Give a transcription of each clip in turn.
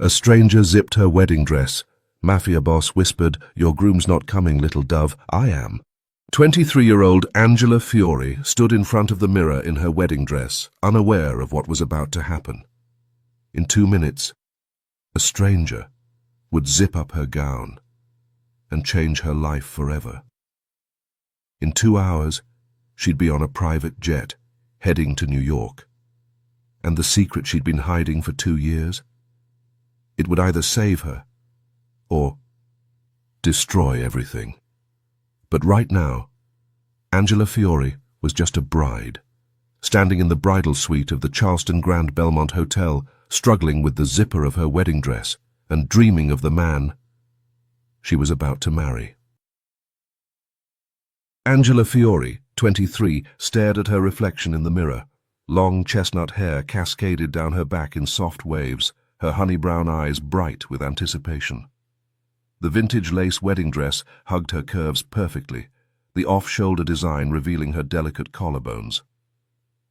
A stranger zipped her wedding dress. Mafia boss whispered, "Your groom's not coming, little dove. I am." 23-year-old Angela Fiore stood in front of the mirror in her wedding dress, unaware of what was about to happen. In 2 minutes, a stranger would zip up her gown and change her life forever. In 2 hours, she'd be on a private jet, heading to New York. And the secret she'd been hiding for 2 years? It would either save her or destroy everything. But right now, Angela Fiore was just a bride, standing in the bridal suite of the Charleston Grand Belmont Hotel, struggling with the zipper of her wedding dress and dreaming of the man she was about to marry. Angela Fiore, 23, stared at her reflection in the mirror. Long chestnut hair cascaded down her back in soft waves, her honey-brown eyes bright with anticipation. The vintage lace wedding dress hugged her curves perfectly, the off-shoulder design revealing her delicate collarbones.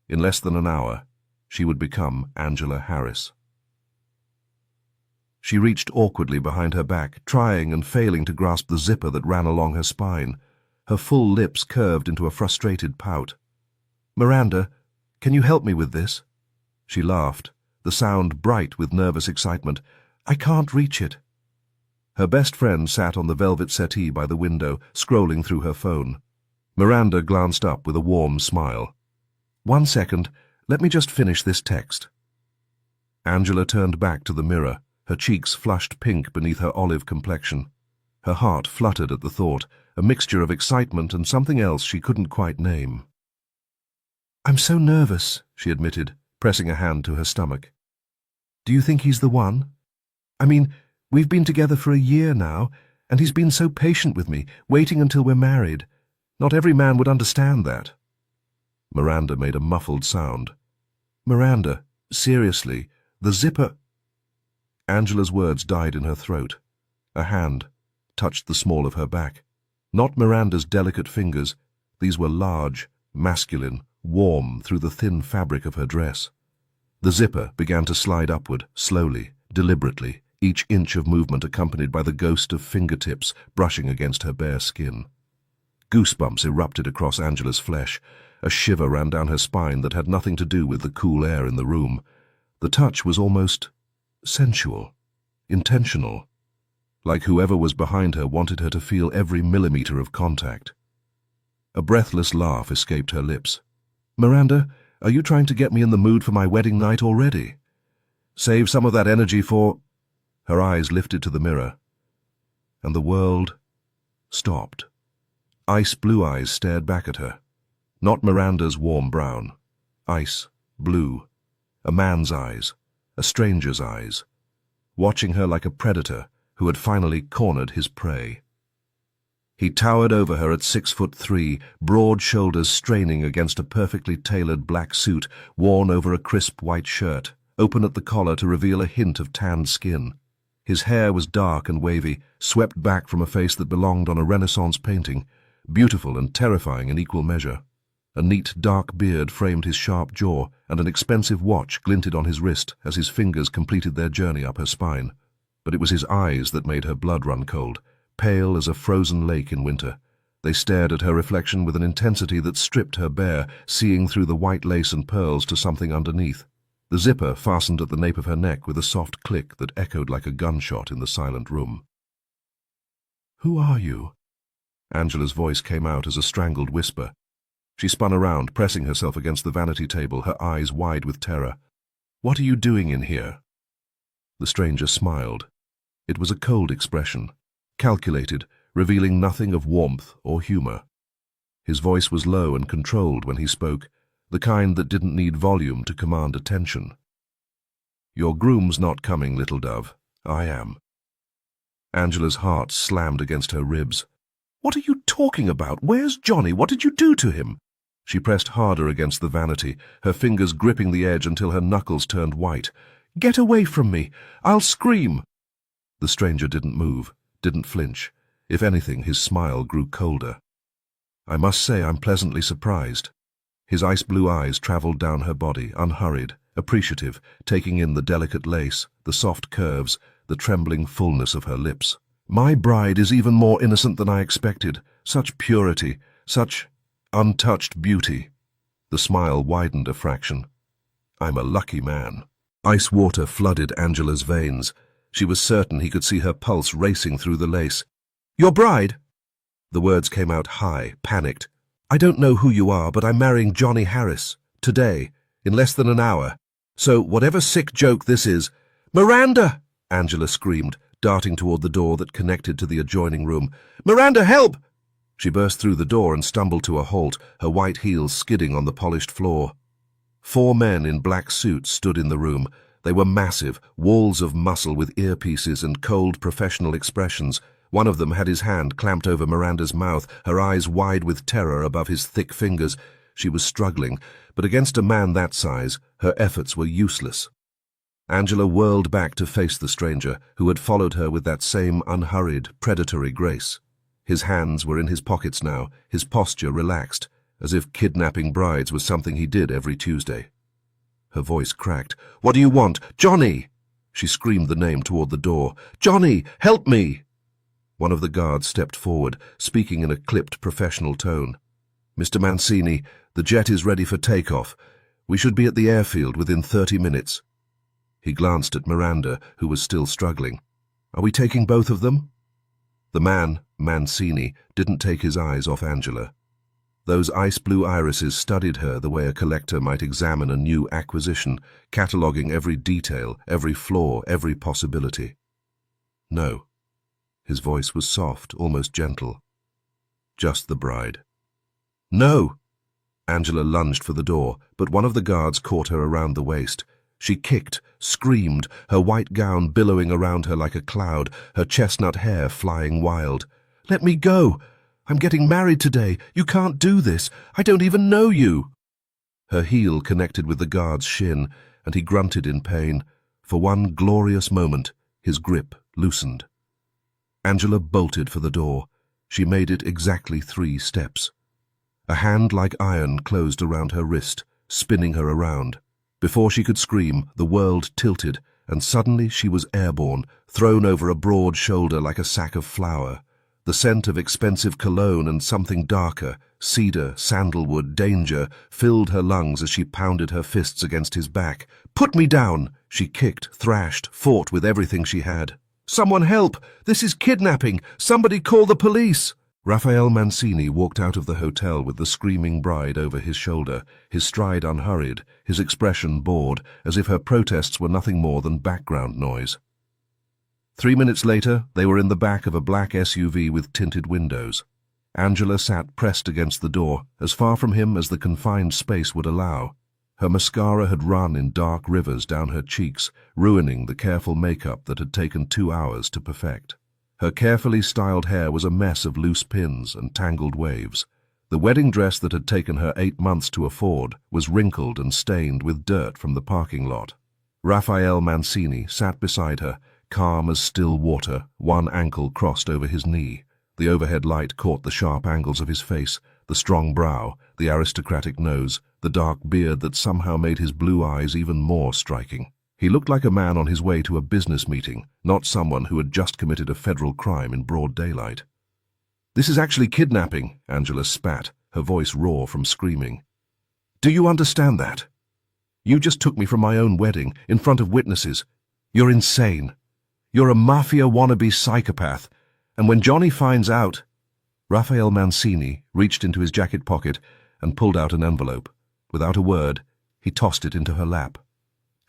In less than an hour, she would become Angela Harris. She reached awkwardly behind her back, trying and failing to grasp the zipper that ran along her spine. Her full lips curved into a frustrated pout. "Miranda, can you help me with this?" She laughed, the sound bright with nervous excitement. "I can't reach it." Her best friend sat on the velvet settee by the window, scrolling through her phone. Miranda glanced up with a warm smile. "1 second, let me just finish this text." Angela turned back to the mirror, her cheeks flushed pink beneath her olive complexion. Her heart fluttered at the thought, a mixture of excitement and something else she couldn't quite name. "I'm so nervous," she admitted, pressing a hand to her stomach. "Do you think he's the one? I mean, we've been together for a year now, and he's been so patient with me, waiting until we're married. Not every man would understand that." Miranda made a muffled sound. "Miranda, seriously, the zipper—" Angela's words died in her throat. A hand touched the small of her back. Not Miranda's delicate fingers. These were large, masculine, warm through the thin fabric of her dress. The zipper began to slide upward, slowly, deliberately, each inch of movement accompanied by the ghost of fingertips brushing against her bare skin. Goosebumps erupted across Angela's flesh. A shiver ran down her spine that had nothing to do with the cool air in the room. The touch was almost sensual, intentional, like whoever was behind her wanted her to feel every millimeter of contact. A breathless laugh escaped her lips. "Miranda, are you trying to get me in the mood for my wedding night already? Save some of that energy for—" Her eyes lifted to the mirror, and the world stopped. Ice blue eyes stared back at her. Not Miranda's warm brown. Ice blue. A man's eyes. A stranger's eyes. Watching her like a predator who had finally cornered his prey. He towered over her at 6'3", broad shoulders straining against a perfectly tailored black suit worn over a crisp white shirt, open at the collar to reveal a hint of tanned skin. His hair was dark and wavy, swept back from a face that belonged on a Renaissance painting, beautiful and terrifying in equal measure. A neat dark beard framed his sharp jaw, and an expensive watch glinted on his wrist as his fingers completed their journey up her spine. But it was his eyes that made her blood run cold, pale as a frozen lake in winter. They stared at her reflection with an intensity that stripped her bare, seeing through the white lace and pearls to something underneath. The zipper fastened at the nape of her neck with a soft click that echoed like a gunshot in the silent room. "Who are you?" Angela's voice came out as a strangled whisper. She spun around, pressing herself against the vanity table, her eyes wide with terror. "What are you doing in here?" The stranger smiled. It was a cold expression, calculated, revealing nothing of warmth or humor. His voice was low and controlled when he spoke, the kind that didn't need volume to command attention. "Your groom's not coming, little dove. I am." Angela's heart slammed against her ribs. "What are you talking about? Where's Johnny? What did you do to him?" She pressed harder against the vanity, her fingers gripping the edge until her knuckles turned white. "Get away from me! I'll scream!" The stranger didn't move, didn't flinch. If anything, his smile grew colder. "I must say I'm pleasantly surprised." His ice-blue eyes traveled down her body, unhurried, appreciative, taking in the delicate lace, the soft curves, the trembling fullness of her lips. "My bride is even more innocent than I expected. Such purity, such untouched beauty." The smile widened a fraction. "I'm a lucky man." Ice water flooded Angela's veins. She was certain he could see her pulse racing through the lace. "Your bride?" The words came out high, panicked. "I don't know who you are, but I'm marrying Johnny Harris. Today, in less than an hour. So whatever sick joke this is—" "Miranda!" Angela screamed, darting toward the door that connected to the adjoining room. "Miranda, help!" She burst through the door and stumbled to a halt, her white heels skidding on the polished floor. 4 men in black suits stood in the room. They were massive, walls of muscle with earpieces and cold professional expressions. One of them had his hand clamped over Miranda's mouth, her eyes wide with terror above his thick fingers. She was struggling, but against a man that size, her efforts were useless. Angela whirled back to face the stranger, who had followed her with that same unhurried, predatory grace. His hands were in his pockets now, his posture relaxed, as if kidnapping brides was something he did every Tuesday. Her voice cracked. "What do you want? Johnny!" She screamed the name toward the door. "Johnny, help me!" One of the guards stepped forward, speaking in a clipped professional tone. "Mr. Mancini, the jet is ready for takeoff. We should be at the airfield within 30 minutes. He glanced at Miranda, who was still struggling. "Are we taking both of them?" The man, Mancini, didn't take his eyes off Angela. Those ice-blue irises studied her the way a collector might examine a new acquisition, cataloguing every detail, every flaw, every possibility. "No." His voice was soft, almost gentle. "Just the bride." "No!" Angela lunged for the door, but one of the guards caught her around the waist. She kicked, screamed, her white gown billowing around her like a cloud, her chestnut hair flying wild. "Let me go! I'm getting married today. You can't do this. I don't even know you." Her heel connected with the guard's shin, and he grunted in pain. For one glorious moment, his grip loosened. Angela bolted for the door. She made it exactly 3 steps. A hand like iron closed around her wrist, spinning her around. Before she could scream, the world tilted, and suddenly she was airborne, thrown over a broad shoulder like a sack of flour. The scent of expensive cologne and something darker, cedar, sandalwood, danger, filled her lungs as she pounded her fists against his back. "Put me down!" She kicked, thrashed, fought with everything she had. "Someone help! This is kidnapping! Somebody call the police!" Raphael Mancini walked out of the hotel with the screaming bride over his shoulder, his stride unhurried, his expression bored, as if her protests were nothing more than background noise. 3 minutes later, they were in the back of a black SUV with tinted windows. Angela sat pressed against the door, as far from him as the confined space would allow. Her mascara had run in dark rivers down her cheeks, ruining the careful makeup that had taken 2 hours to perfect. Her carefully styled hair was a mess of loose pins and tangled waves. The wedding dress that had taken her 8 months to afford was wrinkled and stained with dirt from the parking lot. Raphael Mancini sat beside her, calm as still water, one ankle crossed over his knee. The overhead light caught the sharp angles of his face, the strong brow, the aristocratic nose, the dark beard that somehow made his blue eyes even more striking. He looked like a man on his way to a business meeting, not someone who had just committed a federal crime in broad daylight. "This is actually kidnapping," Angela spat, her voice raw from screaming. "Do you understand that? You just took me from my own wedding, in front of witnesses. You're insane. You're a Mafia wannabe psychopath, and when Johnny finds out—" Raphael Mancini reached into his jacket pocket and pulled out an envelope. Without a word, he tossed it into her lap.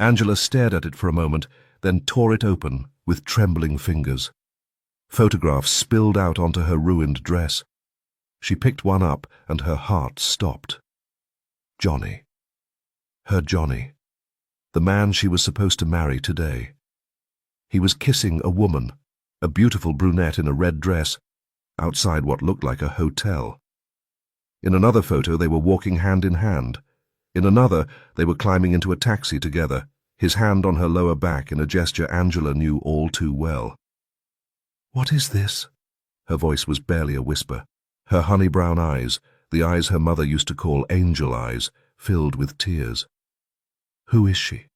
Angela stared at it for a moment, then tore it open with trembling fingers. Photographs spilled out onto her ruined dress. She picked one up and her heart stopped. Johnny. Her Johnny. The man she was supposed to marry today. He was kissing a woman, a beautiful brunette in a red dress, outside what looked like a hotel. In another photo, they were walking hand in hand. In another, they were climbing into a taxi together, his hand on her lower back in a gesture Angela knew all too well. "What is this?" Her voice was barely a whisper. Her honey-brown eyes, the eyes her mother used to call angel eyes, filled with tears. Who is she?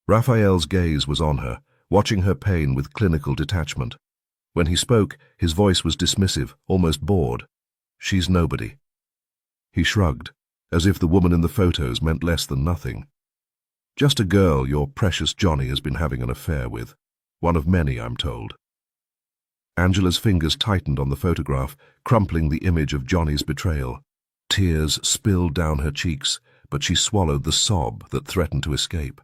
Raphael's gaze was on her, watching her pain with clinical detachment. When he spoke, his voice was dismissive, almost bored. She's nobody. He shrugged, as if the woman in the photos meant less than nothing. Just a girl your precious Johnny has been having an affair with. One of many, I'm told. Angela's fingers tightened on the photograph, crumpling the image of Johnny's betrayal. Tears spilled down her cheeks, but she swallowed the sob that threatened to escape.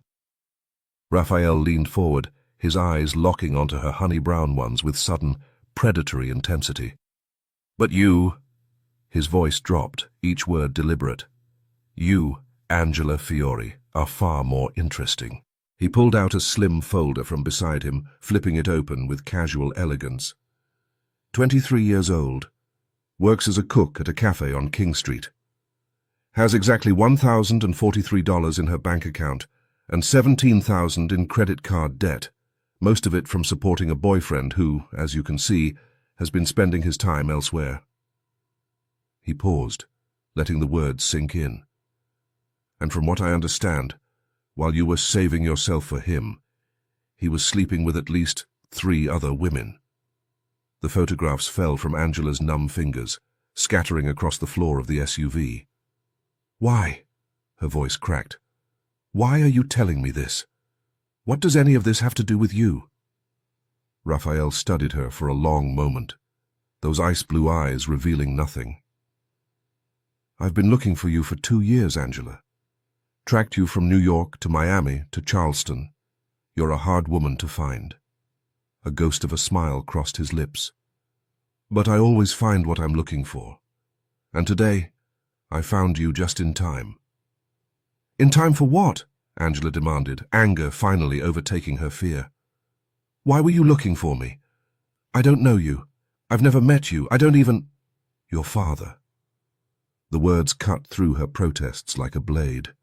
Raphael leaned forward, his eyes locking onto her honey-brown ones with sudden, predatory intensity. But you, his voice dropped, each word deliberate. You, Angela Fiore, are far more interesting. He pulled out a slim folder from beside him, flipping it open with casual elegance. 23 years old. Works as a cook at a cafe on King Street. Has exactly $1,043 in her bank account and $17,000 in credit card debt, most of it from supporting a boyfriend who, as you can see, has been spending his time elsewhere. He paused, letting the words sink in. And from what I understand, while you were saving yourself for him, he was sleeping with at least 3 other women. The photographs fell from Angela's numb fingers, scattering across the floor of the SUV. Why? Her voice cracked. Why are you telling me this? What does any of this have to do with you? Raphael studied her for a long moment, those ice-blue eyes revealing nothing. I've been looking for you for 2 years, Angela. Tracked you from New York to Miami to Charleston. You're a hard woman to find. A ghost of a smile crossed his lips. But I always find what I'm looking for. And today, I found you just in time. In time for what? Angela demanded, anger finally overtaking her fear. Why were you looking for me? I don't know you. I've never met you. I don't even... Your father. The words cut through her protests like a blade.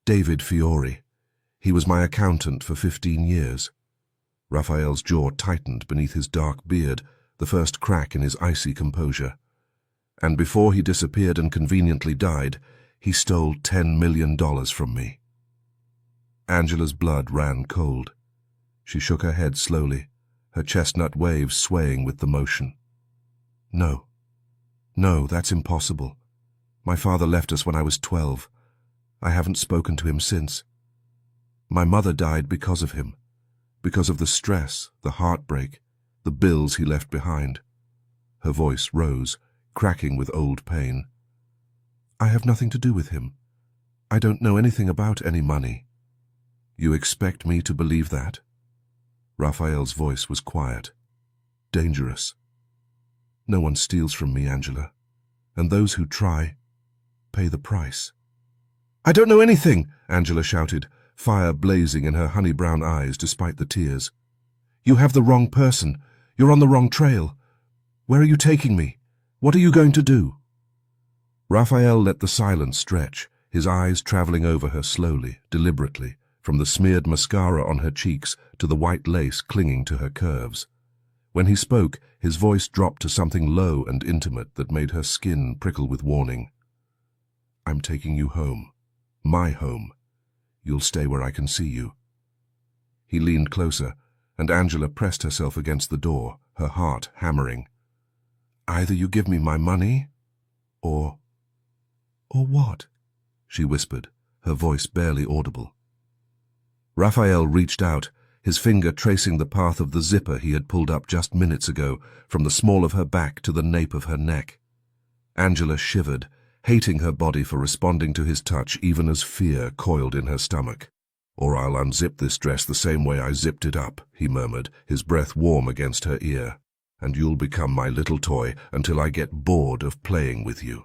David Fiore. He was my accountant for 15 years. Raphael's jaw tightened beneath his dark beard, the first crack in his icy composure. And before he disappeared and conveniently died, he stole $10 million from me. Angela's blood ran cold. She shook her head slowly, her chestnut waves swaying with the motion. No. No, that's impossible. My father left us when I was 12. I haven't spoken to him since. My mother died because of him. Because of the stress, the heartbreak, the bills he left behind. Her voice rose, cracking with old pain. I have nothing to do with him. I don't know anything about any money. You expect me to believe that? Raphael's voice was quiet, dangerous. No one steals from me, Angela, and those who try pay the price. I don't know anything, Angela shouted, fire blazing in her honey-brown eyes despite the tears. You have the wrong person. You're on the wrong trail. Where are you taking me? What are you going to do? Raphael let the silence stretch, his eyes traveling over her slowly, deliberately, from the smeared mascara on her cheeks to the white lace clinging to her curves. When he spoke, his voice dropped to something low and intimate that made her skin prickle with warning. I'm taking you home. My home. You'll stay where I can see you. He leaned closer, and Angela pressed herself against the door, her heart hammering. Either you give me my money, or what? She whispered, her voice barely audible. Raphael reached out, his finger tracing the path of the zipper he had pulled up just minutes ago, from the small of her back to the nape of her neck. Angela shivered, hating her body for responding to his touch even as fear coiled in her stomach. Or I'll unzip this dress the same way I zipped it up, he murmured, his breath warm against her ear. And you'll become my little toy until I get bored of playing with you.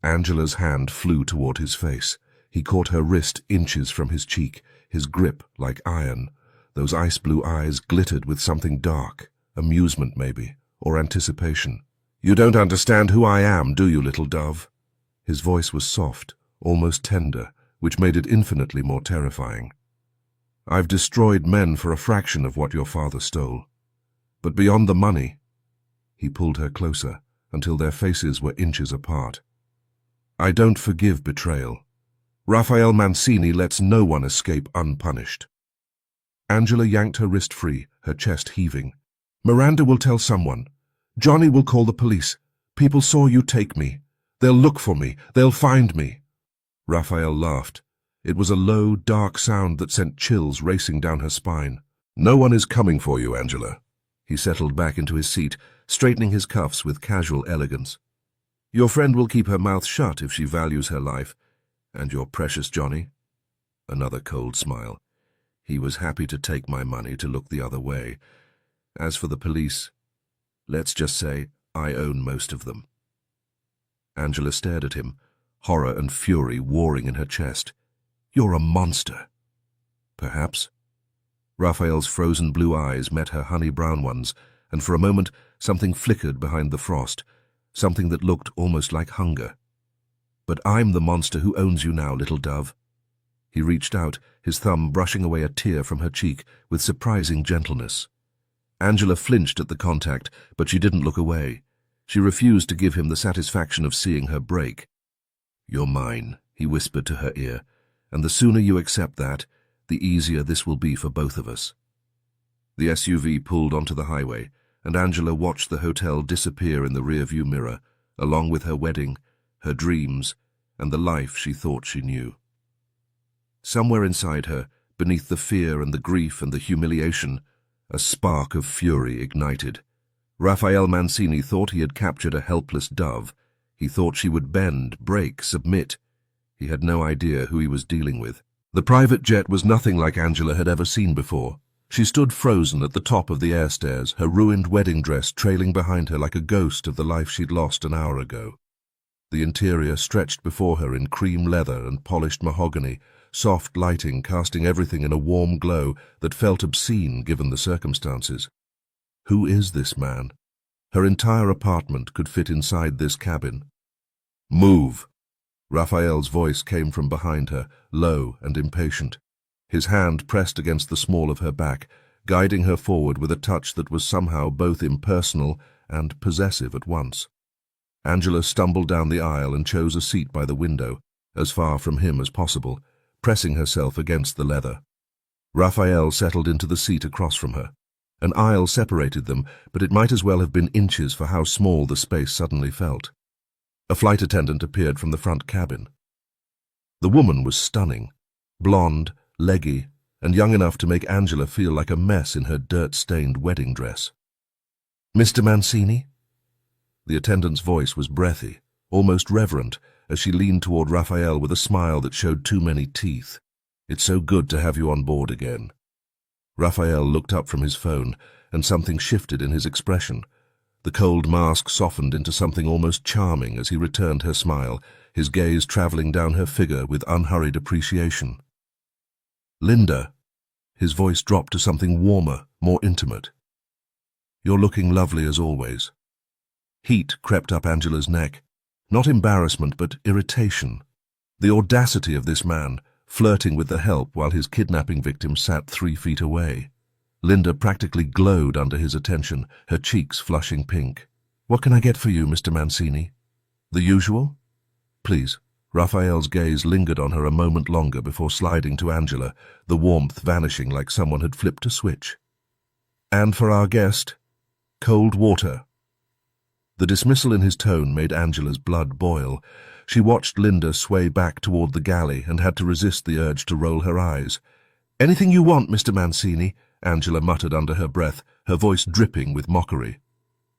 Angela's hand flew toward his face. He caught her wrist inches from his cheek, his grip like iron. Those ice-blue eyes glittered with something dark, amusement maybe, or anticipation. You don't understand who I am, do you, little dove? His voice was soft, almost tender, which made it infinitely more terrifying. I've destroyed men for a fraction of what your father stole. But beyond the money, he pulled her closer until their faces were inches apart. I don't forgive betrayal. Raphael Mancini lets no one escape unpunished. Angela yanked her wrist free, her chest heaving. Miranda will tell someone. Johnny will call the police. People saw you take me. They'll look for me. They'll find me. Raphael laughed. It was a low, dark sound that sent chills racing down her spine. No one is coming for you, Angela. He settled back into his seat, straightening his cuffs with casual elegance. Your friend will keep her mouth shut if she values her life. And your precious Johnny? Another cold smile. He was happy to take my money to look the other way. As for the police, let's just say I own most of them. Angela stared at him, horror and fury warring in her chest. You're a monster. Perhaps. Raphael's frozen blue eyes met her honey-brown ones, and for a moment something flickered behind the frost, something that looked almost like hunger. But I'm the monster who owns you now, little dove. He reached out, his thumb brushing away a tear from her cheek with surprising gentleness. Angela flinched at the contact, but she didn't look away. She refused to give him the satisfaction of seeing her break. You're mine, he whispered to her ear, and the sooner you accept that, the easier this will be for both of us. The SUV pulled onto the highway, and Angela watched the hotel disappear in the rearview mirror, along with her wedding, her dreams, and the life she thought she knew. Somewhere inside her, beneath the fear and the grief and the humiliation, a spark of fury ignited. Raphael Mancini thought he had captured a helpless dove. He thought she would bend, break, submit. He had no idea who he was dealing with. The private jet was nothing like Angela had ever seen before. She stood frozen at the top of the air stairs, her ruined wedding dress trailing behind her like a ghost of the life she'd lost an hour ago. The interior stretched before her in cream leather and polished mahogany, soft lighting casting everything in a warm glow that felt obscene given the circumstances. Who is this man? Her entire apartment could fit inside this cabin. Move! Raphael's voice came from behind her, low and impatient. His hand pressed against the small of her back, guiding her forward with a touch that was somehow both impersonal and possessive at once. Angela stumbled down the aisle and chose a seat by the window, as far from him as possible, pressing herself against the leather. Raphael settled into the seat across from her. An aisle separated them, but it might as well have been inches for how small the space suddenly felt. A flight attendant appeared from the front cabin. The woman was stunning, blonde, leggy, and young enough to make Angela feel like a mess in her dirt-stained wedding dress. Mr. Mancini? The attendant's voice was breathy, almost reverent, as she leaned toward Raphael with a smile that showed too many teeth. It's so good to have you on board again. Raphael looked up from his phone, and something shifted in his expression. The cold mask softened into something almost charming as he returned her smile, his gaze traveling down her figure with unhurried appreciation. Linda. His voice dropped to something warmer, more intimate. You're looking lovely as always. Heat crept up Angela's neck. Not embarrassment, but irritation. The audacity of this man, flirting with the help while his kidnapping victim sat 3 feet away. Linda practically glowed under his attention, her cheeks flushing pink. What can I get for you, Mr. Mancini? The usual? Please. Raphael's gaze lingered on her a moment longer before sliding to Angela, the warmth vanishing like someone had flipped a switch. And for our guest, cold water. The dismissal in his tone made Angela's blood boil. She watched Linda sway back toward the galley and had to resist the urge to roll her eyes. Anything you want, Mr. Mancini, Angela muttered under her breath, her voice dripping with mockery.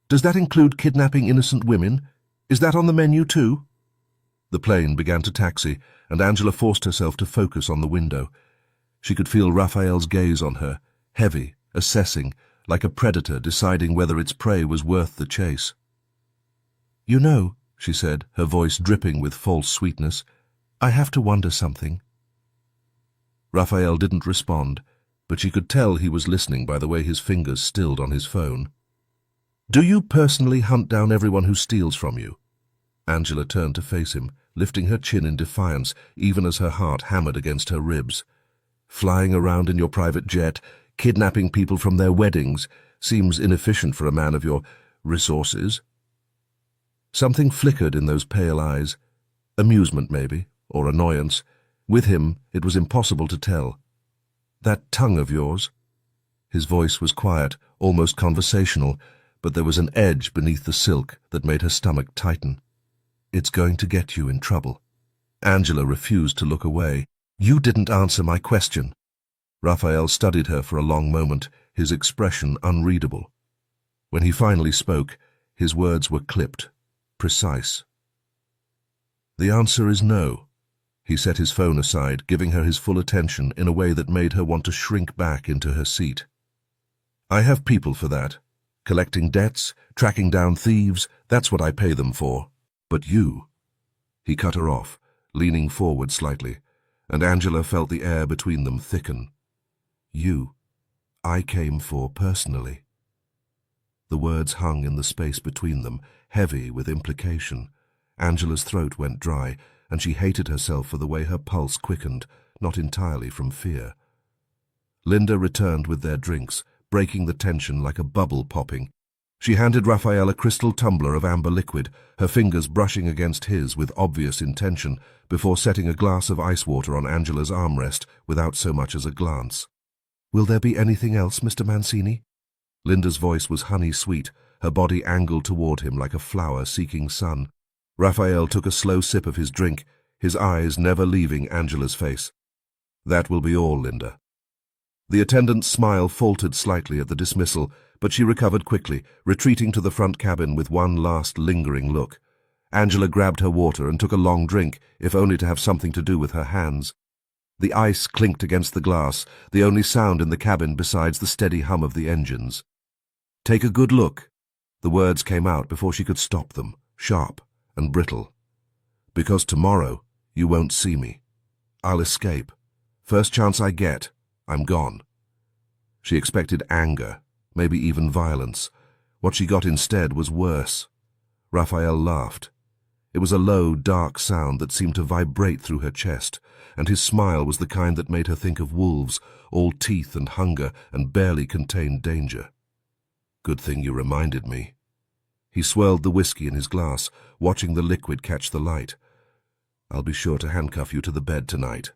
Does that include kidnapping innocent women? Is that on the menu too? The plane began to taxi, and Angela forced herself to focus on the window. She could feel Raphael's gaze on her, heavy, assessing, like a predator deciding whether its prey was worth the chase. You know, she said, her voice dripping with false sweetness, I have to wonder something. Raphael didn't respond, but she could tell he was listening by the way his fingers stilled on his phone. Do you personally hunt down everyone who steals from you? Angela turned to face him, lifting her chin in defiance, even as her heart hammered against her ribs. Flying around in your private jet, kidnapping people from their weddings, seems inefficient for a man of your resources. Something flickered in those pale eyes. Amusement, maybe, or annoyance. With him, it was impossible to tell. "That tongue of yours?" His voice was quiet, almost conversational, but there was an edge beneath the silk that made her stomach tighten. "It's going to get you in trouble." Angela refused to look away. "You didn't answer my question." Raphael studied her for a long moment, his expression unreadable. When he finally spoke, his words were clipped, precise. "The answer is no." He set his phone aside, giving her his full attention in a way that made her want to shrink back into her seat. "I have people for that. Collecting debts, tracking down thieves, that's what I pay them for. But you—" He cut her off, leaning forward slightly, and Angela felt the air between them thicken. I came for personally." The words hung in the space between them, heavy with implication. Angela's throat went dry, and she hated herself for the way her pulse quickened, not entirely from fear. Linda returned with their drinks, breaking the tension like a bubble popping. She handed Raphael a crystal tumbler of amber liquid, her fingers brushing against his with obvious intention, before setting a glass of ice water on Angela's armrest without so much as a glance. "Will there be anything else, Mr. Mancini?" Linda's voice was honey-sweet, her body angled toward him like a flower seeking sun. Raphael took a slow sip of his drink, his eyes never leaving Angela's face. "That will be all, Linda." The attendant's smile faltered slightly at the dismissal, but she recovered quickly, retreating to the front cabin with one last lingering look. Angela grabbed her water and took a long drink, if only to have something to do with her hands. The ice clinked against the glass, the only sound in the cabin besides the steady hum of the engines. "Take a good look." The words came out before she could stop them, sharp and brittle. "Because tomorrow you won't see me. I'll escape. First chance I get, I'm gone." She expected anger, maybe even violence. What she got instead was worse. Raphael laughed. It was a low, dark sound that seemed to vibrate through her chest, and his smile was the kind that made her think of wolves, all teeth and hunger, and barely contained danger. "Good thing you reminded me." He swirled the whiskey in his glass, watching the liquid catch the light. "I'll be sure to handcuff you to the bed tonight."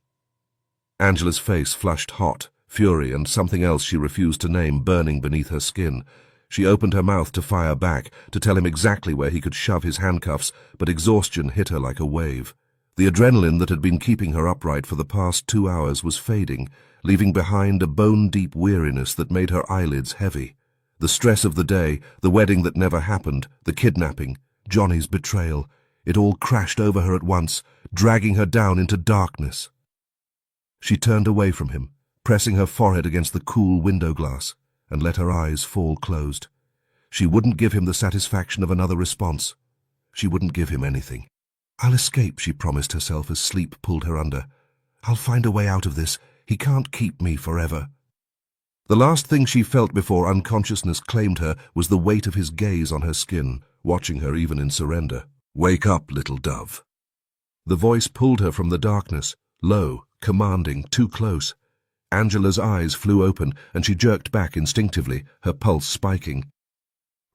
Angela's face flushed hot, fury and something else she refused to name burning beneath her skin. She opened her mouth to fire back, to tell him exactly where he could shove his handcuffs, but exhaustion hit her like a wave. The adrenaline that had been keeping her upright for the past 2 hours was fading, leaving behind a bone-deep weariness that made her eyelids heavy. The stress of the day, the wedding that never happened, the kidnapping, Johnny's betrayal, it all crashed over her at once, dragging her down into darkness. She turned away from him, pressing her forehead against the cool window glass, and let her eyes fall closed. She wouldn't give him the satisfaction of another response. She wouldn't give him anything. "I'll escape," she promised herself as sleep pulled her under. "I'll find a way out of this. He can't keep me forever." The last thing she felt before unconsciousness claimed her was the weight of his gaze on her skin, watching her even in surrender. "Wake up, little dove." The voice pulled her from the darkness, low, commanding, too close. Angela's eyes flew open, and she jerked back instinctively, her pulse spiking.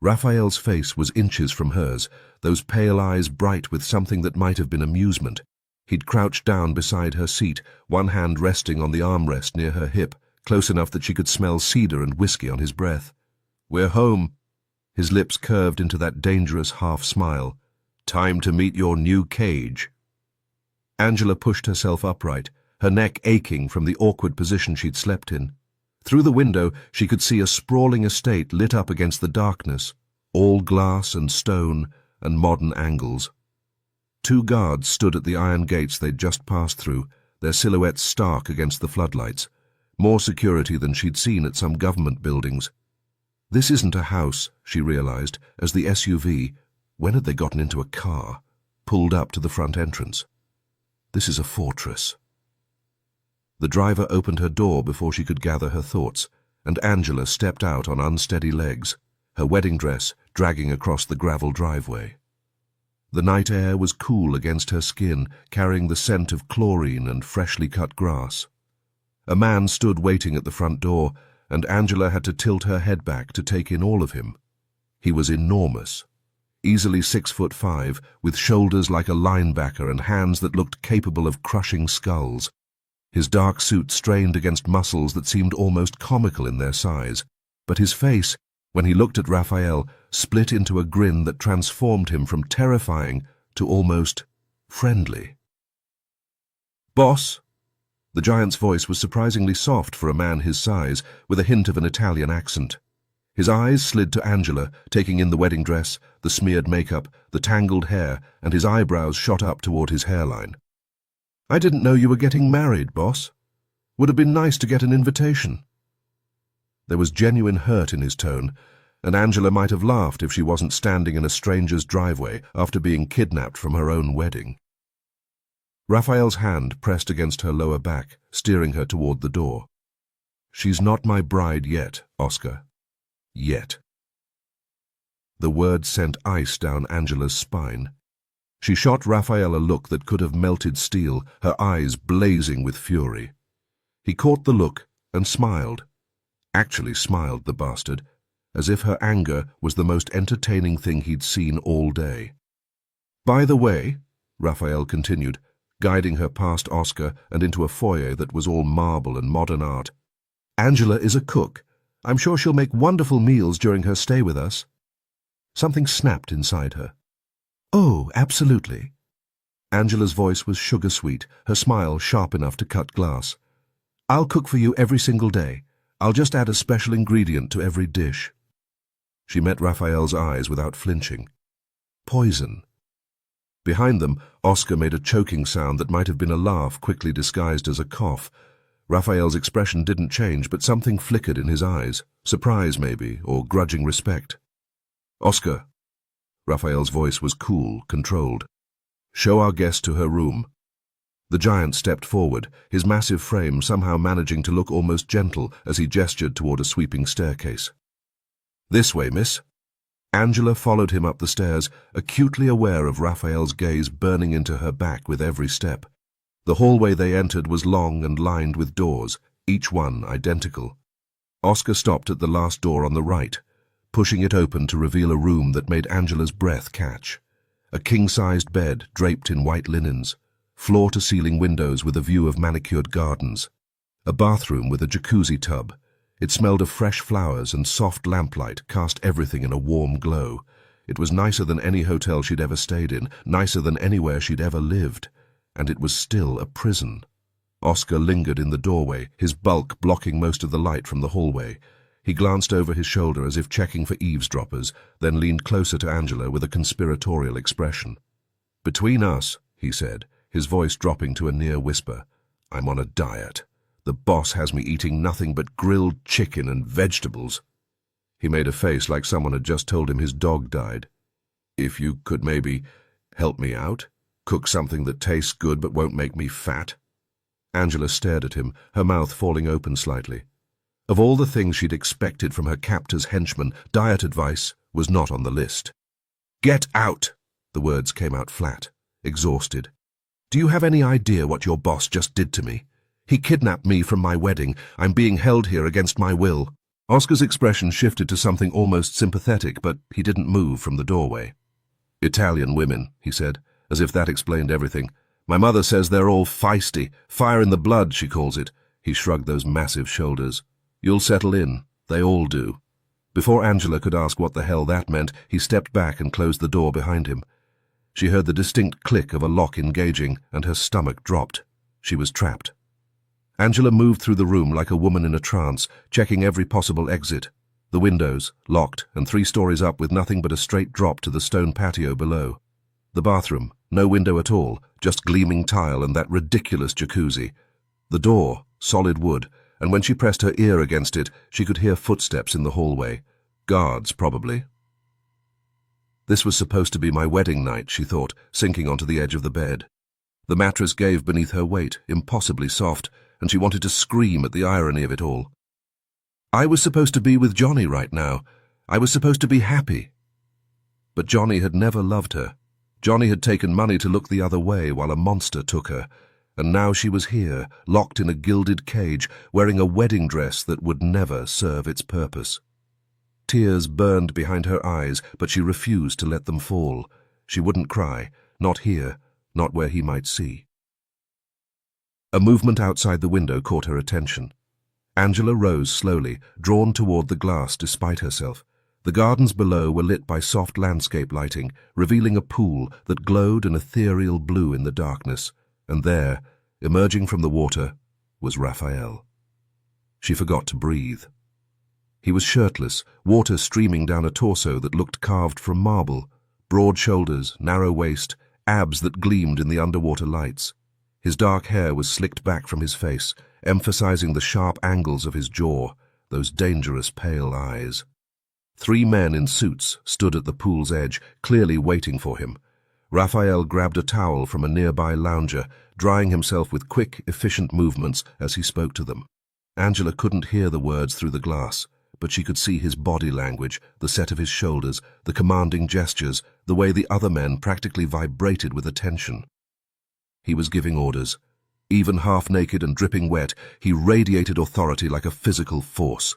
Raphael's face was inches from hers, those pale eyes bright with something that might have been amusement. He'd crouched down beside her seat, one hand resting on the armrest near her hip, close enough that she could smell cedar and whiskey on his breath. "We're home." His lips curved into that dangerous half-smile. "Time to meet your new cage." Angela pushed herself upright, her neck aching from the awkward position she'd slept in. Through the window, she could see a sprawling estate lit up against the darkness, all glass and stone and modern angles. 2 guards stood at the iron gates they'd just passed through, their silhouettes stark against the floodlights. More security than she'd seen at some government buildings. This isn't a house, she realized, as the SUV, when had they gotten into a car, pulled up to the front entrance. This is a fortress. The driver opened her door before she could gather her thoughts, and Angela stepped out on unsteady legs, her wedding dress dragging across the gravel driveway. The night air was cool against her skin, carrying the scent of chlorine and freshly cut grass. A man stood waiting at the front door, and Angela had to tilt her head back to take in all of him. He was enormous. easily 6'5", with shoulders like a linebacker and hands that looked capable of crushing skulls. His dark suit strained against muscles that seemed almost comical in their size, but his face, when he looked at Raphael, split into a grin that transformed him from terrifying to almost friendly. "Boss?" The giant's voice was surprisingly soft for a man his size, with a hint of an Italian accent. His eyes slid to Angela, taking in the wedding dress, the smeared makeup, the tangled hair, and his eyebrows shot up toward his hairline. "I didn't know you were getting married, boss. Would have been nice to get an invitation." There was genuine hurt in his tone, and Angela might have laughed if she wasn't standing in a stranger's driveway after being kidnapped from her own wedding. Raphael's hand pressed against her lower back, steering her toward the door. "She's not my bride yet, Oscar. Yet." The word sent ice down Angela's spine. She shot Raphael a look that could have melted steel, her eyes blazing with fury. He caught the look and smiled. Actually smiled, the bastard, as if her anger was the most entertaining thing he'd seen all day. "By the way," Raphael continued, guiding her past Oscar and into a foyer that was all marble and modern art, "Angela is a cook. I'm sure she'll make wonderful meals during her stay with us." Something snapped inside her. "Oh, absolutely." Angela's voice was sugar-sweet, her smile sharp enough to cut glass. "I'll cook for you every single day. I'll just add a special ingredient to every dish." She met Raphael's eyes without flinching. Poison. Behind them, Oscar made a choking sound that might have been a laugh quickly disguised as a cough. Raphael's expression didn't change, but something flickered in his eyes. Surprise, maybe, or grudging respect. "Oscar." Raphael's voice was cool, controlled. "Show our guest to her room." The giant stepped forward, his massive frame somehow managing to look almost gentle as he gestured toward a sweeping staircase. "This way, miss." Angela followed him up the stairs, acutely aware of Raphael's gaze burning into her back with every step. The hallway they entered was long and lined with doors, each one identical. Oscar stopped at the last door on the right, pushing it open to reveal a room that made Angela's breath catch. A king-sized bed draped in white linens, floor-to-ceiling windows with a view of manicured gardens. A bathroom with a jacuzzi tub. It smelled of fresh flowers, and soft lamplight cast everything in a warm glow. It was nicer than any hotel she'd ever stayed in, nicer than anywhere she'd ever lived. And it was still a prison. Oscar lingered in the doorway, his bulk blocking most of the light from the hallway. He glanced over his shoulder as if checking for eavesdroppers, then leaned closer to Angela with a conspiratorial expression. "Between us," he said, his voice dropping to a near whisper, "I'm on a diet. The boss has me eating nothing but grilled chicken and vegetables." He made a face like someone had just told him his dog died. "If you could maybe help me out? Cook something that tastes good but won't make me fat?" Angela stared at him, her mouth falling open slightly. Of all the things she'd expected from her captor's henchman, diet advice was not on the list. "Get out!" The words came out flat, exhausted. "Do you have any idea what your boss just did to me? He kidnapped me from my wedding. I'm being held here against my will." Oscar's expression shifted to something almost sympathetic, but he didn't move from the doorway. "Italian women," he said, as if that explained everything. "My mother says they're all feisty. Fire in the blood, she calls it." He shrugged those massive shoulders. "You'll settle in. They all do." Before Angela could ask what the hell that meant, he stepped back and closed the door behind him. She heard the distinct click of a lock engaging, and her stomach dropped. She was trapped. Angela moved through the room like a woman in a trance, checking every possible exit. The windows, locked, and 3 stories up with nothing but a straight drop to the stone patio below. The bathroom, no window at all, just gleaming tile and that ridiculous jacuzzi. The door, solid wood, and when she pressed her ear against it, she could hear footsteps in the hallway. Guards, probably. This was supposed to be my wedding night, she thought, sinking onto the edge of the bed. The mattress gave beneath her weight, impossibly soft, and she wanted to scream at the irony of it all. I was supposed to be with Johnny right now. I was supposed to be happy. But Johnny had never loved her. Johnny had taken money to look the other way while a monster took her. And now she was here, locked in a gilded cage, wearing a wedding dress that would never serve its purpose. Tears burned behind her eyes, but she refused to let them fall. She wouldn't cry, not here, not where he might see. A movement outside the window caught her attention. Angela rose slowly, drawn toward the glass despite herself. The gardens below were lit by soft landscape lighting, revealing a pool that glowed an ethereal blue in the darkness, and there, emerging from the water, was Raphael. She forgot to breathe. He was shirtless, water streaming down a torso that looked carved from marble, broad shoulders, narrow waist, abs that gleamed in the underwater lights. His dark hair was slicked back from his face, emphasizing the sharp angles of his jaw, those dangerous pale eyes. 3 men in suits stood at the pool's edge, clearly waiting for him. Raphael grabbed a towel from a nearby lounger, drying himself with quick, efficient movements as he spoke to them. Angela couldn't hear the words through the glass, but she could see his body language, the set of his shoulders, the commanding gestures, the way the other men practically vibrated with attention. He was giving orders. Even half-naked and dripping wet, he radiated authority like a physical force.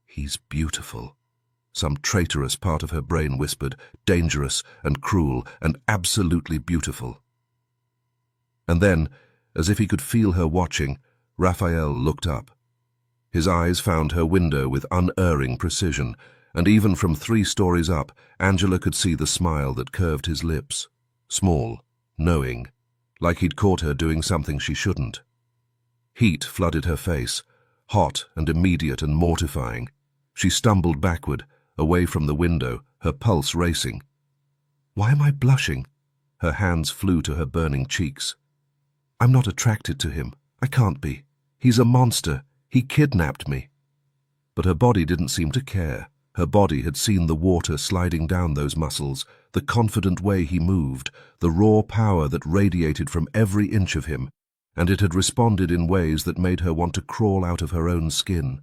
"He's beautiful," some traitorous part of her brain whispered, dangerous and cruel and absolutely beautiful. And then, as if he could feel her watching, Raphael looked up. His eyes found her window with unerring precision, and even from 3 stories up, Angela could see the smile that curved his lips. Small, knowing, like he'd caught her doing something she shouldn't. Heat flooded her face, hot and immediate and mortifying. She stumbled backward, away from the window, her pulse racing. "Why am I blushing?" Her hands flew to her burning cheeks. "I'm not attracted to him. I can't be. He's a monster. He kidnapped me." But her body didn't seem to care. Her body had seen the water sliding down those muscles, the confident way he moved, the raw power that radiated from every inch of him, and it had responded in ways that made her want to crawl out of her own skin.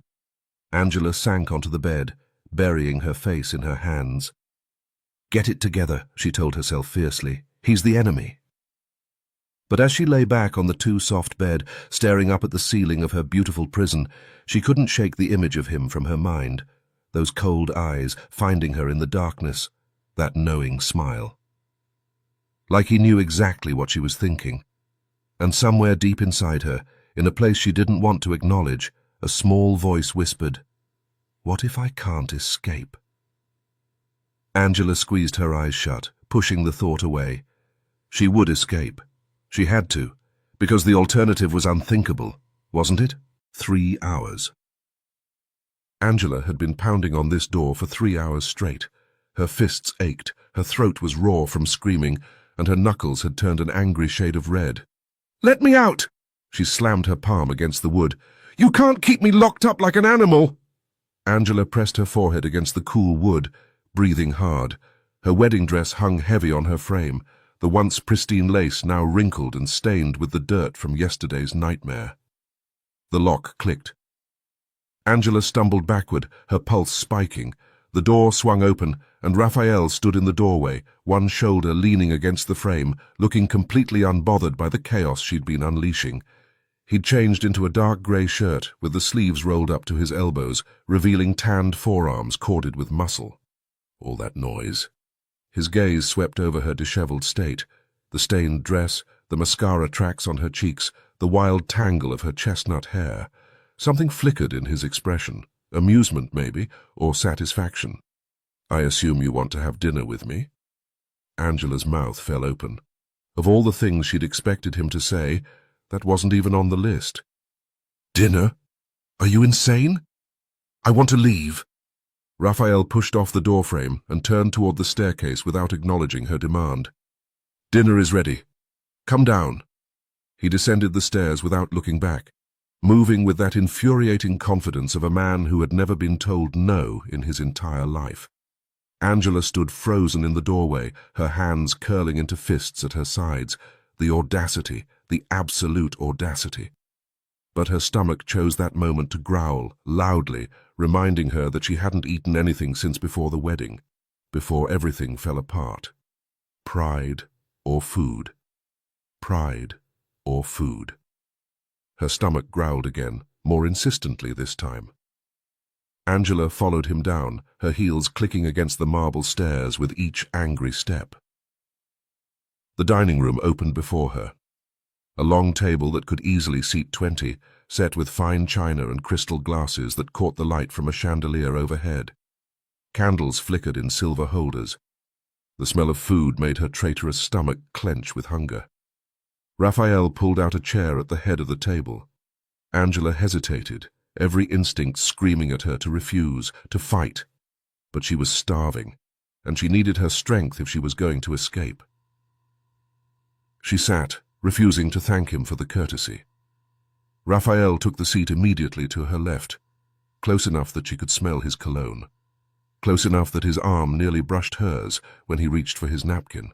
Angela sank onto the bed, burying her face in her hands. "Get it together," she told herself fiercely. "He's the enemy." But as she lay back on the too-soft bed, staring up at the ceiling of her beautiful prison, she couldn't shake the image of him from her mind. Those cold eyes finding her in the darkness, that knowing smile. Like he knew exactly what she was thinking. And somewhere deep inside her, in a place she didn't want to acknowledge, a small voice whispered, "What if I can't escape?" Angela squeezed her eyes shut, pushing the thought away. She would escape. She had to, because the alternative was unthinkable, wasn't it? 3 hours. Angela had been pounding on this door for 3 hours straight. Her fists ached, her throat was raw from screaming, and her knuckles had turned an angry shade of red. "Let me out!" She slammed her palm against the wood. "You can't keep me locked up like an animal!" Angela pressed her forehead against the cool wood, breathing hard. Her wedding dress hung heavy on her frame, the once pristine lace now wrinkled and stained with the dirt from yesterday's nightmare. The lock clicked. Angela stumbled backward, her pulse spiking. The door swung open, and Raphael stood in the doorway, one shoulder leaning against the frame, looking completely unbothered by the chaos she'd been unleashing. He'd changed into a dark grey shirt, with the sleeves rolled up to his elbows, revealing tanned forearms corded with muscle. All that noise. His gaze swept over her dishevelled state, the stained dress, the mascara tracks on her cheeks, the wild tangle of her chestnut hair. Something flickered in his expression, amusement maybe, or satisfaction. "I assume you want to have dinner with me?" Angela's mouth fell open. Of all the things she'd expected him to say, that wasn't even on the list. "Dinner? Are you insane? I want to leave." Raphael pushed off the doorframe and turned toward the staircase without acknowledging her demand. "Dinner is ready. Come down." He descended the stairs without looking back, moving with that infuriating confidence of a man who had never been told no in his entire life. Angela stood frozen in the doorway, her hands curling into fists at her sides. The audacity, the absolute audacity. But her stomach chose that moment to growl, loudly, reminding her that she hadn't eaten anything since before the wedding, before everything fell apart. Pride or food. Pride or food. Her stomach growled again, more insistently this time. Angela followed him down, her heels clicking against the marble stairs with each angry step. The dining room opened before her. A long table that could easily seat 20, set with fine china and crystal glasses that caught the light from a chandelier overhead. Candles flickered in silver holders. The smell of food made her traitorous stomach clench with hunger. Raphael pulled out a chair at the head of the table. Angela hesitated, every instinct screaming at her to refuse, to fight. But she was starving, and she needed her strength if she was going to escape. She sat, refusing to thank him for the courtesy. Raphael took the seat immediately to her left, close enough that she could smell his cologne, close enough that his arm nearly brushed hers when he reached for his napkin.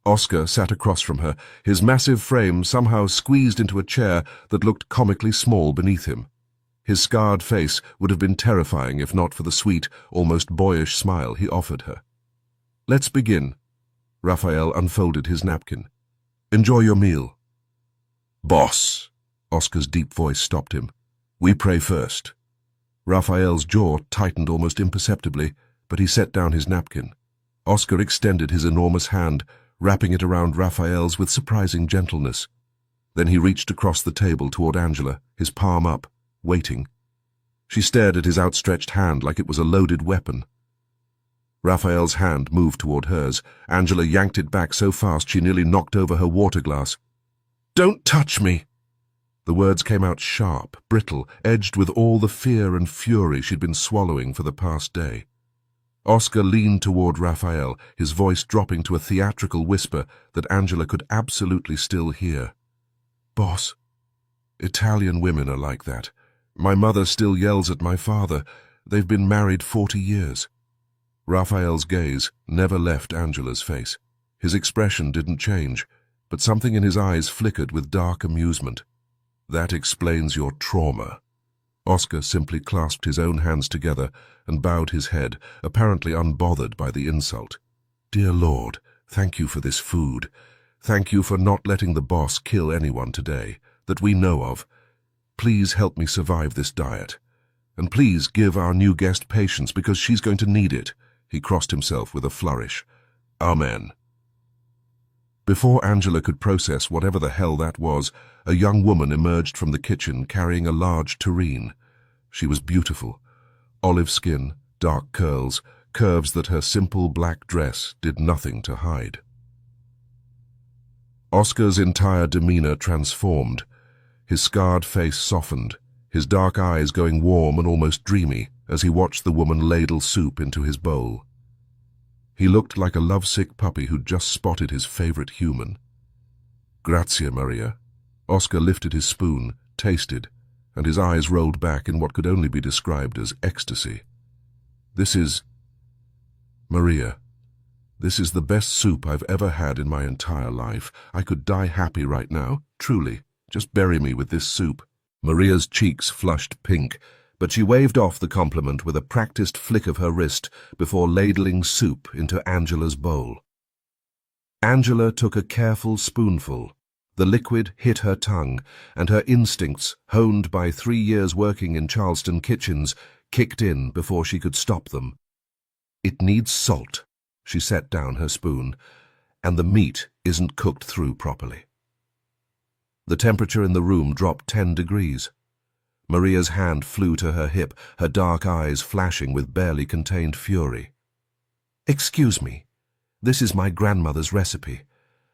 Oscar sat across from her, his massive frame somehow squeezed into a chair that looked comically small beneath him. His scarred face would have been terrifying if not for the sweet, almost boyish smile he offered her. "Let's begin." Raphael unfolded his napkin. "Enjoy your meal." "Boss," Oscar's deep voice stopped him. "We pray first." Raphael's jaw tightened almost imperceptibly, but he set down his napkin. Oscar extended his enormous hand, wrapping it around Raphael's with surprising gentleness. Then he reached across the table toward Angela, his palm up, waiting. She stared at his outstretched hand like it was a loaded weapon. Raphael's hand moved toward hers. Angela yanked it back so fast she nearly knocked over her water glass. "Don't touch me!" The words came out sharp, brittle, edged with all the fear and fury she'd been swallowing for the past day. Oscar leaned toward Raphael, his voice dropping to a theatrical whisper that Angela could absolutely still hear. "Boss, Italian women are like that. My mother still yells at my father. They've been married 40 years. Raphael's gaze never left Angela's face. His expression didn't change, but something in his eyes flickered with dark amusement. "That explains your trauma." Oscar simply clasped his own hands together and bowed his head, apparently unbothered by the insult. "Dear Lord, thank you for this food. Thank you for not letting the boss kill anyone today, that we know of. Please help me survive this diet. And please give our new guest patience because she's going to need it." He crossed himself with a flourish. "Amen." Before Angela could process whatever the hell that was, a young woman emerged from the kitchen carrying a large tureen. She was beautiful. Olive skin, dark curls, curves that her simple black dress did nothing to hide. Oscar's entire demeanor transformed. His scarred face softened, his dark eyes going warm and almost dreamy as he watched the woman ladle soup into his bowl. He looked like a lovesick puppy who'd just spotted his favorite human. "Grazie, Maria." Oscar lifted his spoon, tasted, and his eyes rolled back in what could only be described as ecstasy. "This is... Maria, this is the best soup I've ever had in my entire life. I could die happy right now, truly. Just bury me with this soup." Maria's cheeks flushed pink, but she waved off the compliment with a practiced flick of her wrist before ladling soup into Angela's bowl. Angela took a careful spoonful. The liquid hit her tongue, and her instincts, honed by 3 years working in Charleston kitchens, kicked in before she could stop them. "It needs salt." She set down her spoon. "And the meat isn't cooked through properly." The temperature in the room dropped 10 degrees. Maria's hand flew to her hip, her dark eyes flashing with barely contained fury. "Excuse me. This is my grandmother's recipe.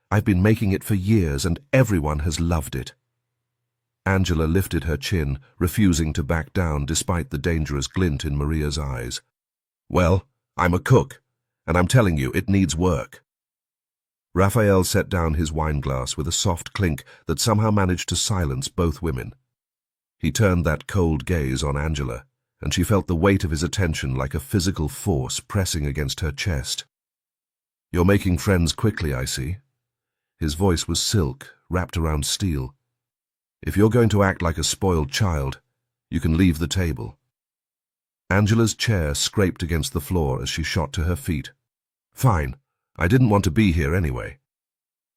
I've been making it for years and everyone has loved it." Angela lifted her chin, refusing to back down despite the dangerous glint in Maria's eyes. "Well, I'm a cook, and I'm telling you, it needs work." Raphael set down his wineglass with a soft clink that somehow managed to silence both women. He turned that cold gaze on Angela, and she felt the weight of his attention like a physical force pressing against her chest. "You're making friends quickly, I see." His voice was silk, wrapped around steel. "If you're going to act like a spoiled child, you can leave the table." Angela's chair scraped against the floor as she shot to her feet. "Fine. I didn't want to be here anyway."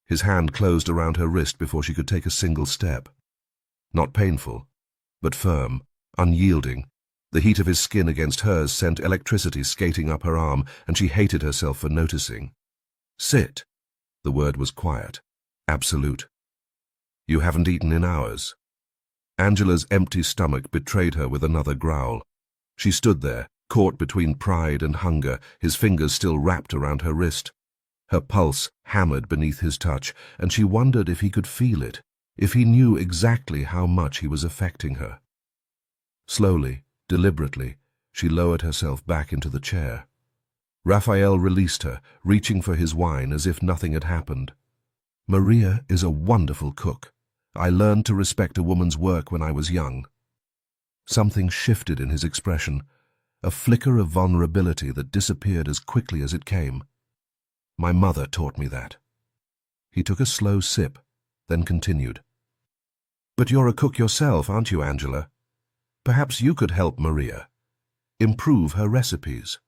His hand closed around her wrist before she could take a single step. Not painful, but firm, unyielding, The heat of his skin against hers sent electricity skating up her arm, and she hated herself for noticing. "Sit." The word was quiet, absolute. "You haven't eaten in hours." Angela's empty stomach betrayed her with another growl. She stood there, caught between pride and hunger, his fingers still wrapped around her wrist. Her pulse hammered beneath his touch, and she wondered if he could feel it, if he knew exactly how much he was affecting her. Slowly, deliberately, she lowered herself back into the chair. Raphael released her, reaching for his wine as if nothing had happened. "Maria is a wonderful cook. I learned to respect a woman's work when I was young." Something shifted in his expression, a flicker of vulnerability that disappeared as quickly as it came. "My mother taught me that." He took a slow sip, then continued. "But you're a cook yourself, aren't you, Angela? Perhaps you could help Maria. Improve her recipes."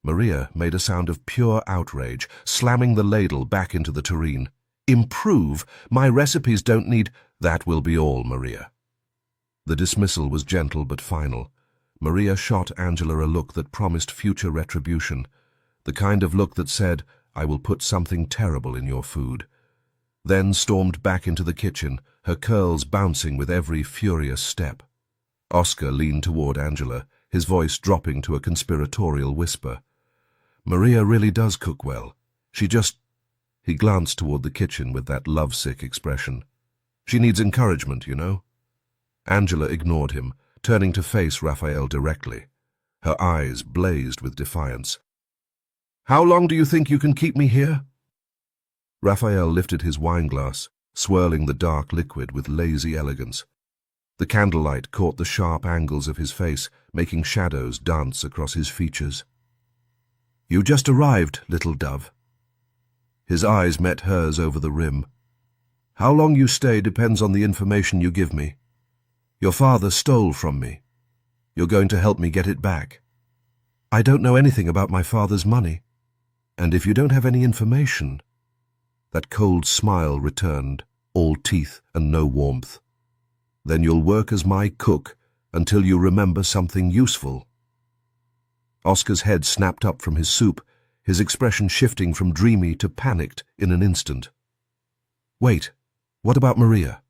Maria made a sound of pure outrage, slamming the ladle back into the tureen. "Improve? My recipes don't need—" "That will be all, Maria." The dismissal was gentle but final. Maria shot Angela a look that promised future retribution, the kind of look that said, "I will put something terrible in your food," then stormed back into the kitchen, her curls bouncing with every furious step. Oscar leaned toward Angela, his voice dropping to a conspiratorial whisper. "Maria really does cook well. She just—" He glanced toward the kitchen with that lovesick expression. "She needs encouragement, you know." Angela ignored him, turning to face Raphael directly. Her eyes blazed with defiance. "How long do you think you can keep me here?" Raphael lifted his wineglass, swirling the dark liquid with lazy elegance. The candlelight caught the sharp angles of his face, making shadows dance across his features. "You just arrived, little dove." His eyes met hers over the rim. "How long you stay depends on the information you give me. Your father stole from me. You're going to help me get it back." "I don't know anything about my father's money. And if you don't have any information—" That cold smile returned, all teeth and no warmth. "Then you'll work as my cook until you remember something useful." Oscar's head snapped up from his soup, his expression shifting from dreamy to panicked in an instant. "Wait, what about Maria?"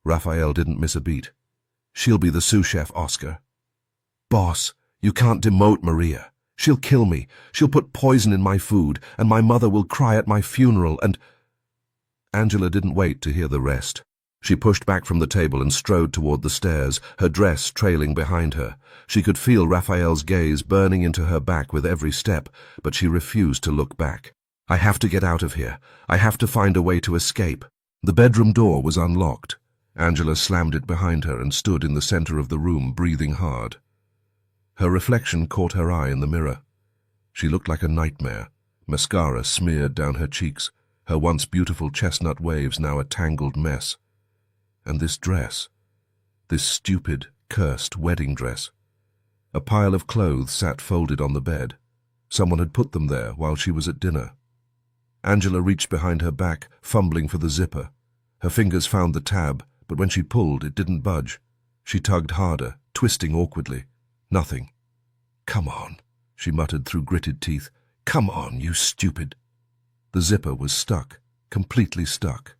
Raphael didn't miss a beat. "She'll be the sous chef, Oscar." "Boss, you can't demote Maria. She'll kill me. She'll put poison in my food, and my mother will cry at my funeral, and—" Angela didn't wait to hear the rest. She pushed back from the table and strode toward the stairs, her dress trailing behind her. She could feel Raphael's gaze burning into her back with every step, but she refused to look back. "I have to get out of here. I have to find a way to escape." The bedroom door was unlocked. Angela slammed it behind her and stood in the center of the room, breathing hard. Her reflection caught her eye in the mirror. She looked like a nightmare, mascara smeared down her cheeks, her once beautiful chestnut waves now a tangled mess. And this dress, this stupid, cursed wedding dress. A pile of clothes sat folded on the bed. Someone had put them there while she was at dinner. Angela reached behind her back, fumbling for the zipper. Her fingers found the tab, but when she pulled, it didn't budge. She tugged harder, twisting awkwardly. Nothing. "Come on," she muttered through gritted teeth. "Come on, you stupid—" The zipper was stuck, completely stuck.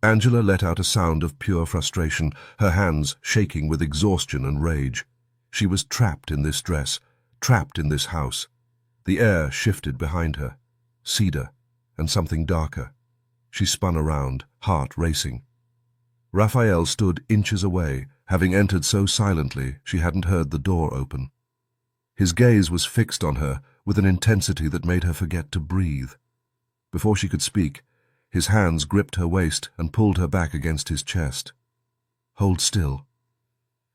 Angela let out a sound of pure frustration, her hands shaking with exhaustion and rage. She was trapped in this dress, trapped in this house. The air shifted behind her. Cedar, and something darker. She spun around, heart racing. Raphael stood inches away, having entered so silently she hadn't heard the door open. His gaze was fixed on her with an intensity that made her forget to breathe. Before she could speak, his hands gripped her waist and pulled her back against his chest. "Hold still."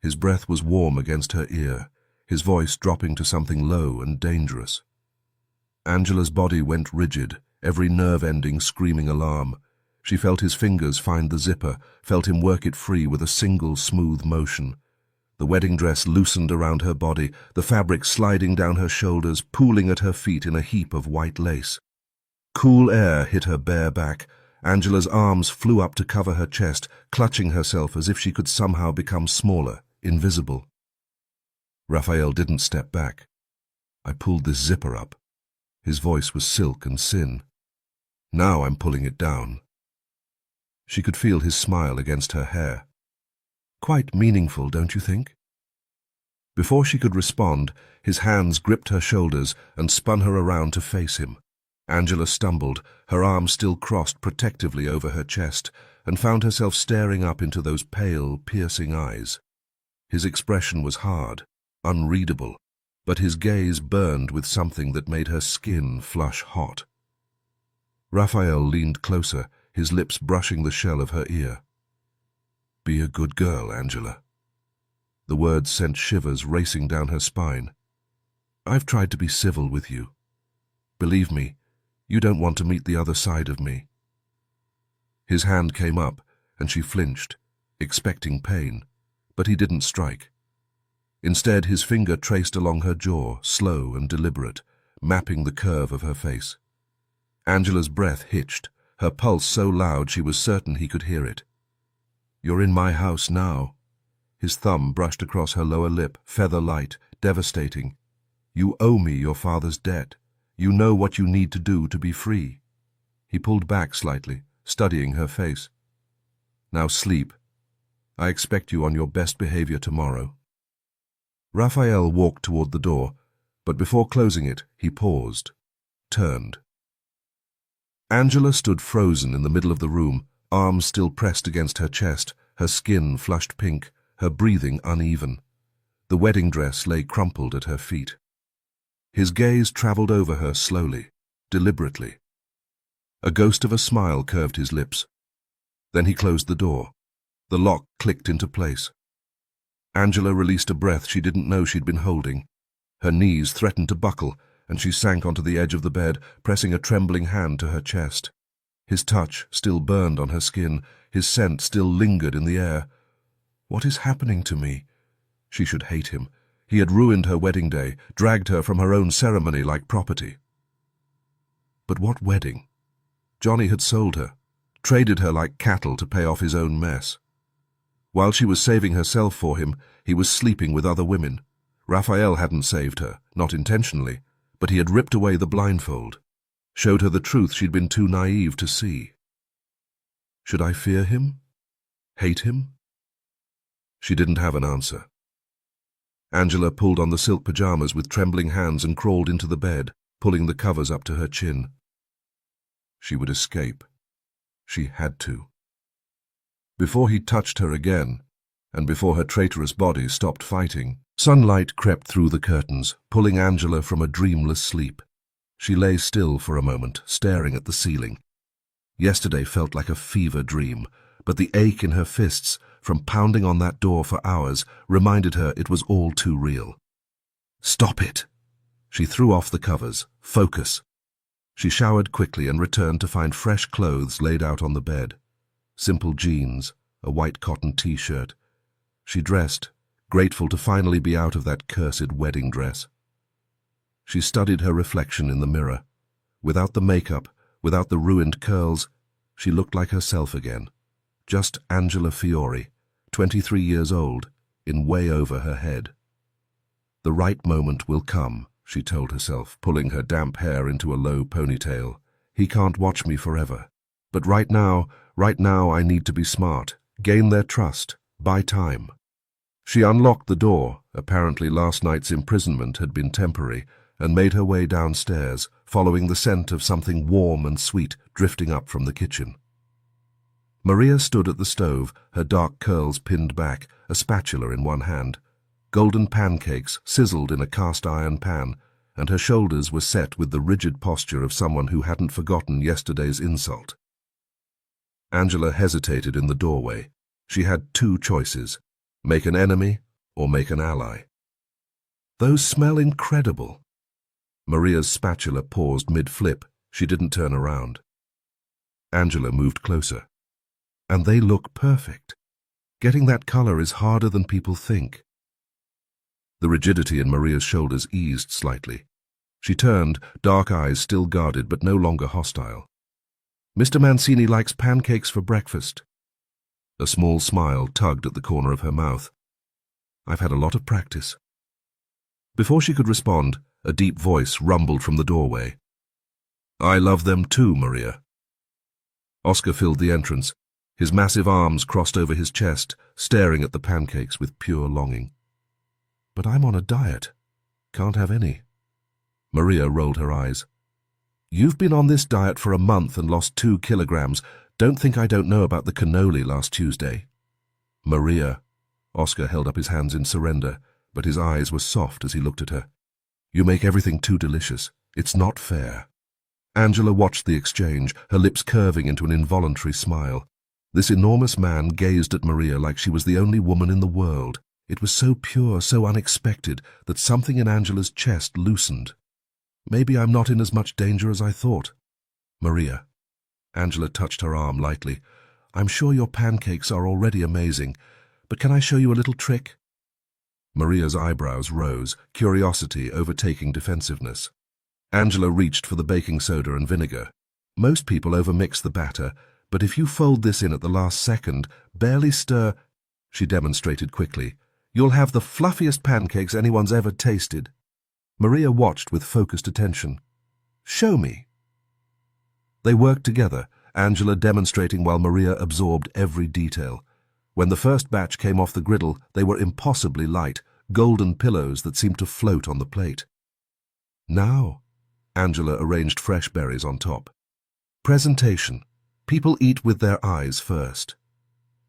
His breath was warm against her ear, his voice dropping to something low and dangerous. Angela's body went rigid, every nerve ending screaming alarm. She felt his fingers find the zipper, felt him work it free with a single smooth motion. The wedding dress loosened around her body, the fabric sliding down her shoulders, pooling at her feet in a heap of white lace. Cool air hit her bare back. Angela's arms flew up to cover her chest, clutching herself as if she could somehow become smaller, invisible. Raphael didn't step back. I pulled this zipper up. His voice was silk and sin. Now I'm pulling it down. She could feel his smile against her hair. Quite meaningful, don't you think? Before she could respond, his hands gripped her shoulders and spun her around to face him. Angela stumbled, her arms still crossed protectively over her chest, and found herself staring up into those pale, piercing eyes. His expression was hard, unreadable, but his gaze burned with something that made her skin flush hot. Raphael leaned closer, his lips brushing the shell of her ear. "Be a good girl, Angela." The words sent shivers racing down her spine. "I've tried to be civil with you. Believe me, you don't want to meet the other side of me." His hand came up, and she flinched, expecting pain, but he didn't strike. Instead, his finger traced along her jaw, slow and deliberate, mapping the curve of her face. Angela's breath hitched, her pulse so loud she was certain he could hear it. "You're in my house now." His thumb brushed across her lower lip, feather-light, devastating. "You owe me your father's debt. You know what you need to do to be free." He pulled back slightly, studying her face. "Now sleep. I expect you on your best behavior tomorrow." Raphael walked toward the door, but before closing it, he paused, turned. Angela stood frozen in the middle of the room, arms still pressed against her chest, her skin flushed pink, her breathing uneven. The wedding dress lay crumpled at her feet. His gaze traveled over her slowly, deliberately. A ghost of a smile curved his lips. Then he closed the door. The lock clicked into place. Angela released a breath she didn't know she'd been holding. Her knees threatened to buckle, and she sank onto the edge of the bed, pressing a trembling hand to her chest. His touch still burned on her skin, his scent still lingered in the air. What is happening to me? She should hate him. He had ruined her wedding day, dragged her from her own ceremony like property. But what wedding? Johnny had sold her, traded her like cattle to pay off his own mess. While she was saving herself for him, he was sleeping with other women. Raphael hadn't saved her, not intentionally, but he had ripped away the blindfold, showed her the truth she'd been too naive to see. Should I fear him? Hate him? She didn't have an answer. Angela pulled on the silk pajamas with trembling hands and crawled into the bed, pulling the covers up to her chin. She would escape. She had to. Before he touched her again, and before her traitorous body stopped fighting, sunlight crept through the curtains, pulling Angela from a dreamless sleep. She lay still for a moment, staring at the ceiling. Yesterday felt like a fever dream, but the ache in her fists, from pounding on that door for hours, reminded her it was all too real. "Stop it!" She threw off the covers. Focus. She showered quickly and returned to find fresh clothes laid out on the bed. Simple jeans, a white cotton t-shirt. She dressed, grateful to finally be out of that cursed wedding dress. She studied her reflection in the mirror. Without the makeup, without the ruined curls, she looked like herself again. Just Angela Fiore, 23 years old, in way over her head. The right moment will come, she told herself, pulling her damp hair into a low ponytail. He can't watch me forever. But right now I need to be smart, gain their trust, buy time. She unlocked the door, apparently last night's imprisonment had been temporary, and made her way downstairs, following the scent of something warm and sweet drifting up from the kitchen. Maria stood at the stove, her dark curls pinned back, a spatula in one hand. Golden pancakes sizzled in a cast-iron pan, and her shoulders were set with the rigid posture of someone who hadn't forgotten yesterday's insult. Angela hesitated in the doorway. She had two choices: make an enemy or make an ally. "Those smell incredible." Maria's spatula paused mid-flip. She didn't turn around. Angela moved closer. "And they look perfect. Getting that color is harder than people think." The rigidity in Maria's shoulders eased slightly. She turned, dark eyes still guarded but no longer hostile. "Mr. Mancini likes pancakes for breakfast." A small smile tugged at the corner of her mouth. "I've had a lot of practice." Before she could respond, a deep voice rumbled from the doorway. "I love them too, Maria." Oscar filled the entrance, his massive arms crossed over his chest, staring at the pancakes with pure longing. "But I'm on a diet. Can't have any." Maria rolled her eyes. "You've been on this diet for a month and lost 2 kilograms. Don't think I don't know about the cannoli last Tuesday." "Maria." Oscar held up his hands in surrender, but his eyes were soft as he looked at her. "You make everything too delicious. It's not fair." Angela watched the exchange, her lips curving into an involuntary smile. This enormous man gazed at Maria like she was the only woman in the world. It was so pure, so unexpected, that something in Angela's chest loosened. "Maybe I'm not in as much danger as I thought." "Maria." Angela touched her arm lightly. "I'm sure your pancakes are already amazing, but can I show you a little trick?" Maria's eyebrows rose, curiosity overtaking defensiveness. Angela reached for the baking soda and vinegar. "Most people overmix the batter, but if you fold this in at the last second, barely stir—" She demonstrated quickly. "You'll have the fluffiest pancakes anyone's ever tasted." Maria watched with focused attention. "Show me." They worked together, Angela demonstrating while Maria absorbed every detail. When the first batch came off the griddle, they were impossibly light, golden pillows that seemed to float on the plate. "Now," Angela arranged fresh berries on top. "Presentation. People eat with their eyes first."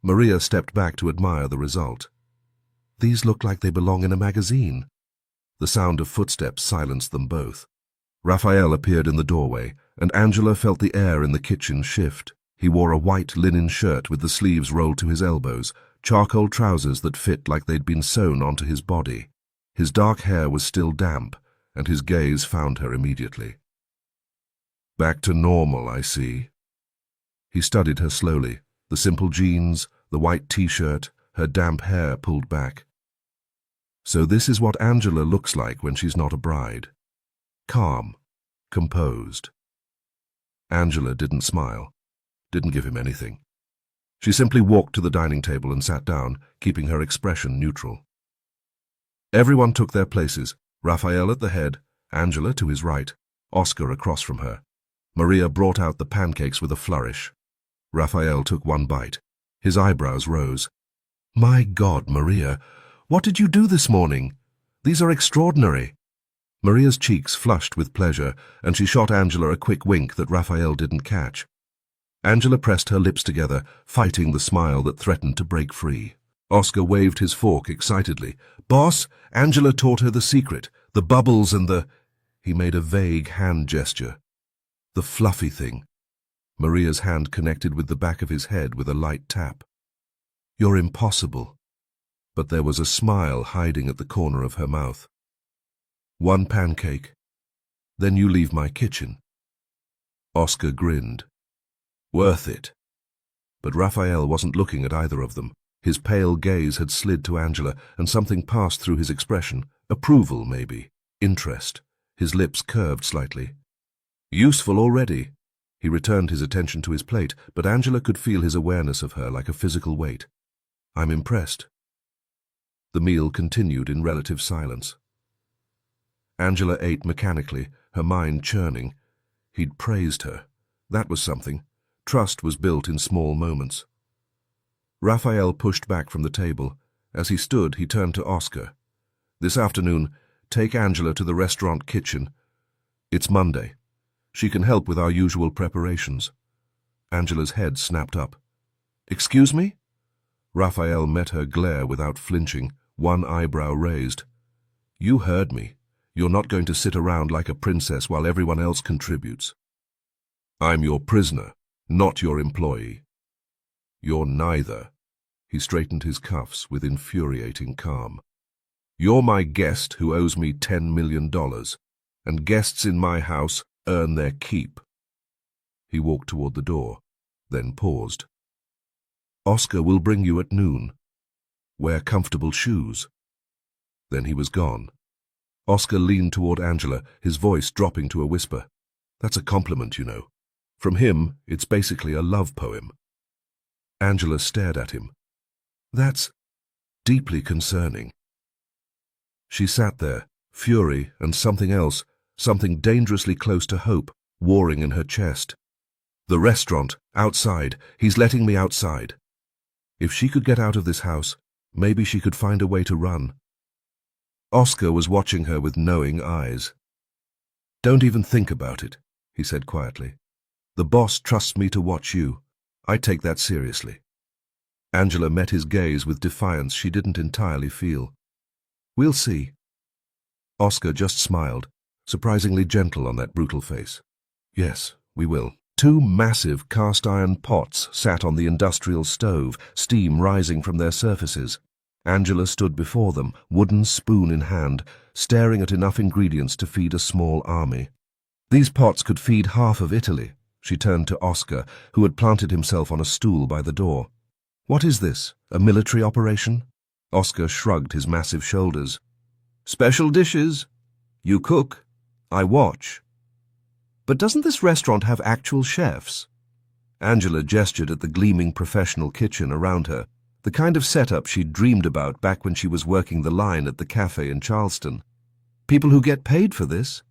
Maria stepped back to admire the result. "These look like they belong in a magazine." The sound of footsteps silenced them both. Raphael appeared in the doorway, and Angela felt the air in the kitchen shift. He wore a white linen shirt with the sleeves rolled to his elbows, charcoal trousers that fit like they'd been sewn onto his body. His dark hair was still damp, and his gaze found her immediately. "Back to normal, I see." He studied her slowly, the simple jeans, the white t-shirt, her damp hair pulled back. "So this is what Angela looks like when she's not a bride. Calm, composed." Angela didn't smile, didn't give him anything. She simply walked to the dining table and sat down, keeping her expression neutral. Everyone took their places, Raphael at the head, Angela to his right, Oscar across from her. Maria brought out the pancakes with a flourish. Raphael took one bite. His eyebrows rose. "My God, Maria, what did you do this morning? These are extraordinary." Maria's cheeks flushed with pleasure, and she shot Angela a quick wink that Raphael didn't catch. Angela pressed her lips together, fighting the smile that threatened to break free. Oscar waved his fork excitedly. "Boss, Angela taught her the secret, the bubbles and the—" He made a vague hand gesture. "The fluffy thing." Maria's hand connected with the back of his head with a light tap. "You're impossible." But there was a smile hiding at the corner of her mouth. "One pancake. Then you leave my kitchen." Oscar grinned. "Worth it." But Raphael wasn't looking at either of them. His pale gaze had slid to Angela, and something passed through his expression. Approval, maybe. Interest. His lips curved slightly. "Useful already." He returned his attention to his plate, but Angela could feel his awareness of her like a physical weight. "I'm impressed." The meal continued in relative silence. Angela ate mechanically, her mind churning. He'd praised her. That was something. Trust was built in small moments. Raphael pushed back from the table. As he stood, he turned to Oscar. "This afternoon, take Angela to the restaurant kitchen. It's Monday. She can help with our usual preparations." Angela's head snapped up. "Excuse me?" Raphael met her glare without flinching, one eyebrow raised. "You heard me. You're not going to sit around like a princess while everyone else contributes." "I'm your prisoner, not your employee." "You're neither." He straightened his cuffs with infuriating calm. "You're my guest who owes me $10 million, and guests in my house earn their keep." He walked toward the door, then paused. "Oscar will bring you at noon. Wear comfortable shoes." Then he was gone. Oscar leaned toward Angela, his voice dropping to a whisper. "That's a compliment, you know. From him, it's basically a love poem." Angela stared at him. "That's deeply concerning." She sat there, fury, and something else, something dangerously close to hope, warring in her chest. The restaurant, outside, he's letting me outside. If she could get out of this house, maybe she could find a way to run. Oscar was watching her with knowing eyes. Don't even think about it, he said quietly. The boss trusts me to watch you. I take that seriously. Angela met his gaze with defiance she didn't entirely feel. We'll see. Oscar just smiled, surprisingly gentle on that brutal face. Yes, we will. 2 massive cast-iron pots sat on the industrial stove, steam rising from their surfaces. Angela stood before them, wooden spoon in hand, staring at enough ingredients to feed a small army. These pots could feed half of Italy. She turned to Oscar, who had planted himself on a stool by the door. What is this, a military operation? Oscar shrugged his massive shoulders. Special dishes. You cook. I watch. But doesn't this restaurant have actual chefs? Angela gestured at the gleaming professional kitchen around her, the kind of setup she'd dreamed about back when she was working the line at the cafe in Charleston. People who get paid for this.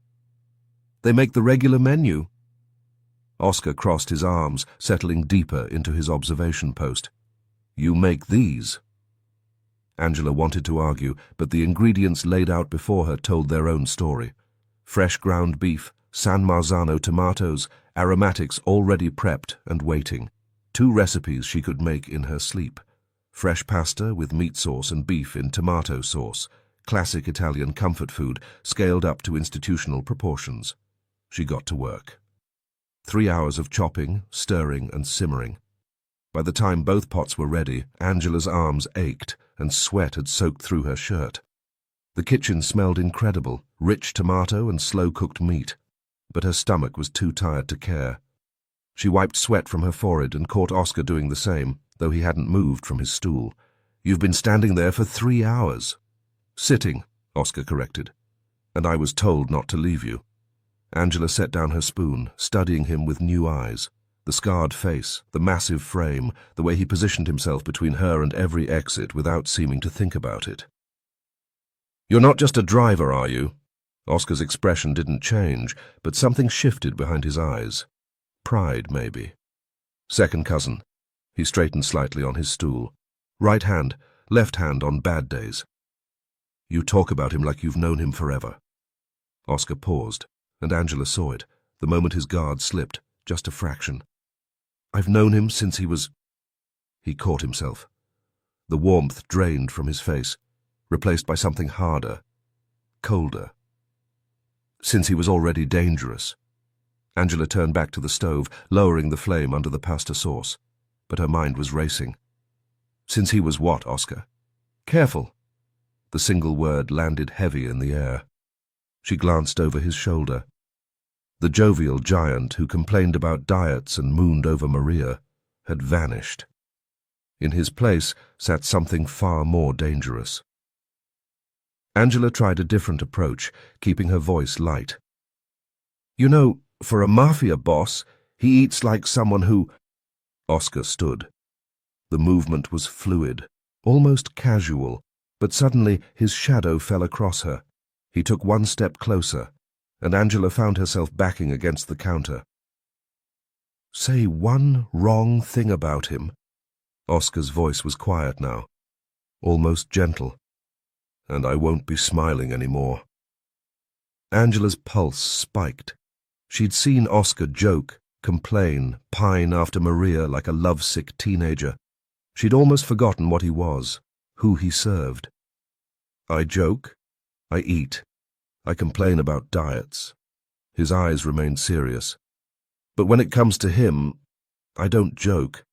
They make the regular menu. Oscar crossed his arms, settling deeper into his observation post. You make these. Angela wanted to argue, but the ingredients laid out before her told their own story. Fresh ground beef, San Marzano tomatoes, aromatics already prepped and waiting. 2 recipes she could make in her sleep. Fresh pasta with meat sauce and beef in tomato sauce. Classic Italian comfort food, scaled up to institutional proportions. She got to work. 3 hours of chopping, stirring, and simmering. By the time both pots were ready, Angela's arms ached, and sweat had soaked through her shirt. The kitchen smelled incredible, rich tomato and slow-cooked meat, but her stomach was too tired to care. She wiped sweat from her forehead and caught Oscar doing the same, though he hadn't moved from his stool. You've been standing there for 3 hours. Sitting, Oscar corrected. And I was told not to leave you. Angela set down her spoon, studying him with new eyes. The scarred face, the massive frame, the way he positioned himself between her and every exit without seeming to think about it. You're not just a driver, are you? Oscar's expression didn't change, but something shifted behind his eyes. Pride, maybe. Second cousin. He straightened slightly on his stool. Right hand, left hand on bad days. You talk about him like you've known him forever. Oscar paused, and Angela saw it, the moment his guard slipped, just a fraction. I've known him since he was... He caught himself. The warmth drained from his face, replaced by something harder, colder. Since he was already dangerous. Angela turned back to the stove, lowering the flame under the pasta sauce, but her mind was racing. Since he was what, Oscar? Careful. The single word landed heavy in the air. She glanced over his shoulder. The jovial giant who complained about diets and mooned over Maria had vanished. In his place sat something far more dangerous. Angela tried a different approach, keeping her voice light. You know, for a mafia boss, he eats like someone who... Oscar stood. The movement was fluid, almost casual, but suddenly his shadow fell across her. He took 1 step closer, and Angela found herself backing against the counter. Say one wrong thing about him. Oscar's voice was quiet now, almost gentle. And I won't be smiling anymore. Angela's pulse spiked. She'd seen Oscar joke, complain, pine after Maria like a lovesick teenager. She'd almost forgotten what he was, who he served. I joke, I eat, I complain about diets. His eyes remained serious. But when it comes to him, I don't joke.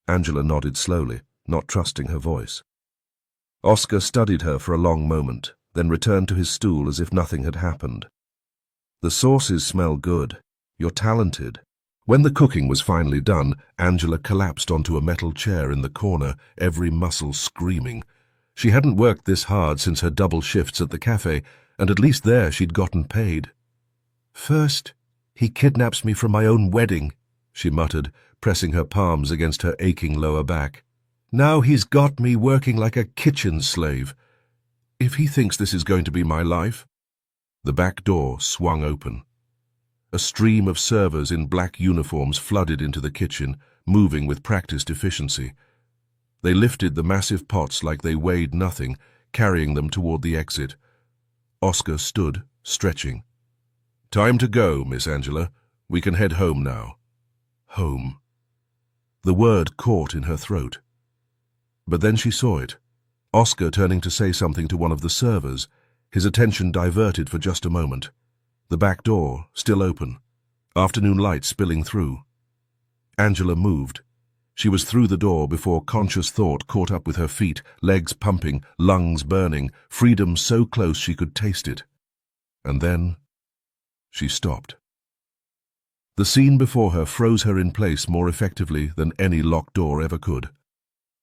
Angela nodded slowly, not trusting her voice. Oscar studied her for a long moment, then returned to his stool as if nothing had happened. The sauces smell good. You're talented. When the cooking was finally done, Angela collapsed onto a metal chair in the corner, every muscle screaming. She hadn't worked this hard since her double shifts at the cafe, and at least there she'd gotten paid. First, he kidnaps me from my own wedding, she muttered, pressing her palms against her aching lower back. Now he's got me working like a kitchen slave. If he thinks this is going to be my life? The back door swung open. A stream of servers in black uniforms flooded into the kitchen, moving with practiced efficiency. They lifted the massive pots like they weighed nothing, carrying them toward the exit. Oscar stood, stretching. "Time to go, Miss Angela. We can head home now." Home. The word caught in her throat. But then she saw it. Oscar turning to say something to one of the servers, his attention diverted for just a moment. The back door, still open. Afternoon light spilling through. Angela moved. She was through the door before conscious thought caught up with her feet, legs pumping, lungs burning, freedom so close she could taste it. And then she stopped. The scene before her froze her in place more effectively than any locked door ever could.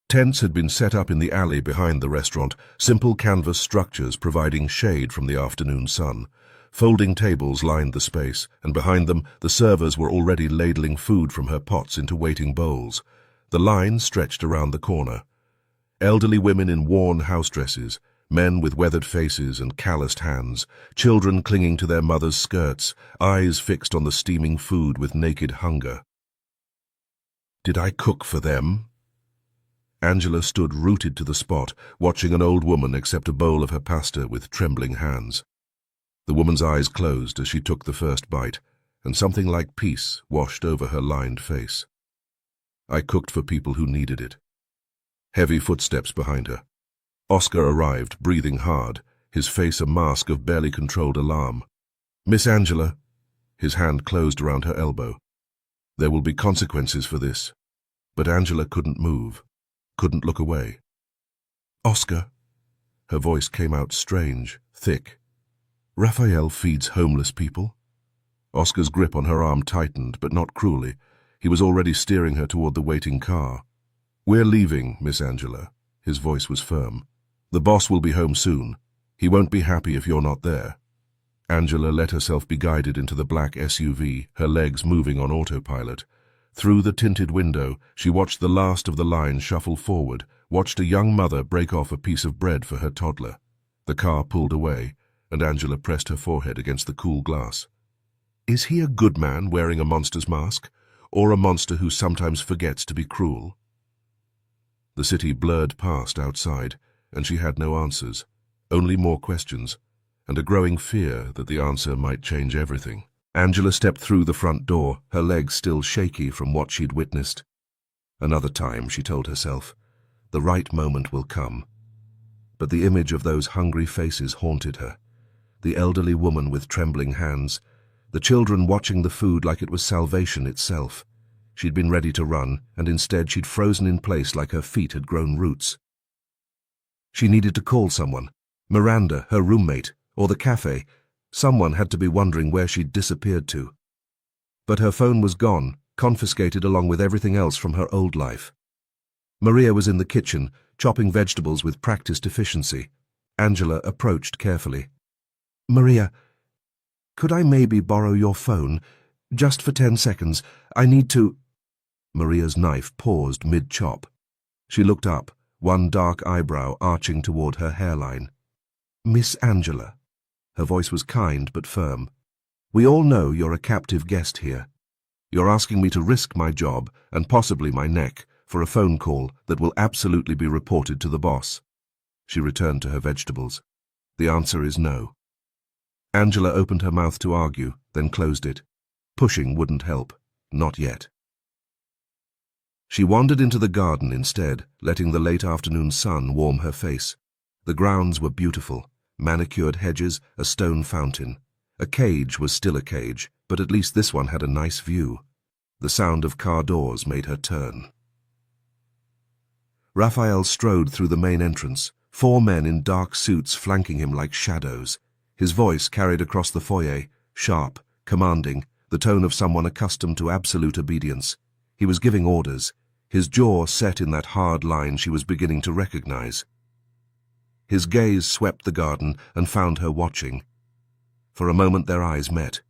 Tents had been set up in the alley behind the restaurant, simple canvas structures providing shade from the afternoon sun. Folding tables lined the space, and behind them the servers were already ladling food from her pots into waiting bowls. The line stretched around the corner. Elderly women in worn house dresses, men with weathered faces and calloused hands, children clinging to their mothers' skirts, eyes fixed on the steaming food with naked hunger. Did I cook for them? Angela stood rooted to the spot, watching an old woman accept a bowl of her pasta with trembling hands. The woman's eyes closed as she took the first bite, and something like peace washed over her lined face. I cooked for people who needed it. Heavy footsteps behind her. Oscar arrived, breathing hard, his face a mask of barely controlled alarm. "Miss Angela." His hand closed around her elbow. "There will be consequences for this." But Angela couldn't move, couldn't look away. "Oscar." Her voice came out strange, thick. "Raphael feeds homeless people." Oscar's grip on her arm tightened, but not cruelly. He was already steering her toward the waiting car. "We're leaving, Miss Angela." His voice was firm. "The boss will be home soon. He won't be happy if you're not there." Angela let herself be guided into the black SUV, her legs moving on autopilot. Through the tinted window, she watched the last of the line shuffle forward, watched a young mother break off a piece of bread for her toddler. The car pulled away, and Angela pressed her forehead against the cool glass. Is he a good man wearing a monster's mask, or a monster who sometimes forgets to be cruel? The city blurred past outside, and she had no answers, only more questions, and a growing fear that the answer might change everything. Angela stepped through the front door, her legs still shaky from what she'd witnessed. Another time, she told herself, the right moment will come. But the image of those hungry faces haunted her. The elderly woman with trembling hands, the children watching the food like it was salvation itself. She'd been ready to run, and instead she'd frozen in place like her feet had grown roots. She needed to call someone. Miranda, her roommate, or the cafe. Someone had to be wondering where she'd disappeared to. But her phone was gone, confiscated along with everything else from her old life. Maria was in the kitchen, chopping vegetables with practiced efficiency. Angela approached carefully. "Maria, could I maybe borrow your phone? Just for 10 seconds. I need to—" Maria's knife paused mid-chop. She looked up, one dark eyebrow arching toward her hairline. "Miss Angela." Her voice was kind but firm. "We all know you're a captive guest here. You're asking me to risk my job, and possibly my neck, for a phone call that will absolutely be reported to the boss." She returned to her vegetables. "The answer is no." Angela opened her mouth to argue, then closed it. Pushing wouldn't help. Not yet. She wandered into the garden instead, letting the late afternoon sun warm her face. The grounds were beautiful. Manicured hedges, a stone fountain. A cage was still a cage, but at least this one had a nice view. The sound of car doors made her turn. Raphael strode through the main entrance, 4 men in dark suits flanking him like shadows. His voice carried across the foyer, sharp, commanding, the tone of someone accustomed to absolute obedience. He was giving orders, his jaw set in that hard line she was beginning to recognize. His gaze swept the garden and found her watching. For a moment their eyes met.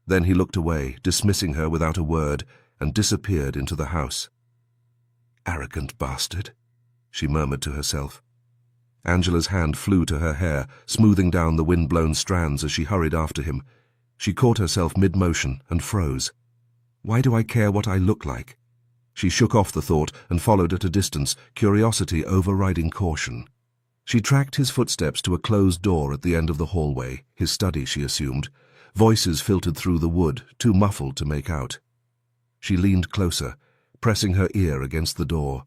Then he looked away, dismissing her without a word, and disappeared into the house. "Arrogant bastard," she murmured to herself. Angela's hand flew to her hair, smoothing down the wind-blown strands as she hurried after him. She caught herself mid-motion and froze. Why do I care what I look like? She shook off the thought and followed at a distance, curiosity overriding caution. She tracked his footsteps to a closed door at the end of the hallway, his study, she assumed. Voices filtered through the wood, too muffled to make out. She leaned closer, pressing her ear against the door.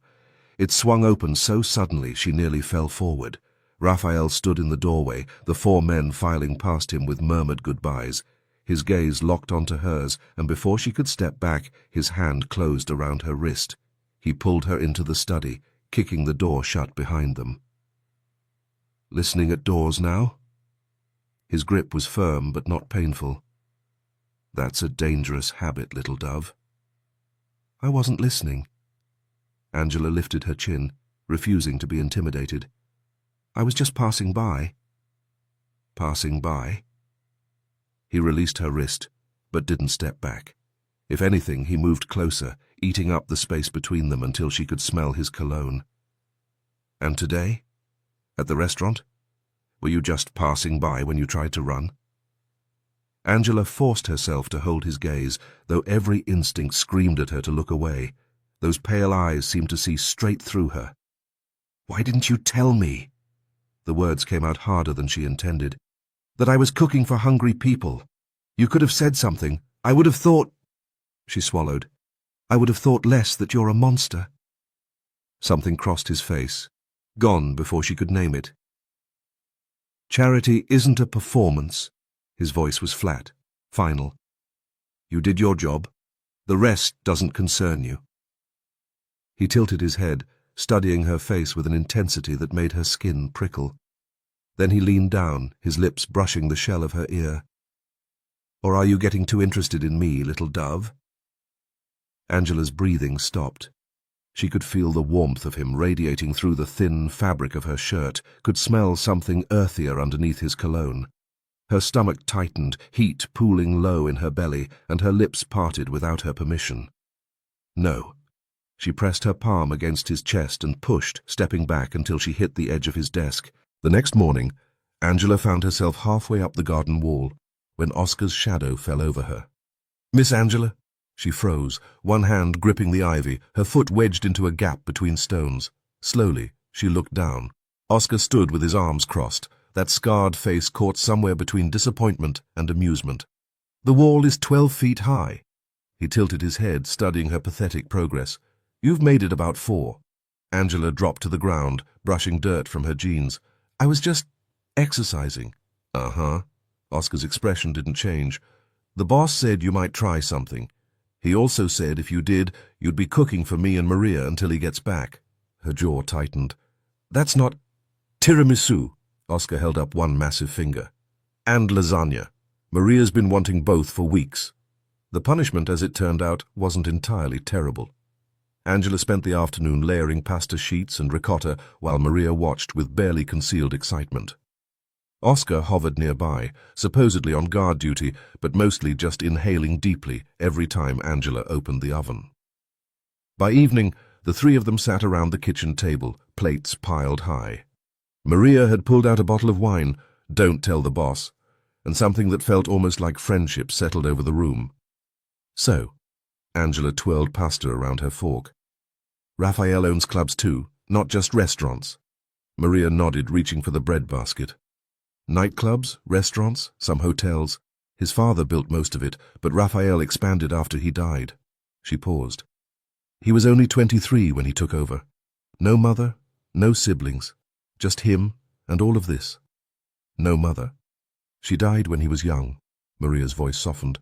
It swung open so suddenly she nearly fell forward. Raphael stood in the doorway, the 4 men filing past him with murmured goodbyes. His gaze locked onto hers, and before she could step back, his hand closed around her wrist. He pulled her into the study, kicking the door shut behind them. Listening at doors now? His grip was firm but not painful. That's a dangerous habit, little dove. I wasn't listening. Angela lifted her chin, refusing to be intimidated. I was just passing by. Passing by? He released her wrist, but didn't step back. If anything, he moved closer, eating up the space between them until she could smell his cologne. And today? At the restaurant? Were you just passing by when you tried to run? Angela forced herself to hold his gaze, though every instinct screamed at her to look away. Those pale eyes seemed to see straight through her. Why didn't you tell me? The words came out harder than she intended. That I was cooking for hungry people. You could have said something. I would have thought... She swallowed. I would have thought less that you're a monster. Something crossed his face, gone before she could name it. Charity isn't a performance. His voice was flat, final. You did your job. The rest doesn't concern you. He tilted his head, studying her face with an intensity that made her skin prickle. Then he leaned down, his lips brushing the shell of her ear. Or are you getting too interested in me, little dove? Angela's breathing stopped. She could feel the warmth of him radiating through the thin fabric of her shirt, could smell something earthier underneath his cologne. Her stomach tightened, heat pooling low in her belly, and her lips parted without her permission. No. She pressed her palm against his chest and pushed, stepping back until she hit the edge of his desk. The next morning, Angela found herself halfway up the garden wall when Oscar's shadow fell over her. Miss Angela? She froze, one hand gripping the ivy, her foot wedged into a gap between stones. Slowly, she looked down. Oscar stood with his arms crossed, that scarred face caught somewhere between disappointment and amusement. The wall is 12 feet high. He tilted his head, studying her pathetic progress. You've made it about 4. Angela dropped to the ground, brushing dirt from her jeans. I was just exercising. Uh-huh. Oscar's expression didn't change. The boss said you might try something. He also said if you did, you'd be cooking for me and Maria until he gets back. Her jaw tightened. That's not... Tiramisu. Oscar held up one massive finger. And lasagna. Maria's been wanting both for weeks. The punishment, as it turned out, wasn't entirely terrible. Angela spent the afternoon layering pasta sheets and ricotta while Maria watched with barely concealed excitement. Oscar hovered nearby, supposedly on guard duty, but mostly just inhaling deeply every time Angela opened the oven. By evening, the 3 of them sat around the kitchen table, plates piled high. Maria had pulled out a bottle of wine, don't tell the boss, and something that felt almost like friendship settled over the room. So, Angela twirled pasta around her fork. Raphael owns clubs too, not just restaurants. Maria nodded, reaching for the bread basket. Nightclubs, restaurants, some hotels. His father built most of it, but Raphael expanded after he died. She paused. He was only 23 when he took over. No mother, no siblings, just him and all of this. No mother. She died when he was young. Maria's voice softened.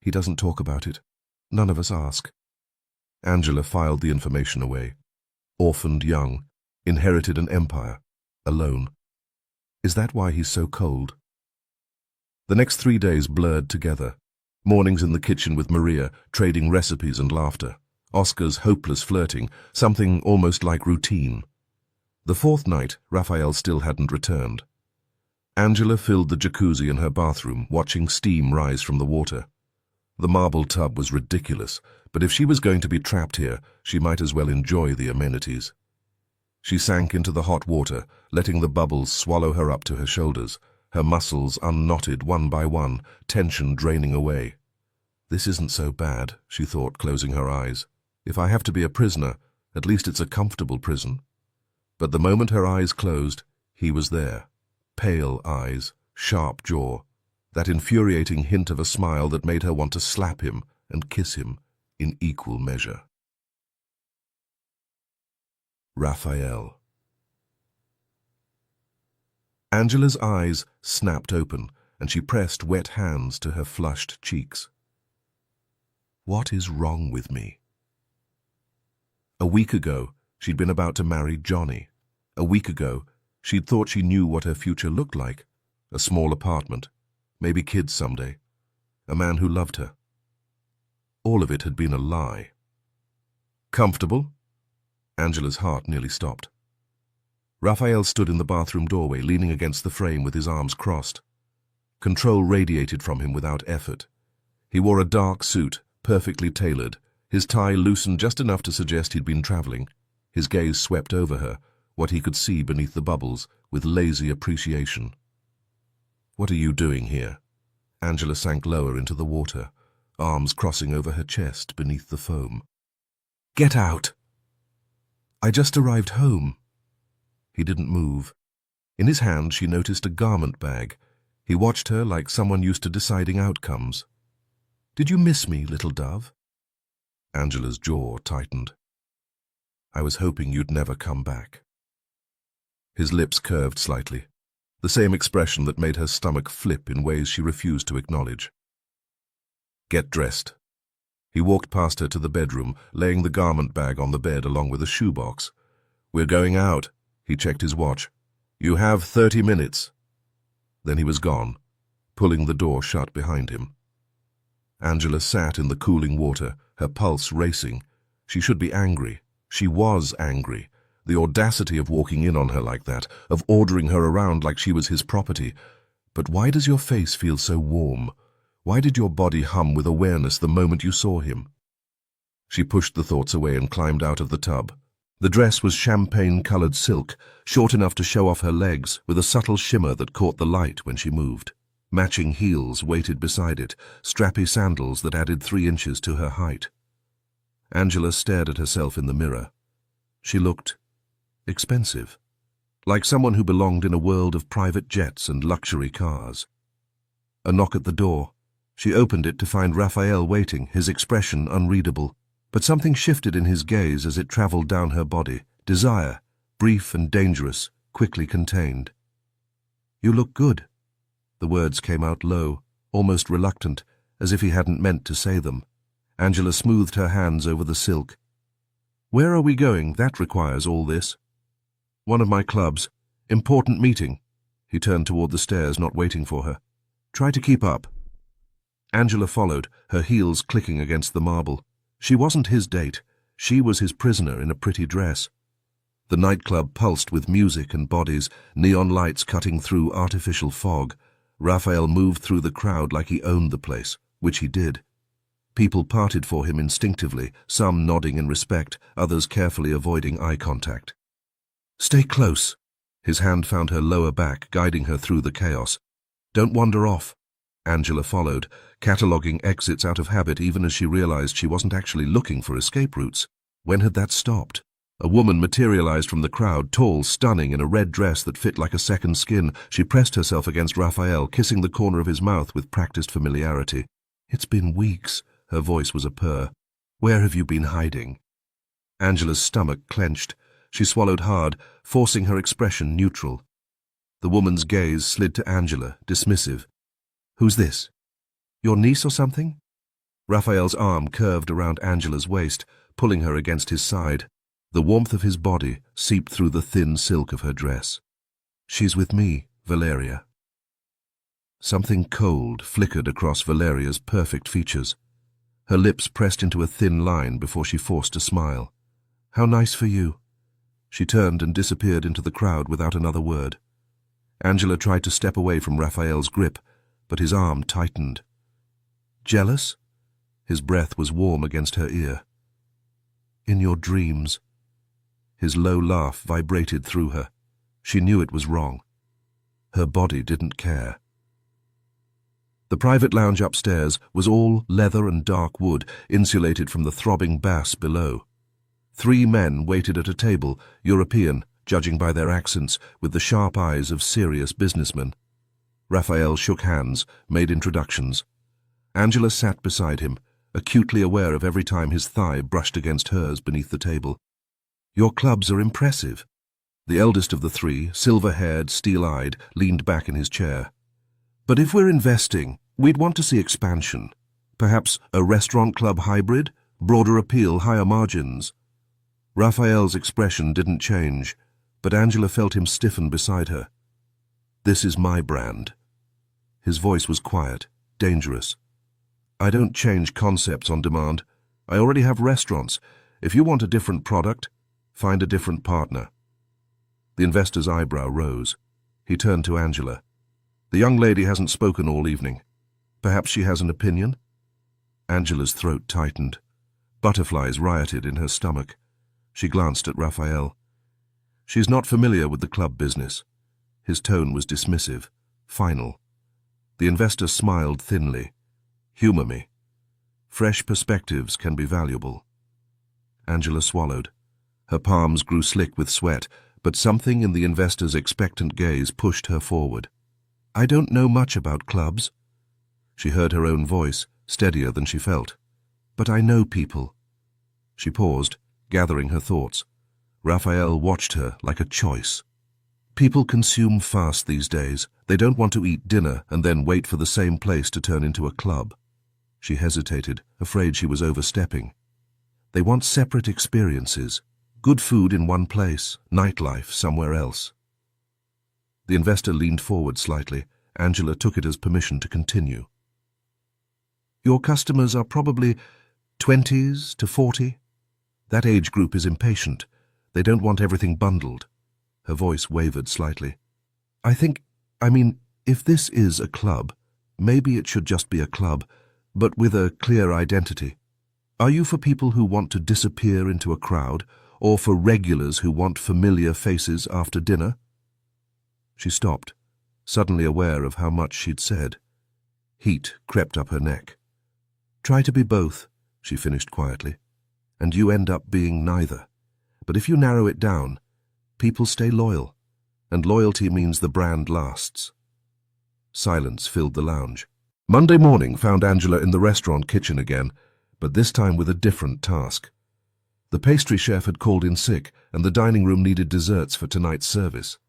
He doesn't talk about it. None of us ask. Angela filed the information away. Orphaned young, inherited an empire, alone. Is that why he's so cold? The next 3 days blurred together. Mornings in the kitchen with Maria, trading recipes and laughter. Oscar's hopeless flirting, something almost like routine. The 4th night, Raphael still hadn't returned. Angela filled the jacuzzi in her bathroom, watching steam rise from the water. The marble tub was ridiculous, but if she was going to be trapped here, she might as well enjoy the amenities. She sank into the hot water, letting the bubbles swallow her up to her shoulders, her muscles unknotted one by one, tension draining away. This isn't so bad, she thought, closing her eyes. If I have to be a prisoner, at least it's a comfortable prison. But the moment her eyes closed, he was there. Pale eyes, sharp jaw, that infuriating hint of a smile that made her want to slap him and kiss him in equal measure. Raphael. Angela's eyes snapped open, and she pressed wet hands to her flushed cheeks. What is wrong with me? A week ago, she'd been about to marry Johnny. A week ago, she'd thought she knew what her future looked like. A small apartment, maybe kids someday, a man who loved her. All of it had been a lie. Comfortable? Angela's heart nearly stopped. Raphael stood in the bathroom doorway, leaning against the frame with his arms crossed. Control radiated from him without effort. He wore a dark suit, perfectly tailored, his tie loosened just enough to suggest he'd been traveling. His gaze swept over her, what he could see beneath the bubbles, with lazy appreciation. What are you doing here? Angela sank lower into the water, arms crossing over her chest beneath the foam. Get out! I just arrived home. He didn't move. In his hand she noticed a garment bag. He watched her like someone used to deciding outcomes. Did you miss me, little dove? Angela's jaw tightened. I was hoping you'd never come back. His lips curved slightly, the same expression that made her stomach flip in ways she refused to acknowledge. Get dressed. He walked past her to the bedroom, laying the garment bag on the bed along with a shoebox. We're going out. He checked his watch. You have 30 minutes. Then he was gone, pulling the door shut behind him. Angela sat in the cooling water, her pulse racing. She should be angry. She was angry. The audacity of walking in on her like that, of ordering her around like she was his property. But why does your face feel so warm? Why did your body hum with awareness the moment you saw him? She pushed the thoughts away and climbed out of the tub. The dress was champagne-colored silk, short enough to show off her legs, with a subtle shimmer that caught the light when she moved. Matching heels waited beside it, strappy sandals that added 3 inches to her height. Angela stared at herself in the mirror. She looked expensive, like someone who belonged in a world of private jets and luxury cars. A knock at the door. She opened it to find Raphael waiting, his expression unreadable. But something shifted in his gaze as it traveled down her body. Desire, brief and dangerous, quickly contained. You look good. The words came out low, almost reluctant, as if he hadn't meant to say them. Angela smoothed her hands over the silk. Where are we going? That requires all this. One of my clubs. Important meeting. He turned toward the stairs, not waiting for her. Try to keep up. Angela followed, her heels clicking against the marble. She wasn't his date. She was his prisoner in a pretty dress. The nightclub pulsed with music and bodies, neon lights cutting through artificial fog. Raphael moved through the crowd like he owned the place, which he did. People parted for him instinctively, some nodding in respect, others carefully avoiding eye contact. Stay close. His hand found her lower back, guiding her through the chaos. Don't wander off. Angela followed, cataloguing exits out of habit even as she realized she wasn't actually looking for escape routes. When had that stopped? A woman materialized from the crowd, tall, stunning, in a red dress that fit like a second skin. She pressed herself against Raphael, kissing the corner of his mouth with practiced familiarity. It's been weeks. Her voice was a purr. Where have you been hiding? Angela's stomach clenched. She swallowed hard, forcing her expression neutral. The woman's gaze slid to Angela, dismissive. Who's this? Your niece or something? Raphael's arm curved around Angela's waist, pulling her against his side. The warmth of his body seeped through the thin silk of her dress. She's with me, Valeria. Something cold flickered across Valeria's perfect features. Her lips pressed into a thin line before she forced a smile. How nice for you. She turned and disappeared into the crowd without another word. Angela tried to step away from Raphael's grip, but his arm tightened. Jealous? His breath was warm against her ear. In your dreams. His low laugh vibrated through her. She knew it was wrong. Her body didn't care. The private lounge upstairs was all leather and dark wood, insulated from the throbbing bass below. 3 men waited at a table, European, judging by their accents, with the sharp eyes of serious businessmen. Raphael shook hands, made introductions. Angela sat beside him, acutely aware of every time his thigh brushed against hers beneath the table. "Your clubs are impressive." The eldest of the 3, silver-haired, steel-eyed, leaned back in his chair. "But if we're investing, we'd want to see expansion. Perhaps a restaurant club hybrid, broader appeal, higher margins." Raphael's expression didn't change, but Angela felt him stiffen beside her. "This is my brand." His voice was quiet, dangerous. "I don't change concepts on demand. I already have restaurants. If you want a different product, find a different partner." The investor's eyebrow rose. He turned to Angela. "The young lady hasn't spoken all evening. Perhaps she has an opinion?" Angela's throat tightened. Butterflies rioted in her stomach. She glanced at Raphael. "She's not familiar with the club business." His tone was dismissive, final. The investor smiled thinly. "Humor me. Fresh perspectives can be valuable." Angela swallowed. Her palms grew slick with sweat, but something in the investor's expectant gaze pushed her forward. "I don't know much about clubs." She heard her own voice, steadier than she felt. "But I know people." She paused, gathering her thoughts. Raphael watched her like a choice. "People consume fast these days. They don't want to eat dinner and then wait for the same place to turn into a club." She hesitated, afraid she was overstepping. "They want separate experiences. Good food in one place, nightlife somewhere else." The investor leaned forward slightly. Angela took it as permission to continue. "Your customers are probably 20s to 40. That age group is impatient. They don't want everything bundled." Her voice wavered slightly. I mean, if this is a club, maybe it should just be a club, but with a clear identity. Are you for people who want to disappear into a crowd, or for regulars who want familiar faces after dinner?" She stopped, suddenly aware of how much she'd said. Heat crept up her neck. "Try to be both," she finished quietly, "and you end up being neither. But if you narrow it down, people stay loyal, and loyalty means the brand lasts." Silence filled the lounge. Monday morning found Angela in the restaurant kitchen again, but this time with a different task. The pastry chef had called in sick, and the dining room needed desserts for tonight's service.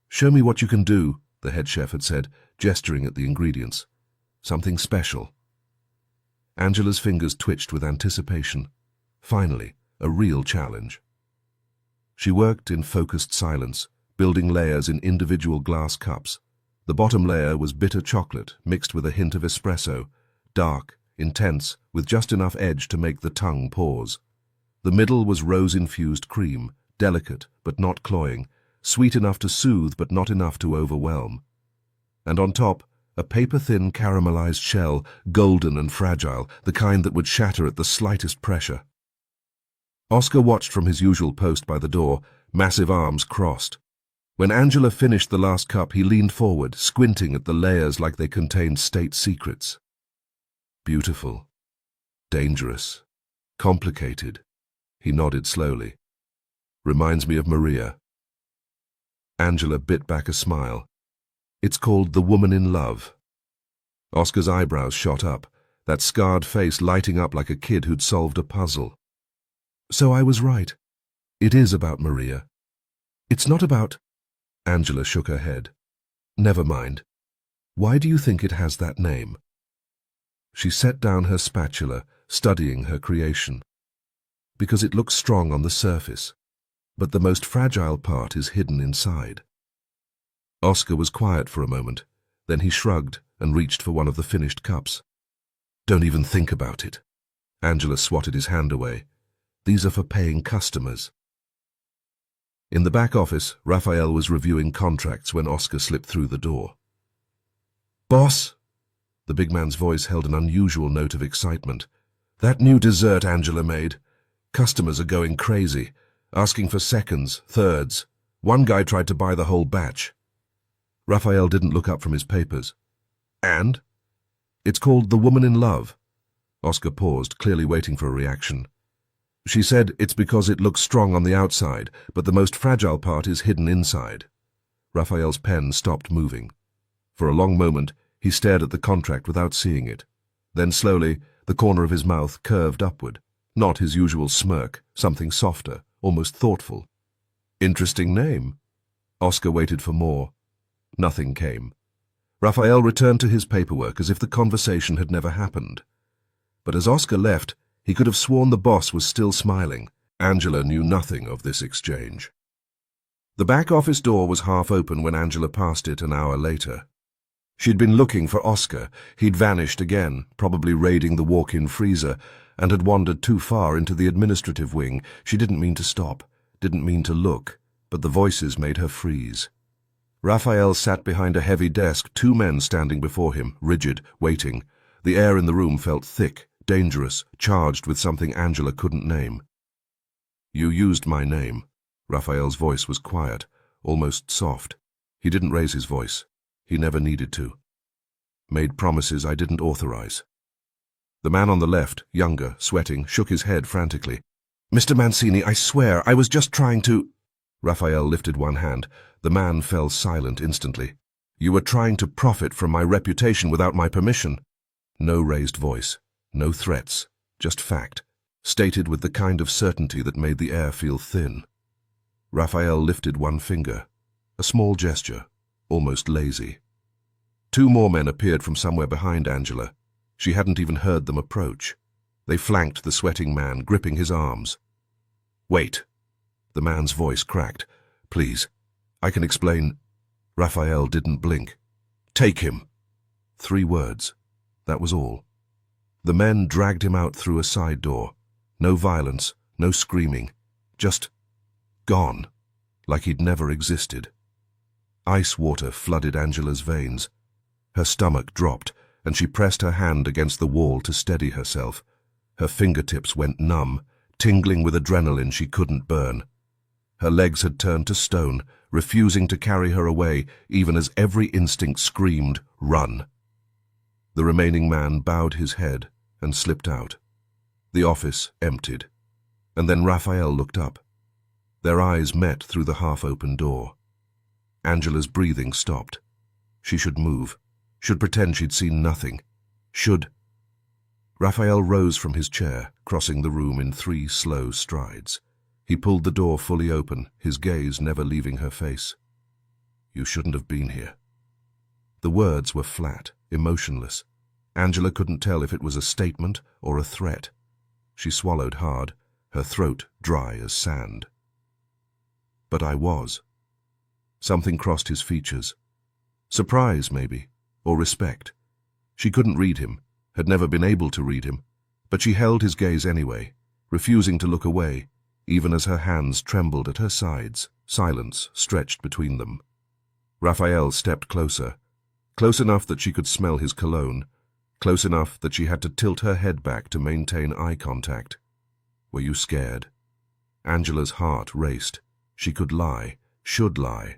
"Show me what you can do," the head chef had said, gesturing at the ingredients. "Something special." Angela's fingers twitched with anticipation. Finally, a real challenge. She worked in focused silence, building layers in individual glass cups. The bottom layer was bitter chocolate mixed with a hint of espresso, dark, intense, with just enough edge to make the tongue pause. The middle was rose-infused cream, delicate but not cloying, sweet enough to soothe but not enough to overwhelm. And on top, a paper-thin caramelized shell, golden and fragile, the kind that would shatter at the slightest pressure. Oscar watched from his usual post by the door, massive arms crossed. When Angela finished the last cup, he leaned forward, squinting at the layers like they contained state secrets. "Beautiful. Dangerous. Complicated." He nodded slowly. "Reminds me of Maria." Angela bit back a smile. "It's called The Woman in Love." Oscar's eyebrows shot up, that scarred face lighting up like a kid who'd solved a puzzle. "So I was right. It is about Maria. It's not about—" Angela shook her head. "Never mind. Why do you think it has that name?" She set down her spatula, studying her creation. "Because it looks strong on the surface, but the most fragile part is hidden inside." Oscar was quiet for a moment, then he shrugged and reached for one of the finished cups. "Don't even think about it." Angela swatted his hand away. "These are for paying customers." In the back office, Raphael was reviewing contracts when Oscar slipped through the door. "Boss!" The big man's voice held an unusual note of excitement. "That new dessert Angela made. Customers are going crazy. asking for seconds, thirds. One guy tried to buy the whole batch. Raphael didn't look up from his papers. And? It's called The Woman in Love. Oscar paused, clearly waiting for a reaction. She said it's because it looks strong on the outside, but the most fragile part is hidden inside. Raphael's pen stopped moving. For a long moment, he stared at the contract without seeing it. Then slowly, the corner of his mouth curved upward. Not his usual smirk, something softer, almost thoughtful. Interesting name. Oscar waited for more. Nothing came. Raphael returned to his paperwork as if the conversation had never happened. But as Oscar left, he could have sworn the boss was still smiling. Angela knew nothing of this exchange. The back office door was half open when Angela passed it an hour later. She'd been looking for Oscar. He'd vanished again, probably raiding the walk-in freezer, and had wandered too far into the administrative wing. She didn't mean to stop, didn't mean to look, but the voices made her freeze. Raphael sat behind a heavy desk, two men standing before him, rigid, waiting. The air in the room felt thick, dangerous, charged with something Angela couldn't name. You used my name. Raphael's voice was quiet, almost soft. He didn't raise his voice. He never needed to. Made promises I didn't authorize. The man on the left, younger, sweating, shook his head frantically. Mr. Mancini, I swear, I was just trying to... Raphael lifted one hand. The man fell silent instantly. You were trying to profit from my reputation without my permission. No raised voice, no threats, just fact, stated with the kind of certainty that made the air feel thin. Raphael lifted one finger, a small gesture, almost lazy. Two more men appeared from somewhere behind Angela. She hadn't even heard them approach. They flanked the sweating man, gripping his arms. Wait. The man's voice cracked. Please, I can explain. Raphael didn't blink. Take him. 3 words. That was all. The men dragged him out through a side door. No violence, no screaming. Just gone, like he'd never existed. Ice water flooded Angela's veins. Her stomach dropped, and she pressed her hand against the wall to steady herself. Her fingertips went numb, tingling with adrenaline she couldn't burn. Her legs had turned to stone, refusing to carry her away, even as every instinct screamed, run. The remaining man bowed his head and slipped out. The office emptied. And then Raphael looked up. Their eyes met through the half-open door. Angela's breathing stopped. She should move, should pretend she'd seen nothing, should... Raphael rose from his chair, crossing the room in 3 slow strides. He pulled the door fully open, his gaze never leaving her face. You shouldn't have been here. The words were flat, emotionless. Angela couldn't tell if it was a statement or a threat. She swallowed hard, her throat dry as sand. But I was. Something crossed his features. Surprise, maybe, or respect. She couldn't read him, had never been able to read him, but she held his gaze anyway, refusing to look away, even as her hands trembled at her sides, silence stretched between them. Raphael stepped closer, close enough that she could smell his cologne, close enough that she had to tilt her head back to maintain eye contact. Were you scared? Angela's heart raced. She could lie, should lie.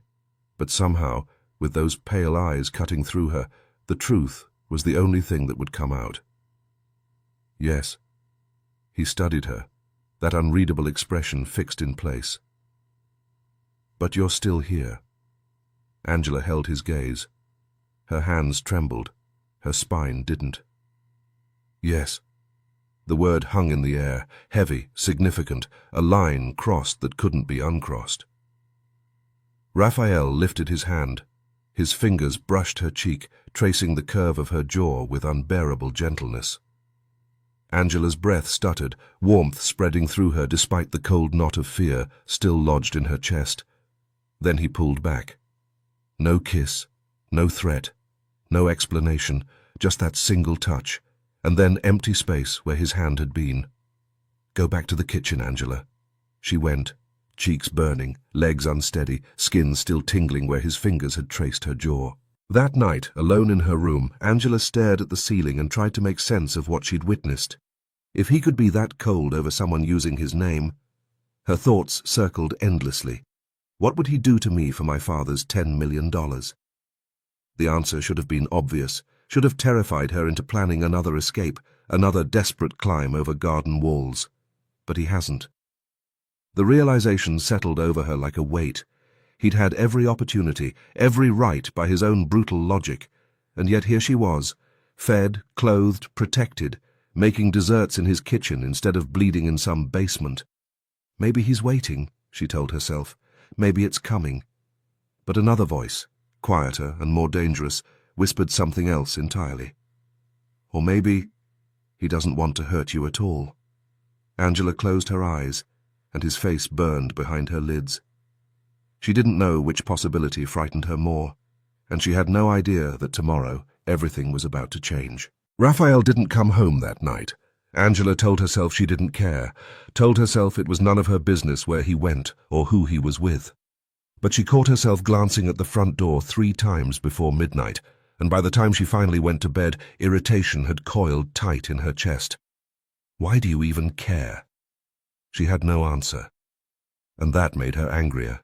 But somehow, with those pale eyes cutting through her, the truth was the only thing that would come out. Yes. He studied her, that unreadable expression fixed in place. But you're still here. Angela held his gaze. Her hands trembled. Her spine didn't. Yes. The word hung in the air, heavy, significant, a line crossed that couldn't be uncrossed. Raphael lifted his hand. His fingers brushed her cheek, tracing the curve of her jaw with unbearable gentleness. Angela's breath stuttered, warmth spreading through her despite the cold knot of fear still lodged in her chest. Then he pulled back. No kiss, no threat, no explanation, just that single touch, and then empty space where his hand had been. Go back to the kitchen, Angela. She went, cheeks burning, legs unsteady, skin still tingling where his fingers had traced her jaw. That night, alone in her room, Angela stared at the ceiling and tried to make sense of what she'd witnessed. If he could be that cold over someone using his name, Her thoughts circled endlessly. What would he do to me for my father's $10 million? The answer should have been obvious, should have terrified her into planning another escape, another desperate climb over garden walls. But he hasn't. The realization settled over her like a weight. He'd had every opportunity, every right by his own brutal logic, and yet here she was, fed, clothed, protected, making desserts in his kitchen instead of bleeding in some basement. Maybe he's waiting, she told herself. Maybe it's coming. But another voice, quieter and more dangerous, whispered something else entirely. Or maybe he doesn't want to hurt you at all. Angela closed her eyes, and his face burned behind her lids. She didn't know which possibility frightened her more, and she had no idea that tomorrow everything was about to change. Raphael didn't come home that night. Angela told herself she didn't care, told herself it was none of her business where he went or who he was with. But she caught herself glancing at the front door 3 times before midnight, and by the time she finally went to bed, irritation had coiled tight in her chest. Why do you even care? She had no answer, and that made her angrier.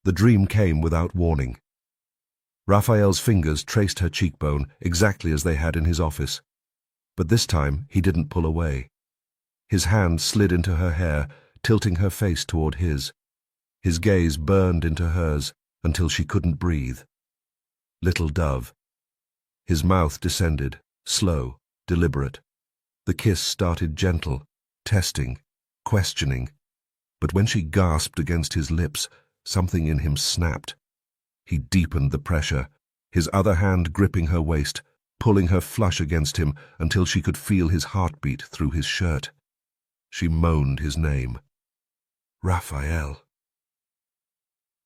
The dream came without warning. Raphael's fingers traced her cheekbone exactly as they had in his office. But this time he didn't pull away. His hand slid into her hair, tilting her face toward his. His gaze burned into hers until she couldn't breathe. Little dove. His mouth descended, slow, deliberate. The kiss started gentle, testing, questioning. But when she gasped against his lips, something in him snapped. He deepened the pressure, his other hand gripping her waist, pulling her flush against him until she could feel his heartbeat through his shirt. She moaned his name. Raphael.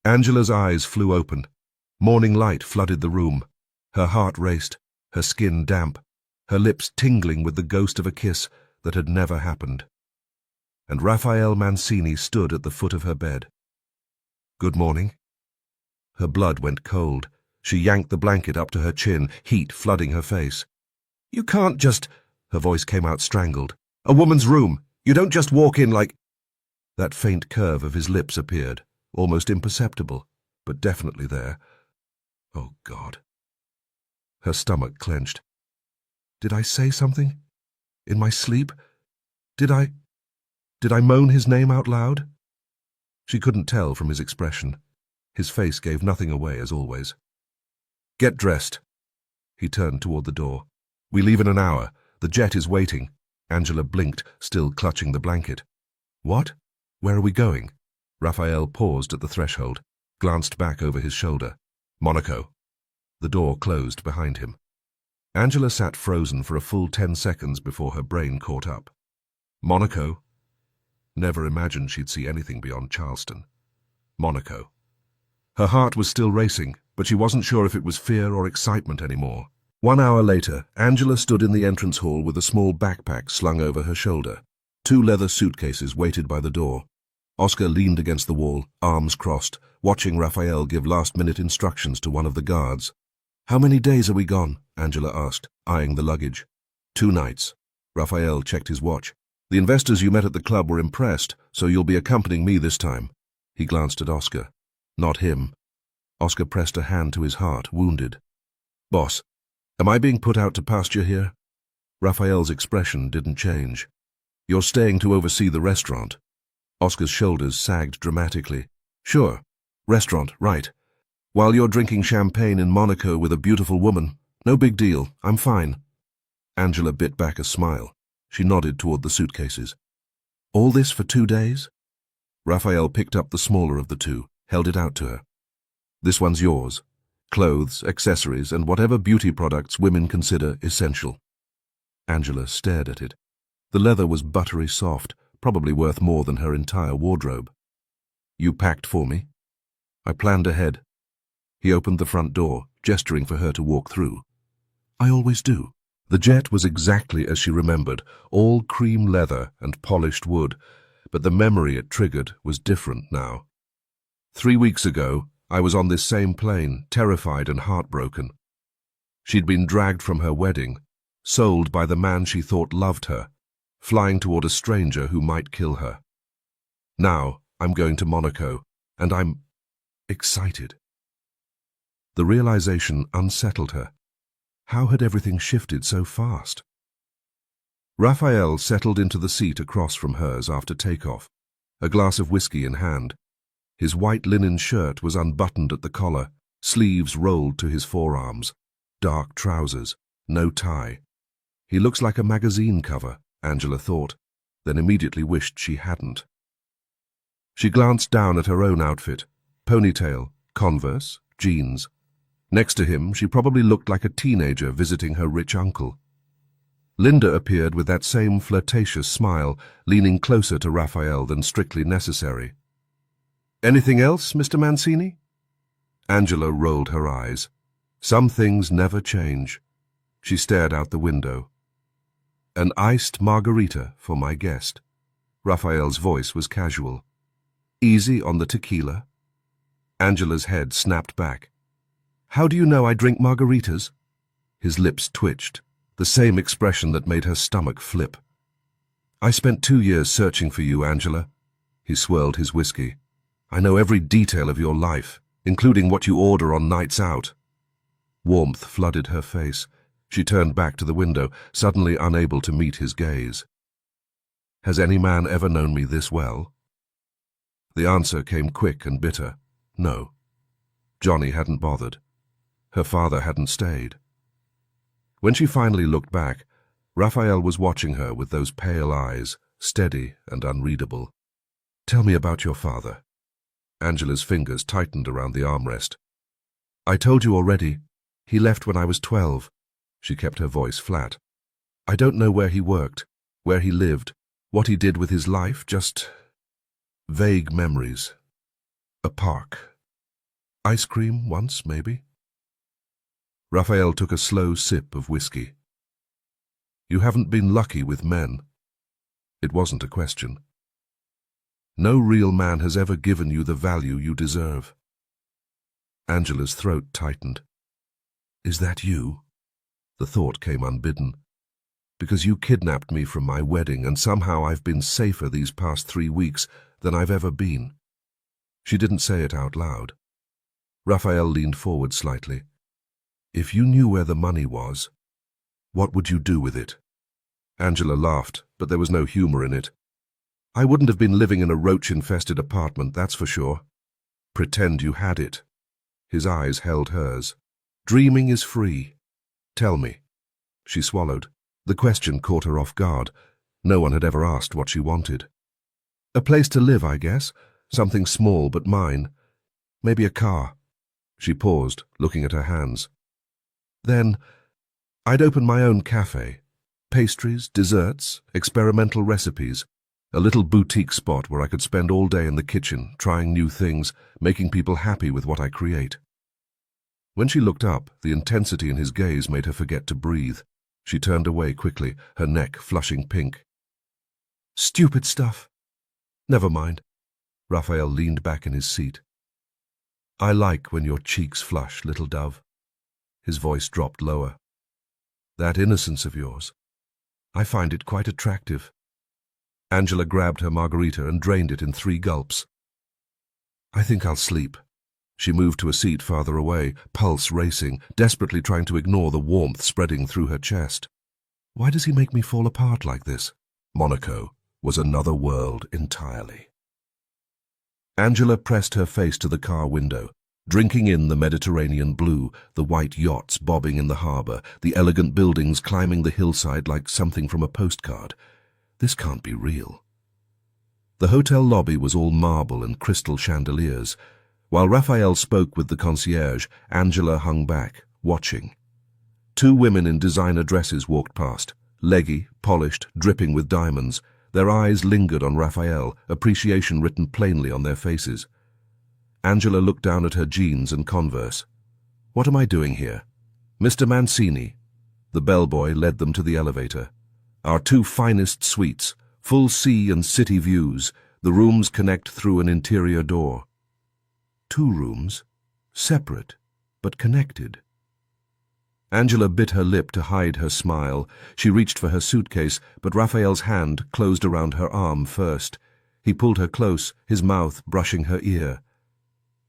Angela's eyes flew open. Morning light flooded the room. Her heart raced, her skin damp, her lips tingling with the ghost of a kiss that had never happened. And Raphael Mancini stood at the foot of her bed. Good morning. Her blood went cold. She yanked the blanket up to her chin, heat flooding her face. You can't just... Her voice came out strangled. A woman's room. You don't just walk in like... That faint curve of his lips appeared, almost imperceptible, but definitely there. Oh, God. Her stomach clenched. Did I say something? In my sleep? Did I moan his name out loud? She couldn't tell from his expression. His face gave nothing away, as always. Get dressed. He turned toward the door. We leave in an hour. The jet is waiting. Angela blinked, still clutching the blanket. What? Where are we going? Raphael paused at the threshold, glanced back over his shoulder. Monaco. The door closed behind him. Angela sat frozen for a full 10 seconds before her brain caught up. Monaco? Never imagined she'd see anything beyond Charleston. Monaco. Her heart was still racing, but she wasn't sure if it was fear or excitement anymore. 1 hour later, Angela stood in the entrance hall with a small backpack slung over her shoulder. 2 leather suitcases waited by the door. Oscar leaned against the wall, arms crossed, watching Raphael give last-minute instructions to one of the guards. How many days are we gone? Angela asked, eyeing the luggage. 2 nights. Raphael checked his watch. The investors you met at the club were impressed, so you'll be accompanying me this time. He glanced at Oscar. Not him. Oscar pressed a hand to his heart, wounded. Boss, am I being put out to pasture here? Raphael's expression didn't change. You're staying to oversee the restaurant. Oscar's shoulders sagged dramatically. Sure. Restaurant, right. While you're drinking champagne in Monaco with a beautiful woman, no big deal, I'm fine. Angela bit back a smile. She nodded toward the suitcases. All this for 2 days? Raphael picked up the smaller of the 2, held it out to her. This one's yours. Clothes, accessories, and whatever beauty products women consider essential. Angela stared at it. The leather was buttery soft, probably worth more than her entire wardrobe. You packed for me? I planned ahead. He opened the front door, gesturing for her to walk through. I always do. The jet was exactly as she remembered, all cream leather and polished wood, but the memory it triggered was different now. 3 weeks ago, I was on this same plane, terrified and heartbroken. She'd been dragged from her wedding, sold by the man she thought loved her, flying toward a stranger who might kill her. Now I'm going to Monaco, and I'm excited. The realization unsettled her. How had everything shifted so fast? Raphael settled into the seat across from hers after takeoff, a glass of whiskey in hand. His white linen shirt was unbuttoned at the collar, sleeves rolled to his forearms, dark trousers, no tie. He looks like a magazine cover, Angela thought, then immediately wished she hadn't. She glanced down at her own outfit, ponytail, Converse, jeans. Next to him, she probably looked like a teenager visiting her rich uncle. Linda appeared with that same flirtatious smile, leaning closer to Raphael than strictly necessary. "Anything else, Mr. Mancini?" Angela rolled her eyes. Some things never change. She stared out the window. "An iced margarita for my guest." Raphael's voice was casual. "Easy on the tequila." Angela's head snapped back. "How do you know I drink margaritas?" His lips twitched, the same expression that made her stomach flip. "I spent 2 years searching for you, Angela." He swirled his whiskey. "I know every detail of your life, including what you order on nights out." Warmth flooded her face. She turned back to the window, suddenly unable to meet his gaze. "Has any man ever known me this well?" The answer came quick and bitter. No. Johnny hadn't bothered. Her father hadn't stayed. When she finally looked back, Raphael was watching her with those pale eyes, steady and unreadable. "Tell me about your father." Angela's fingers tightened around the armrest. "I told you already. He left when I was 12. She kept her voice flat. "I don't know where he worked, where he lived, what he did with his life, just vague memories. A park. Ice cream once, maybe." Raphael took a slow sip of whiskey. "You haven't been lucky with men." It wasn't a question. "No real man has ever given you the value you deserve." Angela's throat tightened. "Is that you?" The thought came unbidden. "Because you kidnapped me from my wedding, and somehow I've been safer these past 3 weeks than I've ever been." She didn't say it out loud. Raphael leaned forward slightly. "If you knew where the money was, what would you do with it?" Angela laughed, but there was no humor in it. "I wouldn't have been living in a roach-infested apartment, that's for sure." "Pretend you had it." His eyes held hers. "Dreaming is free. Tell me." She swallowed. The question caught her off guard. No one had ever asked what she wanted. "A place to live, I guess. Something small but mine. Maybe a car." She paused, looking at her hands. "Then, I'd open my own cafe. Pastries, desserts, experimental recipes. A little boutique spot where I could spend all day in the kitchen, trying new things, making people happy with what I create." When she looked up, the intensity in his gaze made her forget to breathe. She turned away quickly, her neck flushing pink. "Stupid stuff." "Never mind." Raphael leaned back in his seat. "I like when your cheeks flush, little dove." His voice dropped lower. "That innocence of yours. I find it quite attractive." Angela grabbed her margarita and drained it in 3 gulps. "I think I'll sleep." She moved to a seat farther away, pulse racing, desperately trying to ignore the warmth spreading through her chest. Why does he make me fall apart like this? Monaco was another world entirely. Angela pressed her face to the car window, drinking in the Mediterranean blue, the white yachts bobbing in the harbour, the elegant buildings climbing the hillside like something from a postcard. This can't be real. The hotel lobby was all marble and crystal chandeliers. While Raphael spoke with the concierge, Angela hung back, watching. 2 women in designer dresses walked past, leggy, polished, dripping with diamonds. Their eyes lingered on Raphael, appreciation written plainly on their faces. Angela looked down at her jeans and Converse. "What am I doing here?" "Mr. Mancini." The bellboy led them to the elevator. "Our 2 finest suites, full sea and city views. The rooms connect through an interior door." 2 rooms, separate but connected. Angela bit her lip to hide her smile. She reached for her suitcase, but Raphael's hand closed around her arm first. He pulled her close, his mouth brushing her ear.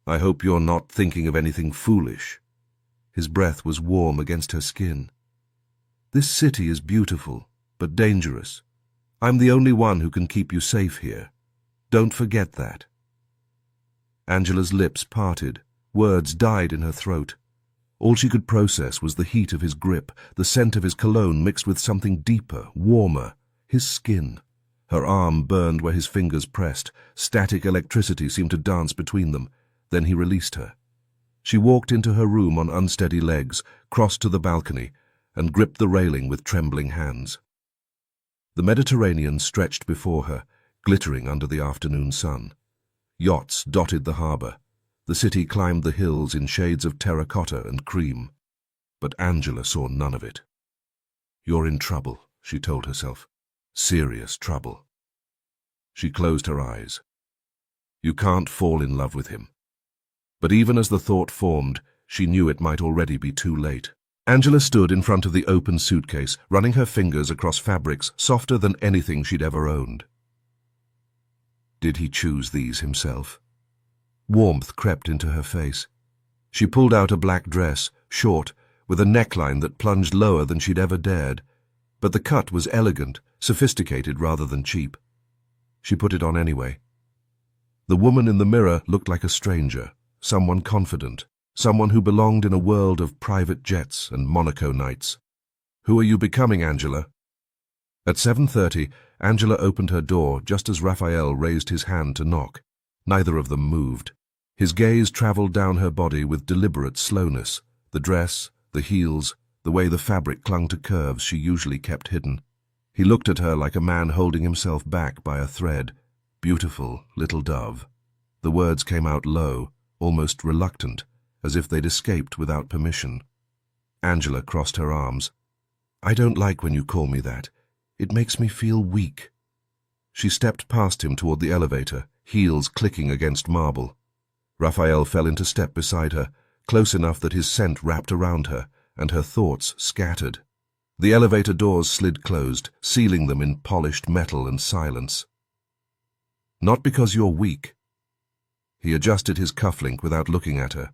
"I hope you're not thinking of anything foolish." His breath was warm against her skin. "This city is beautiful, but dangerous. I'm the only one who can keep you safe here. Don't forget that." Angela's lips parted. Words died in her throat. All she could process was the heat of his grip, the scent of his cologne mixed with something deeper, warmer, his skin. Her arm burned where his fingers pressed. Static electricity seemed to dance between them. Then he released her. She walked into her room on unsteady legs, crossed to the balcony, and gripped the railing with trembling hands. The Mediterranean stretched before her, glittering under the afternoon sun. Yachts dotted the harbour. The city climbed the hills in shades of terracotta and cream. But Angela saw none of it. "You're in trouble," she told herself. "Serious trouble." She closed her eyes. You can't fall in love with him. But even as the thought formed, she knew it might already be too late. Angela stood in front of the open suitcase, running her fingers across fabrics softer than anything she'd ever owned. Did he choose these himself? Warmth crept into her face. She pulled out a black dress, short, with a neckline that plunged lower than she'd ever dared. But the cut was elegant, sophisticated rather than cheap. She put it on anyway. The woman in the mirror looked like a stranger, someone confident, someone who belonged in a world of private jets and Monaco nights. "Who are you becoming, Angela?" At 7:30, Angela opened her door just as Raphael raised his hand to knock. Neither of them moved. His gaze traveled down her body with deliberate slowness, the dress, the heels, the way the fabric clung to curves she usually kept hidden. He looked at her like a man holding himself back by a thread. "Beautiful little dove." The words came out low, almost reluctant, as if they'd escaped without permission. Angela crossed her arms. "I don't like when you call me that. It makes me feel weak." She stepped past him toward the elevator, heels clicking against marble. Raphael fell into step beside her, close enough that his scent wrapped around her, and her thoughts scattered. The elevator doors slid closed, sealing them in polished metal and silence. "Not because you're weak." He adjusted his cufflink without looking at her.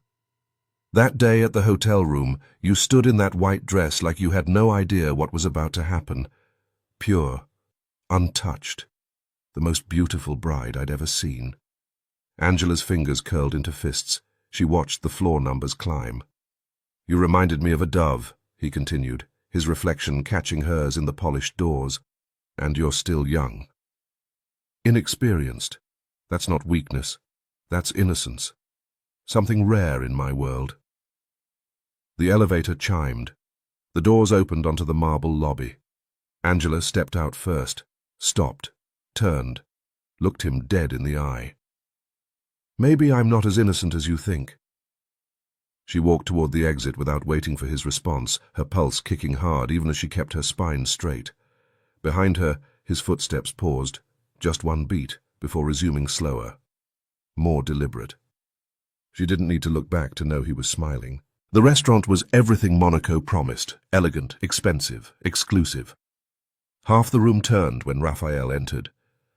"That day at the hotel room, you stood in that white dress like you had no idea what was about to happen. Pure, untouched, the most beautiful bride I'd ever seen." Angela's fingers curled into fists. She watched the floor numbers climb. "You reminded me of a dove," he continued, his reflection catching hers in the polished doors. "And you're still young." "Inexperienced. That's not weakness. That's innocence. Something rare in my world." The elevator chimed. The doors opened onto the marble lobby. Angela stepped out first, stopped, turned, looked him dead in the eye. "Maybe I'm not as innocent as you think." She walked toward the exit without waiting for his response, her pulse kicking hard even as she kept her spine straight. Behind her, his footsteps paused, just one beat, before resuming slower, more deliberate. She didn't need to look back to know he was smiling. The restaurant was everything Monaco promised, elegant, expensive, exclusive. Half the room turned when Raphael entered.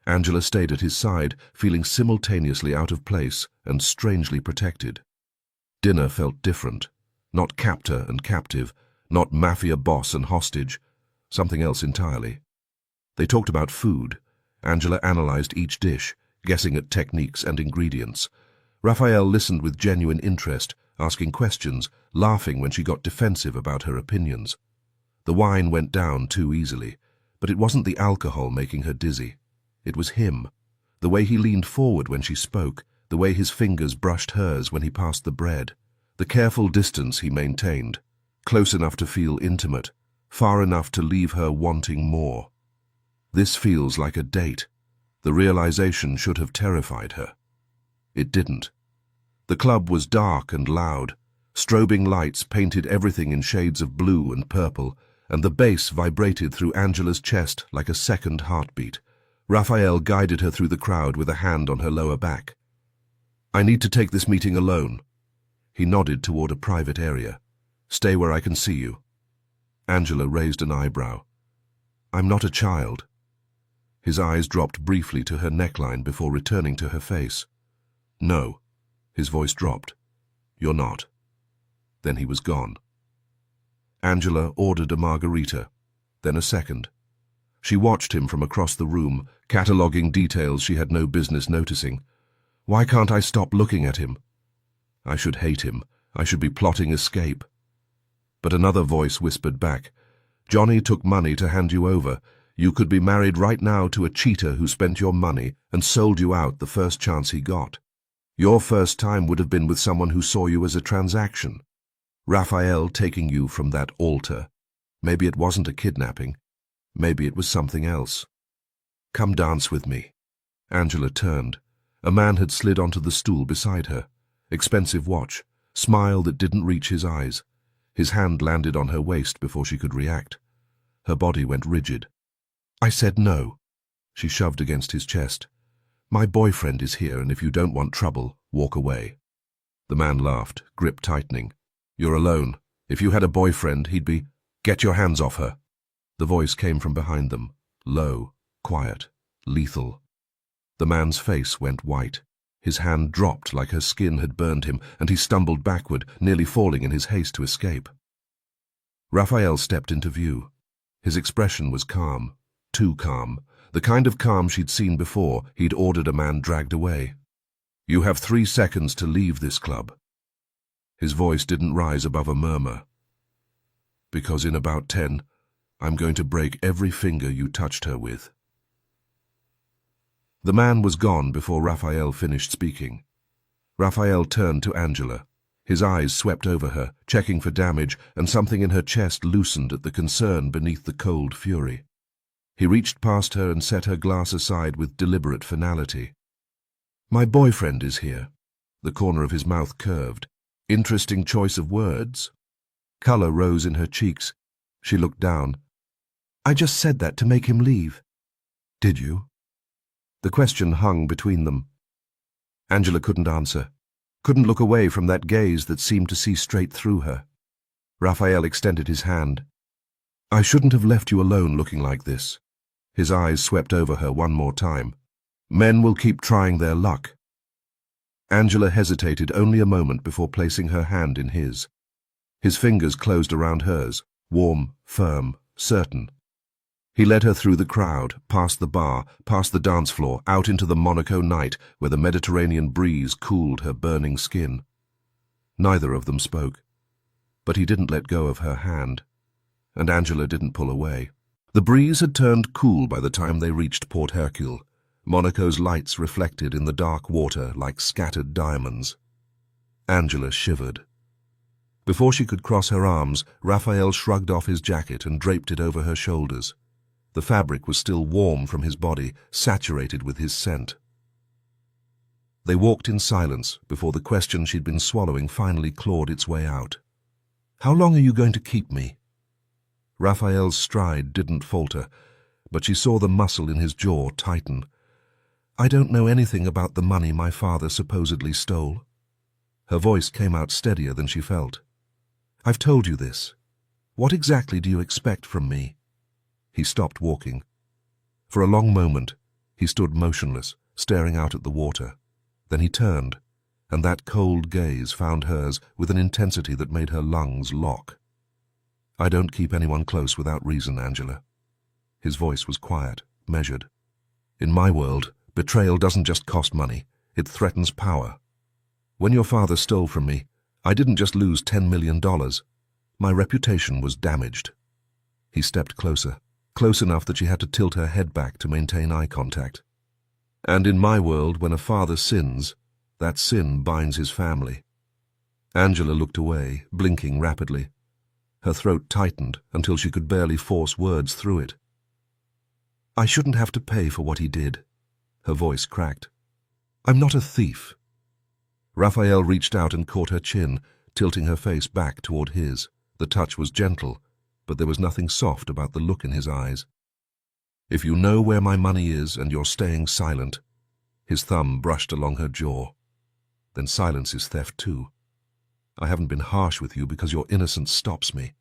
Angela stayed at his side, feeling simultaneously out of place and strangely protected. Dinner felt different. Not captor and captive, not mafia boss and hostage, something else entirely. They talked about food. Angela analyzed each dish, guessing at techniques and ingredients. Raphael listened with genuine interest, asking questions, laughing when she got defensive about her opinions. The wine went down too easily, but it wasn't the alcohol making her dizzy. It was him, the way he leaned forward when she spoke, the way his fingers brushed hers when he passed the bread, the careful distance he maintained, close enough to feel intimate, far enough to leave her wanting more. This feels like a date. The realization should have terrified her. It didn't. The club was dark and loud. Strobing lights painted everything in shades of blue and purple, and the bass vibrated through Angela's chest like a second heartbeat. Raphael guided her through the crowd with a hand on her lower back. "I need to take this meeting alone." He nodded toward a private area. "Stay where I can see you." Angela raised an eyebrow. "I'm not a child." His eyes dropped briefly to her neckline before returning to her face. "No." His voice dropped. "You're not." Then he was gone. Angela ordered a margarita, then a second. She watched him from across the room, cataloguing details she had no business noticing. Why can't I stop looking at him? I should hate him. I should be plotting escape. But another voice whispered back, "Johnny took money to hand you over. You could be married right now to a cheater who spent your money and sold you out the first chance he got. Your first time would have been with someone who saw you as a transaction. Raphael taking you from that altar. Maybe it wasn't a kidnapping. Maybe it was something else. Come dance with me." Angela turned. A man had slid onto the stool beside her. Expensive watch, smile that didn't reach his eyes. His hand landed on her waist before she could react. Her body went rigid. "I said no." She shoved against his chest. "My boyfriend is here, and if you don't want trouble, walk away." The man laughed, grip tightening. "You're alone. If you had a boyfriend, he'd be—" "Get your hands off her." The voice came from behind them, low, quiet, lethal. The man's face went white. His hand dropped like her skin had burned him, and he stumbled backward, nearly falling in his haste to escape. Raphael stepped into view. His expression was calm, too calm, the kind of calm she'd seen before he'd ordered a man dragged away. "You have 3 seconds to leave this club." His voice didn't rise above a murmur. "Because in about 10, I'm going to break every finger you touched her with." The man was gone before Raphael finished speaking. Raphael turned to Angela. His eyes swept over her, checking for damage, and something in her chest loosened at the concern beneath the cold fury. He reached past her and set her glass aside with deliberate finality. "My boyfriend is here." The corner of his mouth curved. Interesting choice of words. Color rose in her cheeks. She looked down. "I just said that to make him leave." "Did you?" The question hung between them. Angela couldn't answer, couldn't look away from that gaze that seemed to see straight through her. Raphael extended his hand. "I shouldn't have left you alone looking like this." His eyes swept over her one more time. "Men will keep trying their luck." Angela hesitated only a moment before placing her hand in his. His fingers closed around hers, warm, firm, certain. He led her through the crowd, past the bar, past the dance floor, out into the Monaco night where the Mediterranean breeze cooled her burning skin. Neither of them spoke, but he didn't let go of her hand, and Angela didn't pull away. The breeze had turned cool by the time they reached Port Hercule, Monaco's lights reflected in the dark water like scattered diamonds. Angela shivered. Before she could cross her arms, Raphael shrugged off his jacket and draped it over her shoulders. The fabric was still warm from his body, saturated with his scent. They walked in silence before the question she'd been swallowing finally clawed its way out. "How long are you going to keep me?" Raphael's stride didn't falter, but she saw the muscle in his jaw tighten. "I don't know anything about the money my father supposedly stole." Her voice came out steadier than she felt. "I've told you this. What exactly do you expect from me?" He stopped walking. For a long moment, he stood motionless, staring out at the water. Then he turned, and that cold gaze found hers with an intensity that made her lungs lock. "I don't keep anyone close without reason, Angela." His voice was quiet, measured. "In my world, betrayal doesn't just cost money, it threatens power. When your father stole from me, I didn't just lose $10 million. My reputation was damaged." He stepped closer, close enough that she had to tilt her head back to maintain eye contact. "And in my world, when a father sins, that sin binds his family." Angela looked away, blinking rapidly. Her throat tightened until she could barely force words through it. "I shouldn't have to pay for what he did." Her voice cracked. "I'm not a thief." Raphael reached out and caught her chin, tilting her face back toward his. The touch was gentle, but there was nothing soft about the look in his eyes. "If you know where my money is and you're staying silent," his thumb brushed along her jaw, "then silence is theft too. I haven't been harsh with you because your innocence stops me,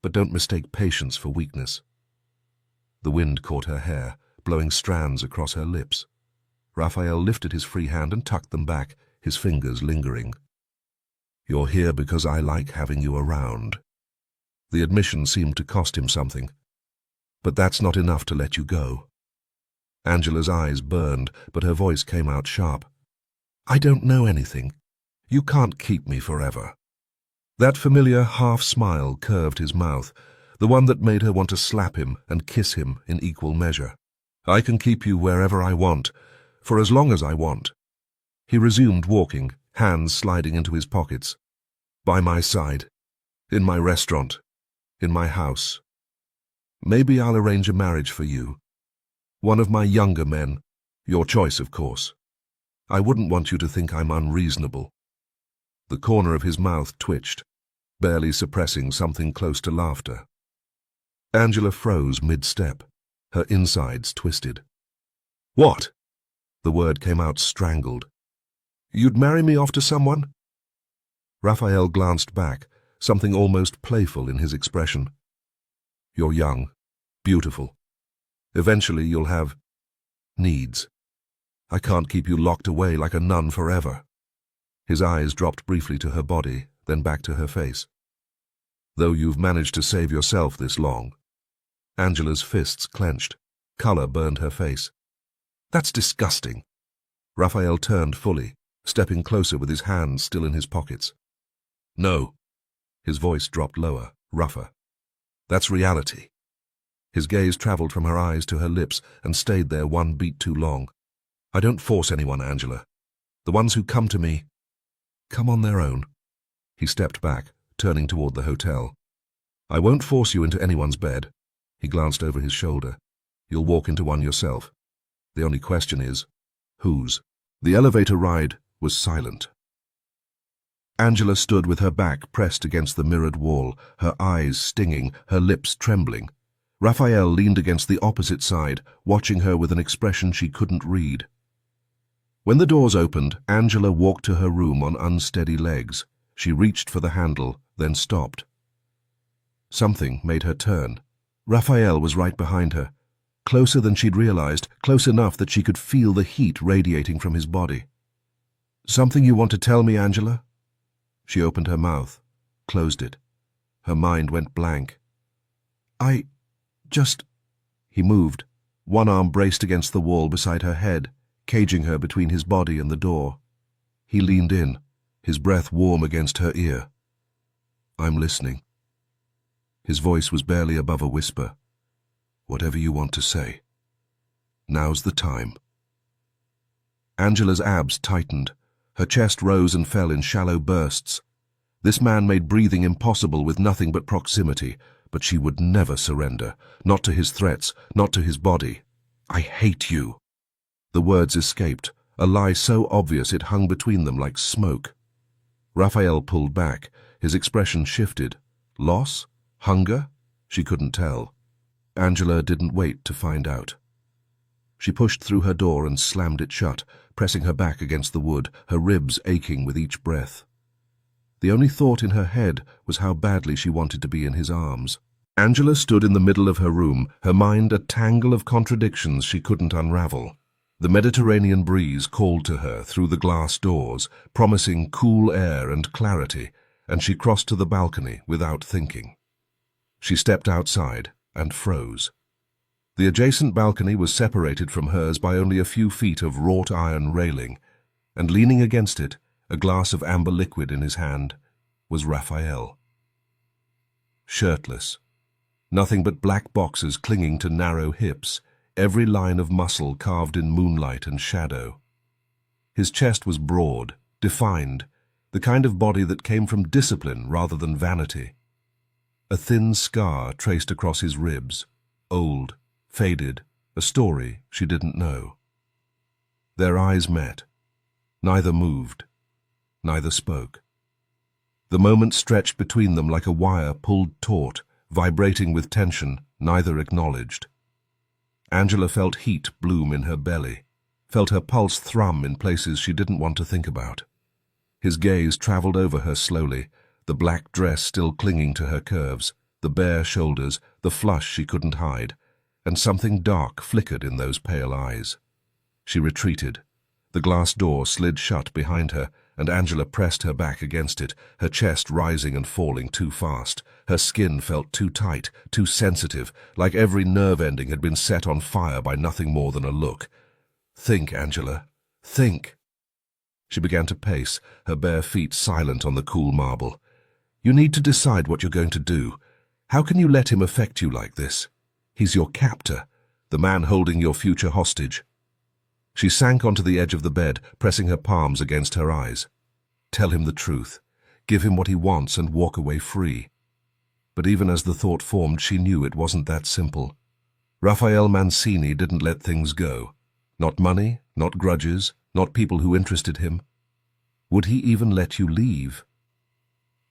but don't mistake patience for weakness." The wind caught her hair, blowing strands across her lips. Raphael lifted his free hand and tucked them back, his fingers lingering. "You're here because I like having you around." The admission seemed to cost him something. "But that's not enough to let you go." Angela's eyes burned, but her voice came out sharp. "I don't know anything. You can't keep me forever." That familiar half-smile curved his mouth, the one that made her want to slap him and kiss him in equal measure. "I can keep you wherever I want, for as long as I want." He resumed walking, hands sliding into his pockets. "By my side, in my restaurant, in my house. Maybe I'll arrange a marriage for you. One of my younger men, your choice, of course. I wouldn't want you to think I'm unreasonable." The corner of his mouth twitched, barely suppressing something close to laughter. Angela froze mid-step, her insides twisted. "What?" The word came out strangled. "You'd marry me off to someone?" Raphael glanced back, something almost playful in his expression. "You're young, beautiful. Eventually you'll have needs. I can't keep you locked away like a nun forever." His eyes dropped briefly to her body, then back to her face. "Though you've managed to save yourself this long." Angela's fists clenched. Color burned her face. "That's disgusting." Raphael turned fully, stepping closer with his hands still in his pockets. "No." His voice dropped lower, rougher. "That's reality." His gaze traveled from her eyes to her lips and stayed there one beat too long. "I don't force anyone, Angela. The ones who come to me come on their own." He stepped back, turning toward the hotel. "I won't force you into anyone's bed." He glanced over his shoulder. "You'll walk into one yourself. The only question is, whose?" The elevator ride was silent. Angela stood with her back pressed against the mirrored wall, her eyes stinging, her lips trembling. Raphael leaned against the opposite side, watching her with an expression she couldn't read. When the doors opened, Angela walked to her room on unsteady legs. She reached for the handle, then stopped. Something made her turn. Raphael was right behind her, closer than she'd realized, close enough that she could feel the heat radiating from his body. "Something you want to tell me, Angela?" She opened her mouth, closed it. Her mind went blank. "I just—" He moved, one arm braced against the wall beside her head, caging her between his body and the door. He leaned in, his breath warm against her ear. "I'm listening." His voice was barely above a whisper. "Whatever you want to say. Now's the time." Angela's abs tightened. Her chest rose and fell in shallow bursts. This man made breathing impossible with nothing but proximity, but she would never surrender, not to his threats, not to his body. "I hate you." The words escaped, a lie so obvious it hung between them like smoke. Raphael pulled back, his expression shifted. Loss? Hunger? She couldn't tell. Angela didn't wait to find out. She pushed through her door and slammed it shut, pressing her back against the wood, her ribs aching with each breath. The only thought in her head was how badly she wanted to be in his arms. Angela stood in the middle of her room, her mind a tangle of contradictions she couldn't unravel. The Mediterranean breeze called to her through the glass doors, promising cool air and clarity, and she crossed to the balcony without thinking. She stepped outside and froze. The adjacent balcony was separated from hers by only a few feet of wrought iron railing, and leaning against it, a glass of amber liquid in his hand, was Raphael. Shirtless. Nothing but black boxes clinging to narrow hips, every line of muscle carved in moonlight and shadow. His chest was broad, defined, the kind of body that came from discipline rather than vanity. A thin scar traced across his ribs, old, faded, a story she didn't know. Their eyes met. Neither moved. Neither spoke. The moment stretched between them like a wire pulled taut, vibrating with tension, neither acknowledged. Angela felt heat bloom in her belly, felt her pulse thrum in places she didn't want to think about. His gaze traveled over her slowly, the black dress still clinging to her curves, the bare shoulders, the flush she couldn't hide, and something dark flickered in those pale eyes. She retreated. The glass door slid shut behind her, and Angela pressed her back against it, her chest rising and falling too fast. Her skin felt too tight, too sensitive, like every nerve ending had been set on fire by nothing more than a look. "Think, Angela. Think." She began to pace, her bare feet silent on the cool marble. "You need to decide what you're going to do. How can you let him affect you like this? He's your captor, the man holding your future hostage." She sank onto the edge of the bed, pressing her palms against her eyes. Tell him the truth. Give him what he wants and walk away free. But even as the thought formed, she knew it wasn't that simple. Raphael Mancini didn't let things go. Not money, not grudges, not people who interested him. Would he even let you leave?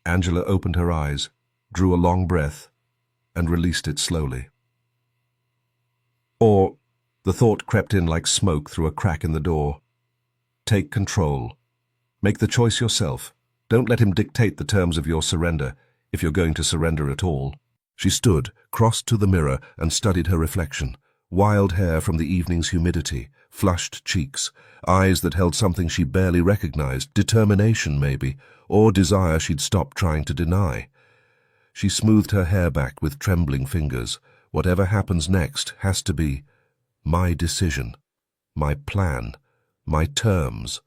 Angela opened her eyes, drew a long breath, and released it slowly. Or, the thought crept in like smoke through a crack in the door. Take control. Make the choice yourself. Don't let him dictate the terms of your surrender, if you're going to surrender at all. She stood, crossed to the mirror, and studied her reflection. Wild hair from the evening's humidity, flushed cheeks, eyes that held something she barely recognized, determination maybe, or desire she'd stopped trying to deny. She smoothed her hair back with trembling fingers. Whatever happens next has to be my decision, my plan, my terms.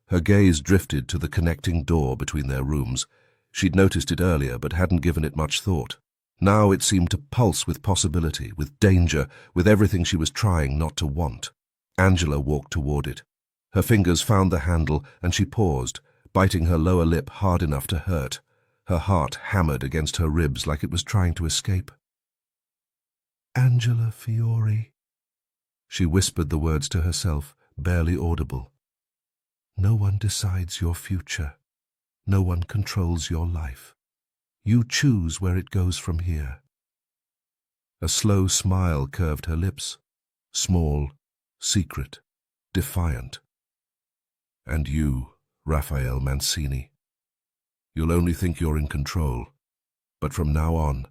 Her gaze drifted to the connecting door between their rooms. She'd noticed it earlier but hadn't given it much thought. Now it seemed to pulse with possibility, with danger, with everything she was trying not to want. Angela walked toward it. Her fingers found the handle and she paused, biting her lower lip hard enough to hurt. Her heart hammered against her ribs like it was trying to escape. "Angela Fiore," she whispered the words to herself, barely audible. "No one decides your future. No one controls your life. You choose where it goes from here." A slow smile curved her lips, small, secret, defiant. "And you, Raphael Mancini. You'll only think you're in control, but from now on,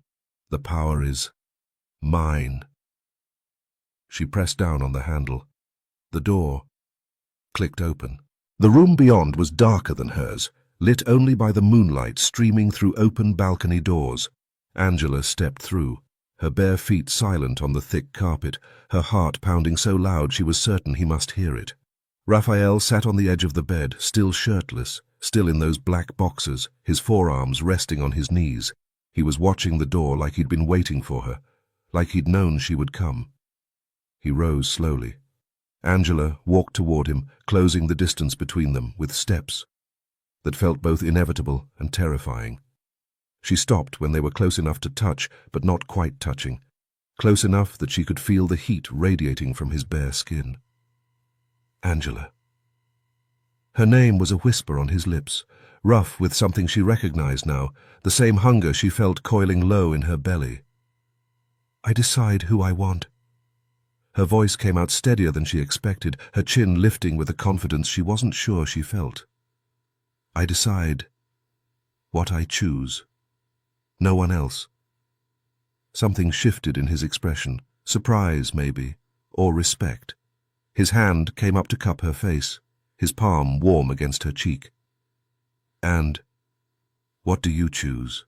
the power is mine." She pressed down on the handle. The door clicked open. The room beyond was darker than hers, lit only by the moonlight streaming through open balcony doors. Angela stepped through, her bare feet silent on the thick carpet, her heart pounding so loud she was certain he must hear it. Raphael sat on the edge of the bed, still shirtless, still in those black boxers, his forearms resting on his knees. He was watching the door like he'd been waiting for her, like he'd known she would come. He rose slowly. Angela walked toward him, closing the distance between them with steps that felt both inevitable and terrifying. She stopped when they were close enough to touch, but not quite touching, close enough that she could feel the heat radiating from his bare skin. Angela. Her name was a whisper on his lips, rough with something she recognized now, the same hunger she felt coiling low in her belly. "I decide who I want." Her voice came out steadier than she expected, her chin lifting with a confidence she wasn't sure she felt. "I decide what I choose. No one else." Something shifted in his expression, surprise maybe, or respect. His hand came up to cup her face, his palm warm against her cheek. "And what do you choose?"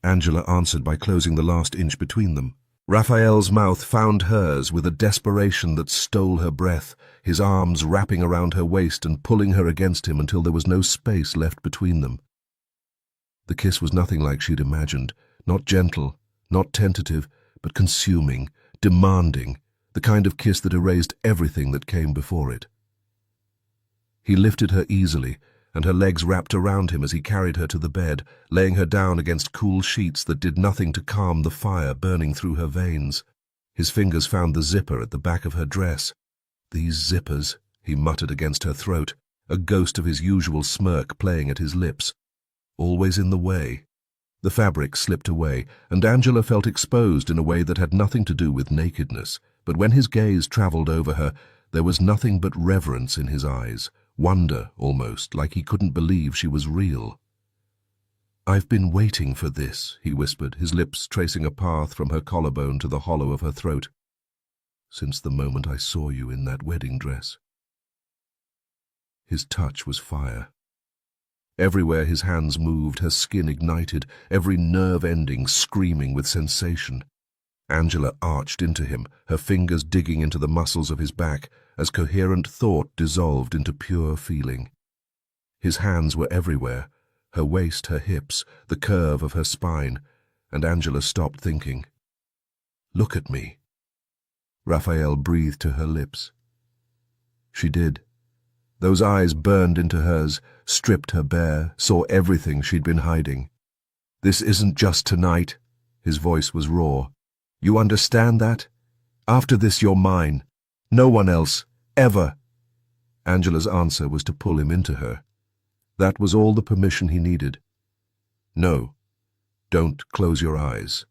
Angela answered by closing the last inch between them. Raphael's mouth found hers with a desperation that stole her breath, his arms wrapping around her waist and pulling her against him until there was no space left between them. The kiss was nothing like she'd imagined, not gentle, not tentative, but consuming, demanding, the kind of kiss that erased everything that came before it. He lifted her easily, and her legs wrapped around him as he carried her to the bed, laying her down against cool sheets that did nothing to calm the fire burning through her veins. His fingers found the zipper at the back of her dress. "These zippers," he muttered against her throat, a ghost of his usual smirk playing at his lips. Always in the way. The fabric slipped away, and Angela felt exposed in a way that had nothing to do with nakedness, but when his gaze traveled over her, there was nothing but reverence in his eyes. Wonder, almost, like he couldn't believe she was real. "I've been waiting for this," he whispered, his lips tracing a path from her collarbone to the hollow of her throat. "Since the moment I saw you in that wedding dress." His touch was fire. Everywhere his hands moved, her skin ignited, every nerve ending screaming with sensation. Angela arched into him, her fingers digging into the muscles of his back as coherent thought dissolved into pure feeling. His hands were everywhere, her waist, her hips, the curve of her spine, and Angela stopped thinking. "Look at me." Raphael breathed to her lips. She did. Those eyes burned into hers, stripped her bare, saw everything she'd been hiding. "This isn't just tonight." His voice was raw. "You understand that? After this you're mine. No one else. Ever." Angela's answer was to pull him into her. That was all the permission he needed. "No. Don't close your eyes."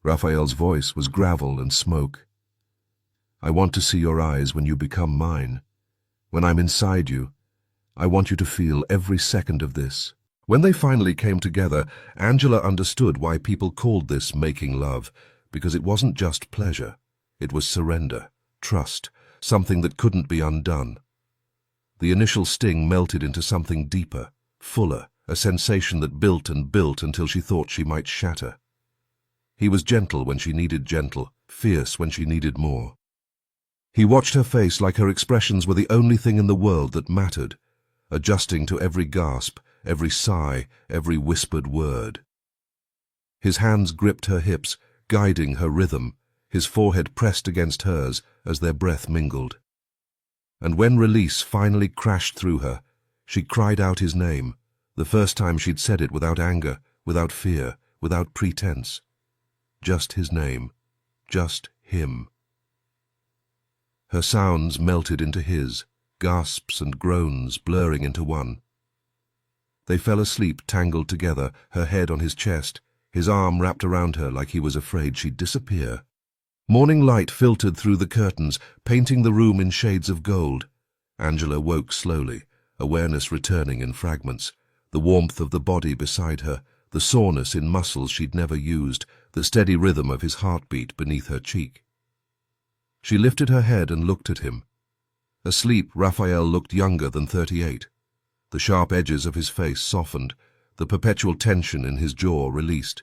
Raphael's voice was gravel and smoke. "I want to see your eyes when you become mine. When I'm inside you, I want you to feel every second of this." When they finally came together, Angela understood why people called this making love, because it wasn't just pleasure. It was surrender, trust, something that couldn't be undone. The initial sting melted into something deeper, fuller, a sensation that built and built until she thought she might shatter. He was gentle when she needed gentle, fierce when she needed more. He watched her face like her expressions were the only thing in the world that mattered, adjusting to every gasp, every sigh, every whispered word. His hands gripped her hips, guiding her rhythm, his forehead pressed against hers as their breath mingled. And when release finally crashed through her, she cried out his name, the first time she'd said it without anger, without fear, without pretense. Just his name, just him. Her sounds melted into his, gasps and groans blurring into one. They fell asleep tangled together, her head on his chest, his arm wrapped around her like he was afraid she'd disappear. Morning light filtered through the curtains, painting the room in shades of gold. Angela woke slowly, awareness returning in fragments, the warmth of the body beside her, the soreness in muscles she'd never used, the steady rhythm of his heartbeat beneath her cheek. She lifted her head and looked at him. Asleep, Raphael looked younger than 38. The sharp edges of his face softened, the perpetual tension in his jaw released.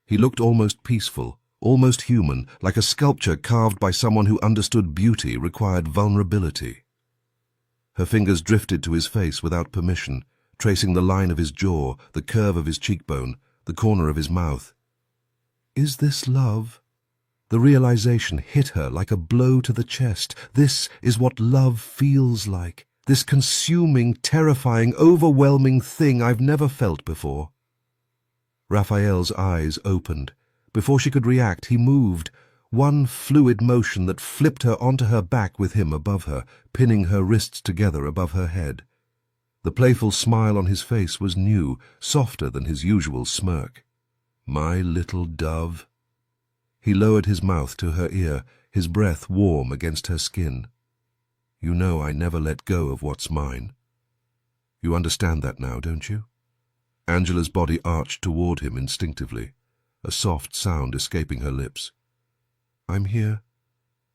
He looked almost peaceful, almost human, like a sculpture carved by someone who understood beauty required vulnerability. Her fingers drifted to his face without permission, tracing the line of his jaw, the curve of his cheekbone, the corner of his mouth. Is this love? The realization hit her like a blow to the chest. This is what love feels like. This consuming, terrifying, overwhelming thing I've never felt before. Raphael's eyes opened. Before she could react, he moved, one fluid motion that flipped her onto her back with him above her, pinning her wrists together above her head. The playful smile on his face was new, softer than his usual smirk. "My little dove." He lowered his mouth to her ear, his breath warm against her skin. "You know I never let go of what's mine. You understand that now, don't you?" Angela's body arched toward him instinctively, a soft sound escaping her lips. "I'm here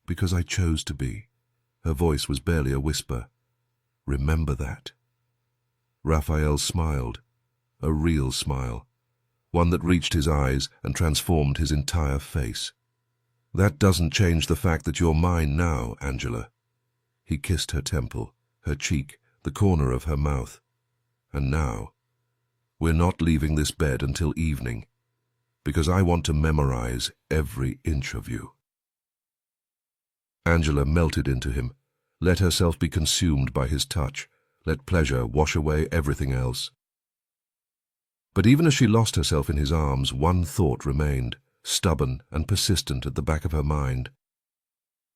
because I chose to be." Her voice was barely a whisper. "Remember that." Raphael smiled, a real smile, one that reached his eyes and transformed his entire face. "That doesn't change the fact that you're mine now, Angela." He kissed her temple, her cheek, the corner of her mouth. "And now, we're not leaving this bed until evening, because I want to memorize every inch of you." Angela melted into him, let herself be consumed by his touch, let pleasure wash away everything else. But even as she lost herself in his arms, one thought remained, stubborn and persistent at the back of her mind.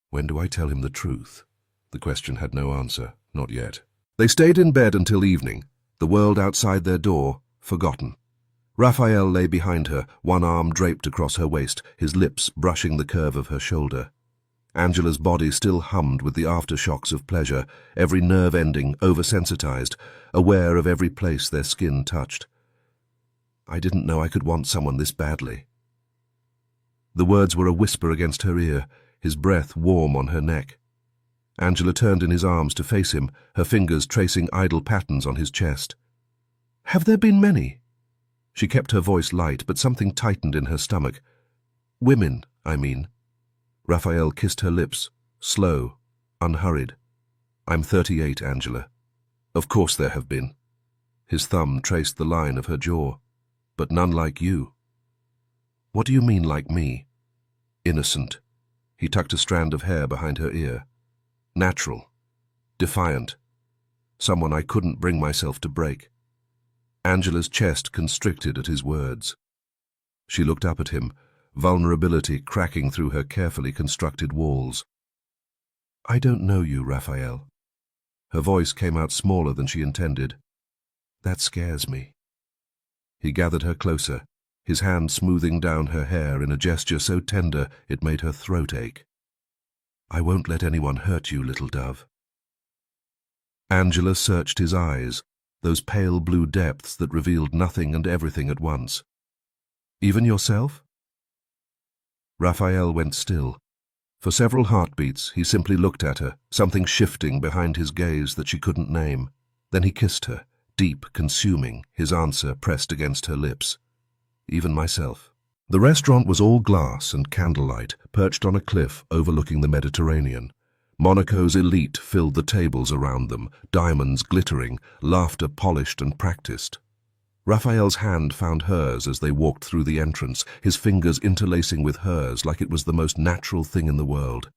When do I tell him the truth? The question had no answer, not yet. They stayed in bed until evening, the world outside their door forgotten. Raphael lay behind her, one arm draped across her waist, his lips brushing the curve of her shoulder. Angela's body still hummed with the aftershocks of pleasure, every nerve ending oversensitized, aware of every place their skin touched. I didn't know I could want someone this badly." The words were a whisper against her ear, his breath warm on her neck. Angela turned in his arms to face him, her fingers tracing idle patterns on his chest. "Have there been many?" She kept her voice light, but something tightened in her stomach. "Women, I mean." Raphael kissed her lips, slow, unhurried. "I'm 38, Angela. Of course there have been." His thumb traced the line of her jaw. "But none like you." "What do you mean, like me?" "Innocent." He tucked a strand of hair behind her ear. "Natural. Defiant. Someone I couldn't bring myself to break." Angela's chest constricted at his words. She looked up at him, vulnerability cracking through her carefully constructed walls. "I don't know you, Raphael." Her voice came out smaller than she intended. "That scares me." He gathered her closer, his hand smoothing down her hair in a gesture so tender it made her throat ache. "I won't let anyone hurt you, little dove." Angela searched his eyes, those pale blue depths that revealed nothing and everything at once. "Even yourself?" Raphael went still. For several heartbeats, he simply looked at her, something shifting behind his gaze that she couldn't name. Then he kissed her, deep, consuming, his answer pressed against her lips. "Even myself." The restaurant was all glass and candlelight, perched on a cliff overlooking the Mediterranean. Monaco's elite filled the tables around them, diamonds glittering, laughter polished and practiced. Raphael's hand found hers as they walked through the entrance, his fingers interlacing with hers like it was the most natural thing in the world.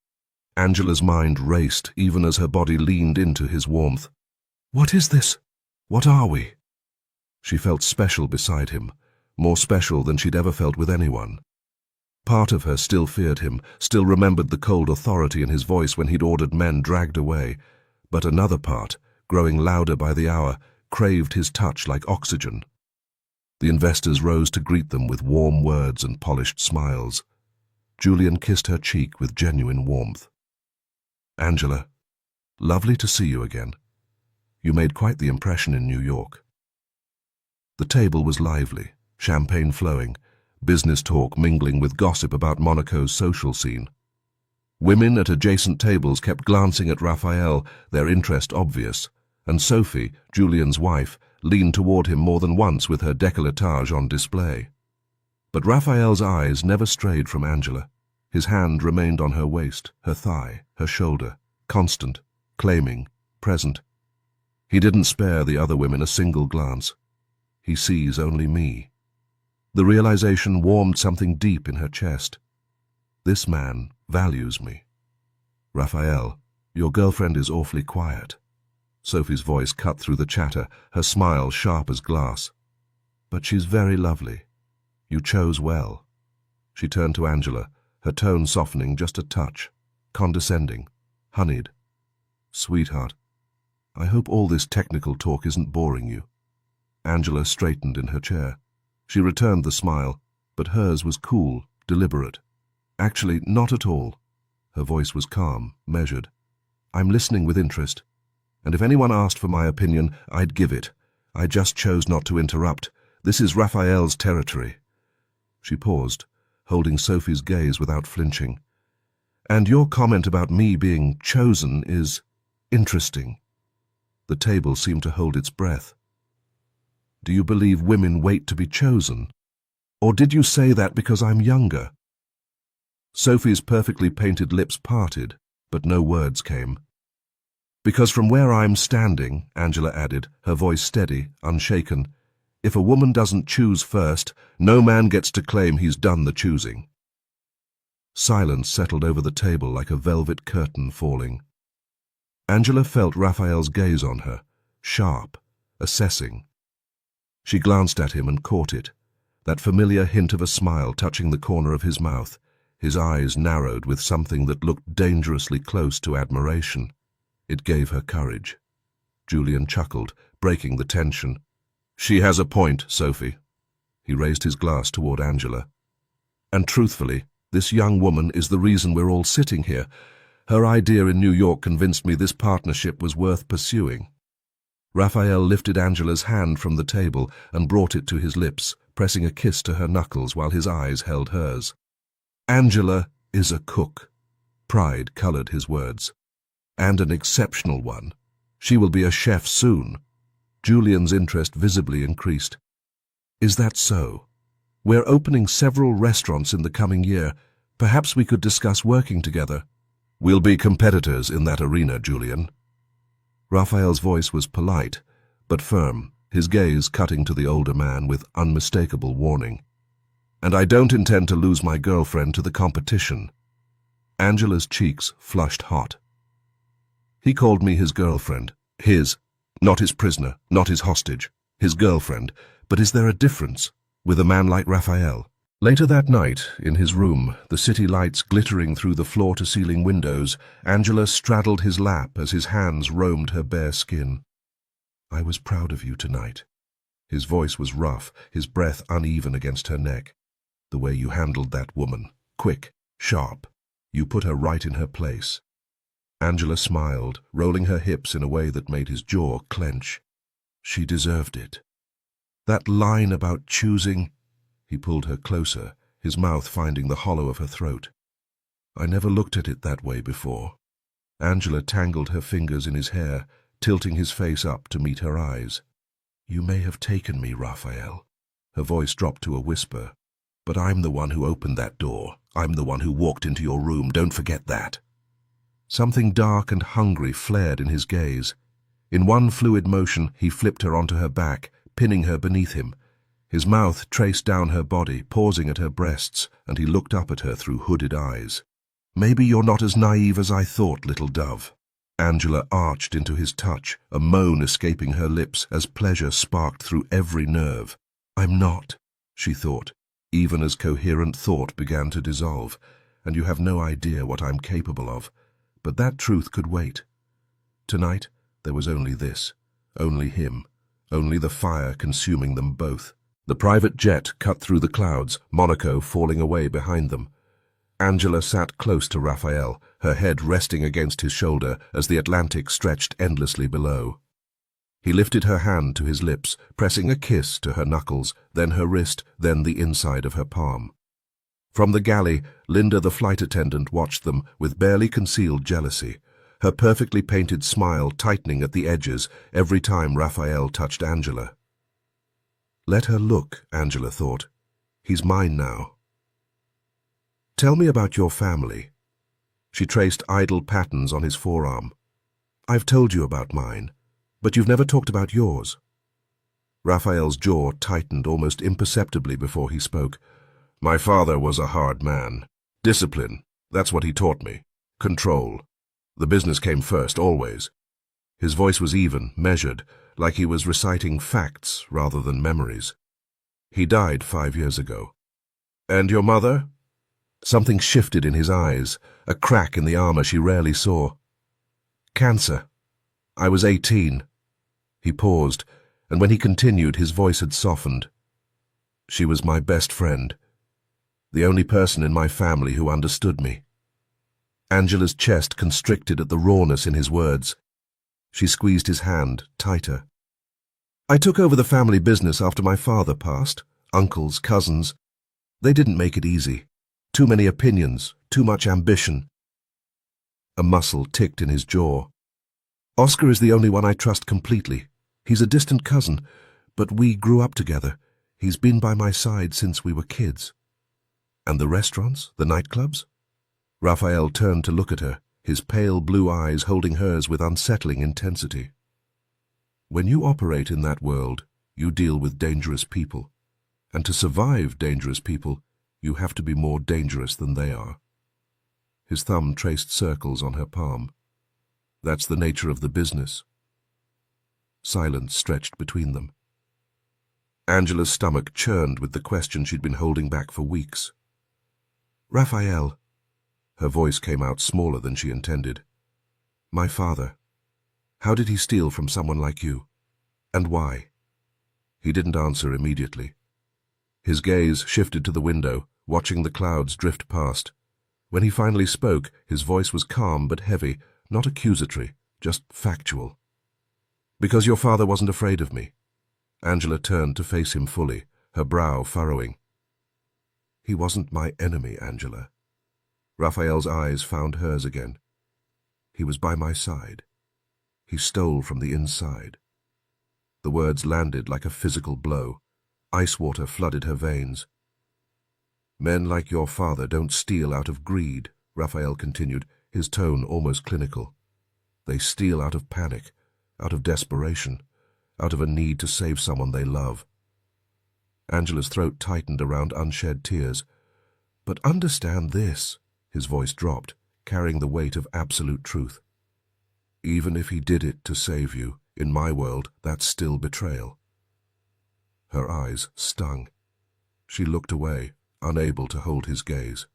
Angela's mind raced even as her body leaned into his warmth. "What is this? What are we?" She felt special beside him, more special than she'd ever felt with anyone. Part of her still feared him, still remembered the cold authority in his voice when he'd ordered men dragged away. But another part, growing louder by the hour, craved his touch like oxygen. The investors rose to greet them with warm words and polished smiles. Julian kissed her cheek with genuine warmth. "Angela, lovely to see you again. You made quite the impression in New York." The table was lively, champagne flowing, business talk mingling with gossip about Monaco's social scene. Women at adjacent tables kept glancing at Raphael, their interest obvious, and Sophie, Julian's wife, leaned toward him more than once with her décolletage on display. But Raphael's eyes never strayed from Angela. His hand remained on her waist, her thigh, her shoulder, constant, claiming, present. He didn't spare the other women a single glance. "He sees only me." The realization warmed something deep in her chest. "This man values me." "Raphael, your girlfriend is awfully quiet." Sophie's voice cut through the chatter, her smile sharp as glass. "But she's very lovely. You chose well." She turned to Angela, her tone softening just a touch, condescending, honeyed. "Sweetheart, I hope all this technical talk isn't boring you." Angela straightened in her chair. She returned the smile, but hers was cool, deliberate. "Actually, not at all." Her voice was calm, measured. "I'm listening with interest. And if anyone asked for my opinion, I'd give it. I just chose not to interrupt. This is Raphael's territory." She paused, holding Sophie's gaze without flinching. "And your comment about me being chosen is interesting." The table seemed to hold its breath. "Do you believe women wait to be chosen? Or did you say that because I'm younger?" Sophie's perfectly painted lips parted, but no words came. "Because from where I'm standing," Angela added, her voice steady, unshaken, "if a woman doesn't choose first, no man gets to claim he's done the choosing." Silence settled over the table like a velvet curtain falling. Angela felt Raphael's gaze on her, sharp, assessing. She glanced at him and caught it, that familiar hint of a smile touching the corner of his mouth, his eyes narrowed with something that looked dangerously close to admiration. It gave her courage. Julian chuckled, breaking the tension. "She has a point, Sophie." He raised his glass toward Angela. "And truthfully, this young woman is the reason we're all sitting here. Her idea in New York convinced me this partnership was worth pursuing." Raphael lifted Angela's hand from the table and brought it to his lips, pressing a kiss to her knuckles while his eyes held hers. "Angela is a cook." Pride colored his words. "And an exceptional one. She will be a chef soon." Julian's interest visibly increased. "Is that so? We're opening several restaurants in the coming year. Perhaps we could discuss working together." "We'll be competitors in that arena, Julian." Raphael's voice was polite, but firm, his gaze cutting to the older man with unmistakable warning. "And I don't intend to lose my girlfriend to the competition." Angela's cheeks flushed hot. "He called me his girlfriend. His, not his prisoner, not his hostage. His girlfriend. But is there a difference with a man like Raphael?" Later that night, in his room, the city lights glittering through the floor-to-ceiling windows, Angela straddled his lap as his hands roamed her bare skin. "I was proud of you tonight." His voice was rough, his breath uneven against her neck. "The way you handled that woman. Quick, sharp. You put her right in her place." Angela smiled, rolling her hips in a way that made his jaw clench. "She deserved it. That line about choosing—" He pulled her closer, his mouth finding the hollow of her throat. "I never looked at it that way before." Angela tangled her fingers in his hair, tilting his face up to meet her eyes. "You may have taken me, Raphael." Her voice dropped to a whisper. "But I'm the one who opened that door. I'm the one who walked into your room. Don't forget that." Something dark and hungry flared in his gaze. In one fluid motion, he flipped her onto her back, pinning her beneath him. His mouth traced down her body, pausing at her breasts, and he looked up at her through hooded eyes. "Maybe you're not as naive as I thought, little dove." Angela arched into his touch, a moan escaping her lips as pleasure sparked through every nerve. "I'm not," she thought, even as coherent thought began to dissolve, "and you have no idea what I'm capable of." But that truth could wait. Tonight, there was only this, only him, only the fire consuming them both. The private jet cut through the clouds, Monaco falling away behind them. Angela sat close to Raphael, her head resting against his shoulder as the Atlantic stretched endlessly below. He lifted her hand to his lips, pressing a kiss to her knuckles, then her wrist, then the inside of her palm. From the galley, Linda the flight attendant watched them with barely concealed jealousy, her perfectly painted smile tightening at the edges every time Raphael touched Angela. Let her look, Angela thought. He's mine now. "Tell me about your family." She traced idle patterns on his forearm. "I've told you about mine, but you've never talked about yours." Raphael's jaw tightened almost imperceptibly before he spoke. "My father was a hard man. Discipline, that's what he taught me. Control. The business came first, always." His voice was even, measured, like he was reciting facts rather than memories. "He died 5 years ago." "And your mother?" Something shifted in his eyes, a crack in the armor she rarely saw. "Cancer. I was 18. He paused, and when he continued, his voice had softened. "She was my best friend. The only person in my family who understood me." Angela's chest constricted at the rawness in his words. She squeezed his hand tighter. "I took over the family business after my father passed. Uncles, cousins. They didn't make it easy. Too many opinions, too much ambition." A muscle ticked in his jaw. "Oscar is the only one I trust completely. He's a distant cousin, but we grew up together. He's been by my side since we were kids." "And the restaurants, the nightclubs?" Raphael turned to look at her, his pale blue eyes holding hers with unsettling intensity. "When you operate in that world, you deal with dangerous people. And to survive dangerous people, you have to be more dangerous than they are." His thumb traced circles on her palm. "That's the nature of the business." Silence stretched between them. Angela's stomach churned with the question she'd been holding back for weeks. "Raphael," her voice came out smaller than she intended. "My father. How did he steal from someone like you? And why?" He didn't answer immediately. His gaze shifted to the window, watching the clouds drift past. When he finally spoke, his voice was calm but heavy, not accusatory, just factual. "Because your father wasn't afraid of me." Angela turned to face him fully, her brow furrowing. "He wasn't my enemy, Angela." Raphael's eyes found hers again. "He was by my side. He stole from the inside." The words landed like a physical blow. Ice water flooded her veins. "Men like your father don't steal out of greed," Raphael continued, his tone almost clinical. "They steal out of panic, out of desperation, out of a need to save someone they love." Angela's throat tightened around unshed tears. "But understand this," his voice dropped, carrying the weight of absolute truth. "Even if he did it to save you, in my world, that's still betrayal." Her eyes stung. She looked away, unable to hold his gaze.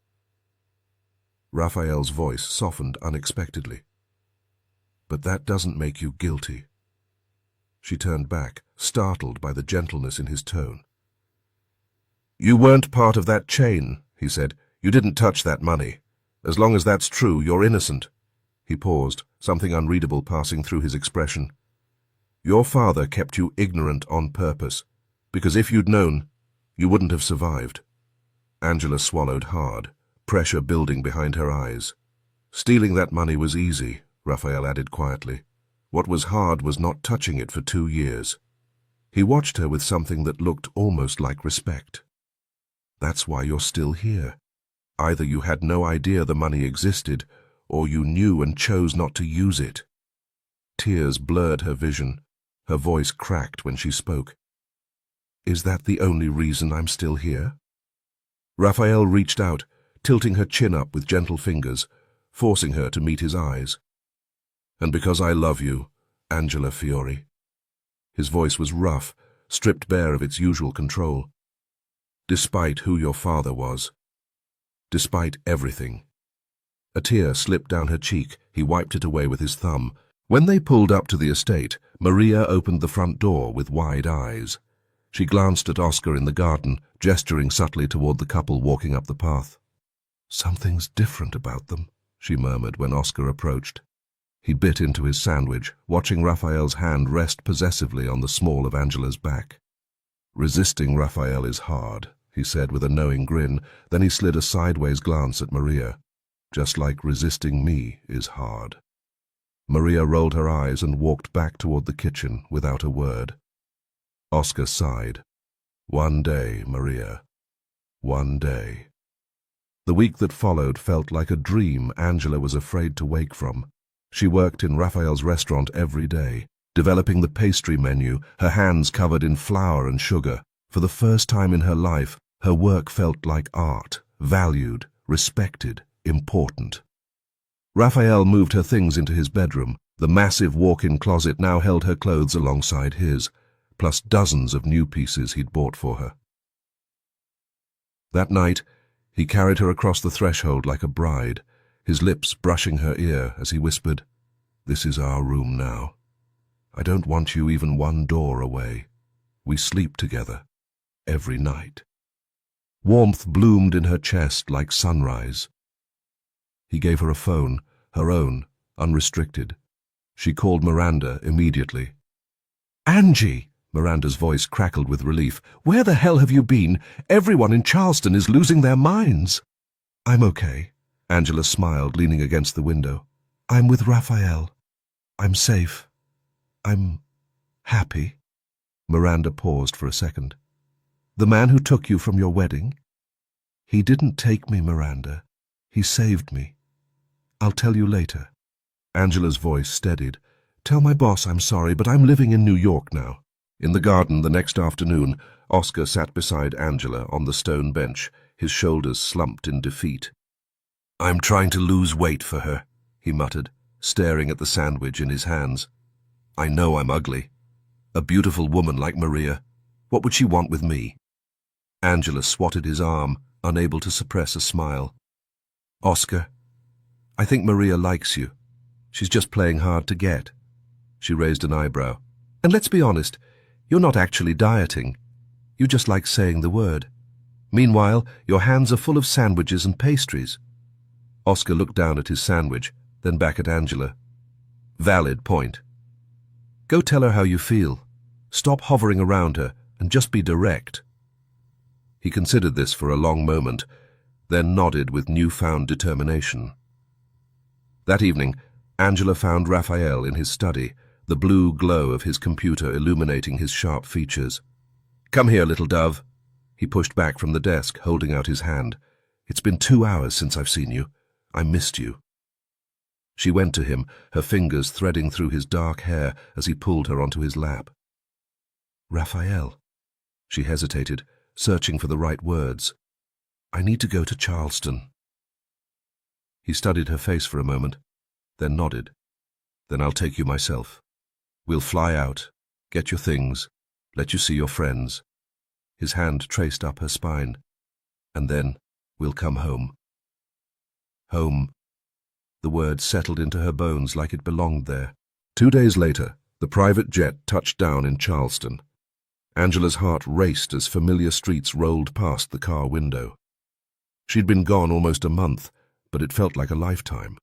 Raphael's voice softened unexpectedly. "But that doesn't make you guilty." She turned back, startled by the gentleness in his tone. "You weren't part of that chain," he said. "You didn't touch that money. As long as that's true, you're innocent." He paused, something unreadable passing through his expression. "Your father kept you ignorant on purpose, because if you'd known, you wouldn't have survived." Angela swallowed hard, pressure building behind her eyes. "Stealing that money was easy," Raphael added quietly. "What was hard was not touching it for 2 years." He watched her with something that looked almost like respect. "That's why you're still here. Either you had no idea the money existed, or you knew and chose not to use it." Tears blurred her vision. Her voice cracked when she spoke. "Is that the only reason I'm still here?" Raphael reached out, tilting her chin up with gentle fingers, forcing her to meet his eyes. "And because I love you, Angela Fiore." His voice was rough, stripped bare of its usual control. "Despite who your father was. Despite everything." A tear slipped down her cheek. He wiped it away with his thumb. When they pulled up to the estate, Maria opened the front door with wide eyes. She glanced at Oscar in the garden, gesturing subtly toward the couple walking up the path. "Something's different about them," she murmured when Oscar approached. He bit into his sandwich, watching Raphael's hand rest possessively on the small of Angela's back. "Resisting Raphael is hard," he said with a knowing grin. Then he slid a sideways glance at Maria. "Just like resisting me is hard." Maria rolled her eyes and walked back toward the kitchen without a word. Oscar sighed. "One day, Maria. One day." The week that followed felt like a dream Angela was afraid to wake from. She worked in Raphael's restaurant every day, developing the pastry menu, her hands covered in flour and sugar. For the first time in her life, her work felt like art, valued, respected, important. Raphael moved her things into his bedroom. The massive walk-in closet now held her clothes alongside his, plus dozens of new pieces he'd bought for her. That night, he carried her across the threshold like a bride, his lips brushing her ear as he whispered, "This is our room now. I don't want you even one door away. We sleep together, every night." Warmth bloomed in her chest like sunrise. He gave her a phone, her own, unrestricted. She called Miranda immediately. "Angie!" Miranda's voice crackled with relief. "Where the hell have you been? Everyone in Charleston is losing their minds." "I'm okay," Angela smiled, leaning against the window. "I'm with Raphael. I'm safe. I'm happy." Miranda paused for a second. "The man who took you from your wedding?" "He didn't take me, Miranda. He saved me. I'll tell you later." Angela's voice steadied. "Tell my boss I'm sorry, but I'm living in New York now." In the garden the next afternoon, Oscar sat beside Angela on the stone bench, his shoulders slumped in defeat. "I'm trying to lose weight for her," he muttered, staring at the sandwich in his hands. "I know I'm ugly. A beautiful woman like Maria. What would she want with me?" Angela swatted his arm, unable to suppress a smile. "Oscar, I think Maria likes you. She's just playing hard to get." She raised an eyebrow. "And let's be honest, you're not actually dieting. You just like saying the word. Meanwhile, your hands are full of sandwiches and pastries." Oscar looked down at his sandwich, then back at Angela. "Valid point. Go tell her how you feel. Stop hovering around her and just be direct." He considered this for a long moment, then nodded with newfound determination. That evening, Angela found Raphael in his study, the blue glow of his computer illuminating his sharp features. "Come here, little dove." He pushed back from the desk, holding out his hand. "It's been 2 hours since I've seen you. I missed you." She went to him, her fingers threading through his dark hair as he pulled her onto his lap. "Raphael." She hesitated, searching for the right words. "I need to go to Charleston." He studied her face for a moment, then nodded. "Then I'll take you myself. We'll fly out, get your things, let you see your friends." His hand traced up her spine. "And then we'll come home." Home. The word settled into her bones like it belonged there. 2 days later, the private jet touched down in Charleston. Angela's heart raced as familiar streets rolled past the car window. She'd been gone almost a month, but it felt like a lifetime.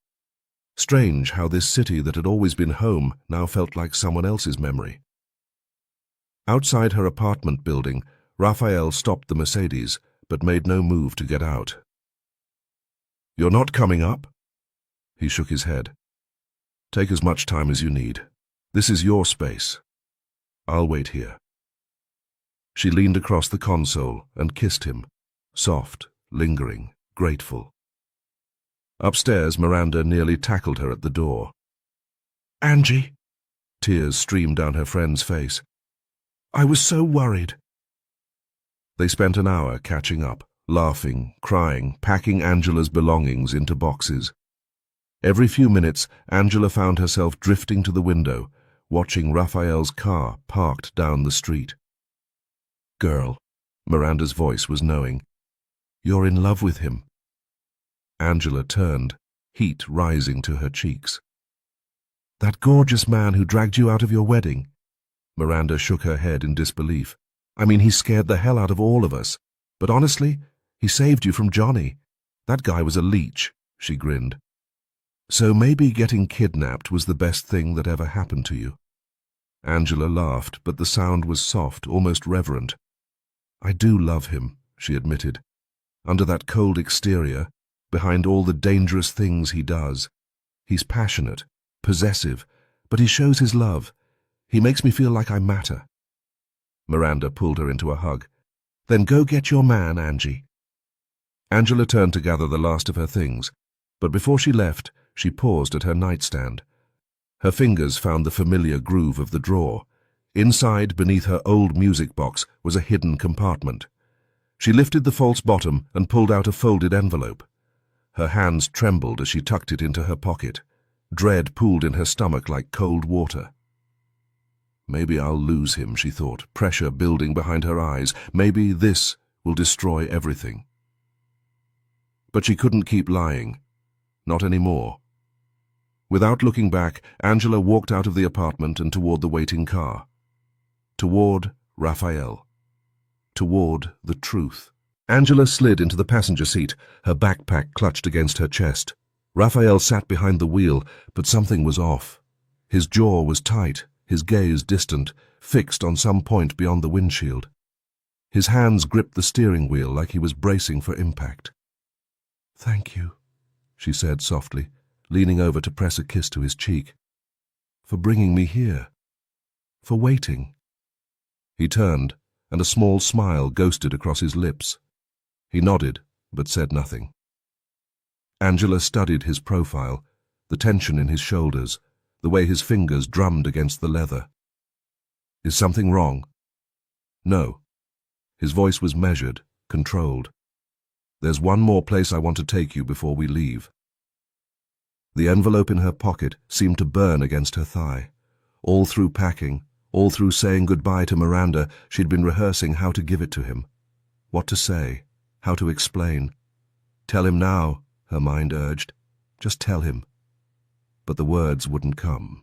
Strange how this city that had always been home now felt like someone else's memory. Outside her apartment building, Raphael stopped the Mercedes, but made no move to get out. "You're not coming up?" He shook his head. "Take as much time as you need. This is your space. I'll wait here." She leaned across the console and kissed him, soft, lingering, grateful. Upstairs, Miranda nearly tackled her at the door. "Angie!" Tears streamed down her friend's face. "I was so worried." They spent an hour catching up, laughing, crying, packing Angela's belongings into boxes. Every few minutes, Angela found herself drifting to the window, watching Raphael's car parked down the street. "Girl," Miranda's voice was knowing, "you're in love with him." Angela turned, heat rising to her cheeks. "That gorgeous man who dragged you out of your wedding?" Miranda shook her head in disbelief. "I mean, he scared the hell out of all of us. But honestly, he saved you from Johnny. That guy was a leech," she grinned. "So maybe getting kidnapped was the best thing that ever happened to you." Angela laughed, but the sound was soft, almost reverent. "I do love him," she admitted. "Under that cold exterior, behind all the dangerous things he does. He's passionate, possessive, but he shows his love. He makes me feel like I matter." Miranda pulled her into a hug. "Then go get your man, Angie." Angela turned to gather the last of her things, but before she left, she paused at her nightstand. Her fingers found the familiar groove of the drawer. Inside, beneath her old music box, was a hidden compartment. She lifted the false bottom and pulled out a folded envelope. Her hands trembled as she tucked it into her pocket. Dread pooled in her stomach like cold water. "Maybe I'll lose him," she thought, pressure building behind her eyes. "Maybe this will destroy everything." But she couldn't keep lying. Not anymore. Without looking back, Angela walked out of the apartment and toward the waiting car. Toward Raphael. Toward the truth. Angela slid into the passenger seat, her backpack clutched against her chest. Raphael sat behind the wheel, but something was off. His jaw was tight, his gaze distant, fixed on some point beyond the windshield. His hands gripped the steering wheel like he was bracing for impact. "Thank you," she said softly, leaning over to press a kiss to his cheek. "For bringing me here. For waiting." He turned, and a small smile ghosted across his lips. He nodded, but said nothing. Angela studied his profile, the tension in his shoulders, the way his fingers drummed against the leather. "Is something wrong?" "No." His voice was measured, controlled. "There's one more place I want to take you before we leave." The envelope in her pocket seemed to burn against her thigh. All through packing, all through saying goodbye to Miranda, she'd been rehearsing how to give it to him. What to say, how to explain. "Tell him now," her mind urged. "Just tell him." But the words wouldn't come.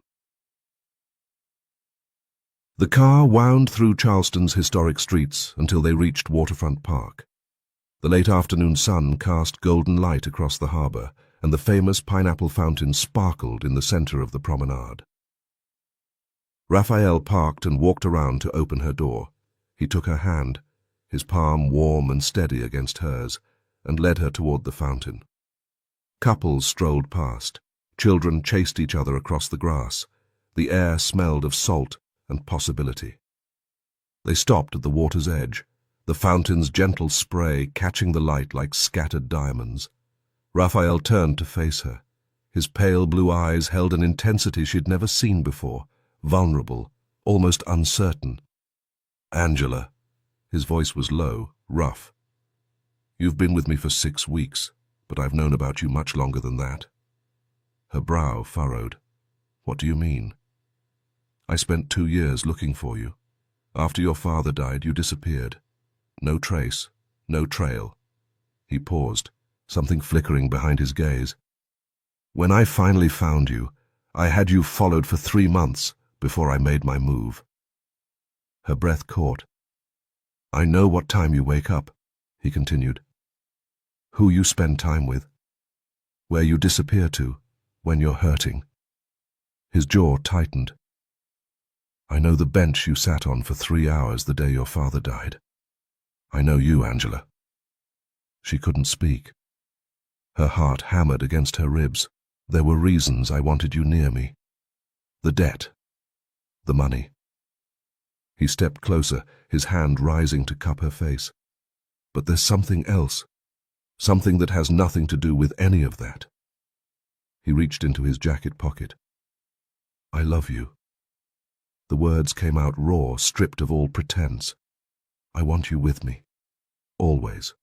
The car wound through Charleston's historic streets until they reached Waterfront Park. The late afternoon sun cast golden light across the harbor, and the famous pineapple fountain sparkled in the center of the promenade. Raphael parked and walked around to open her door. He took her hand. his palm warm and steady against hers, and led her toward the fountain. Couples strolled past. Children chased each other across the grass. The air smelled of salt and possibility. They stopped at the water's edge, the fountain's gentle spray catching the light like scattered diamonds. Raphael turned to face her. His pale blue eyes held an intensity she'd never seen before, vulnerable, almost uncertain. "Angela," his voice was low, rough. "You've been with me for 6 weeks, but I've known about you much longer than that." Her brow furrowed. "What do you mean?" "I spent 2 years looking for you. After your father died, you disappeared. No trace, no trail." He paused, something flickering behind his gaze. "When I finally found you, I had you followed for 3 months before I made my move." Her breath caught. "I know what time you wake up," he continued. "Who you spend time with. Where you disappear to when you're hurting." His jaw tightened. "I know the bench you sat on for 3 hours the day your father died. I know you, Angela." She couldn't speak. Her heart hammered against her ribs. "There were reasons I wanted you near me. The debt. The money." He stepped closer, his hand rising to cup her face. "But there's something else. Something that has nothing to do with any of that." He reached into his jacket pocket. "I love you." The words came out raw, stripped of all pretense. "I want you with me. Always.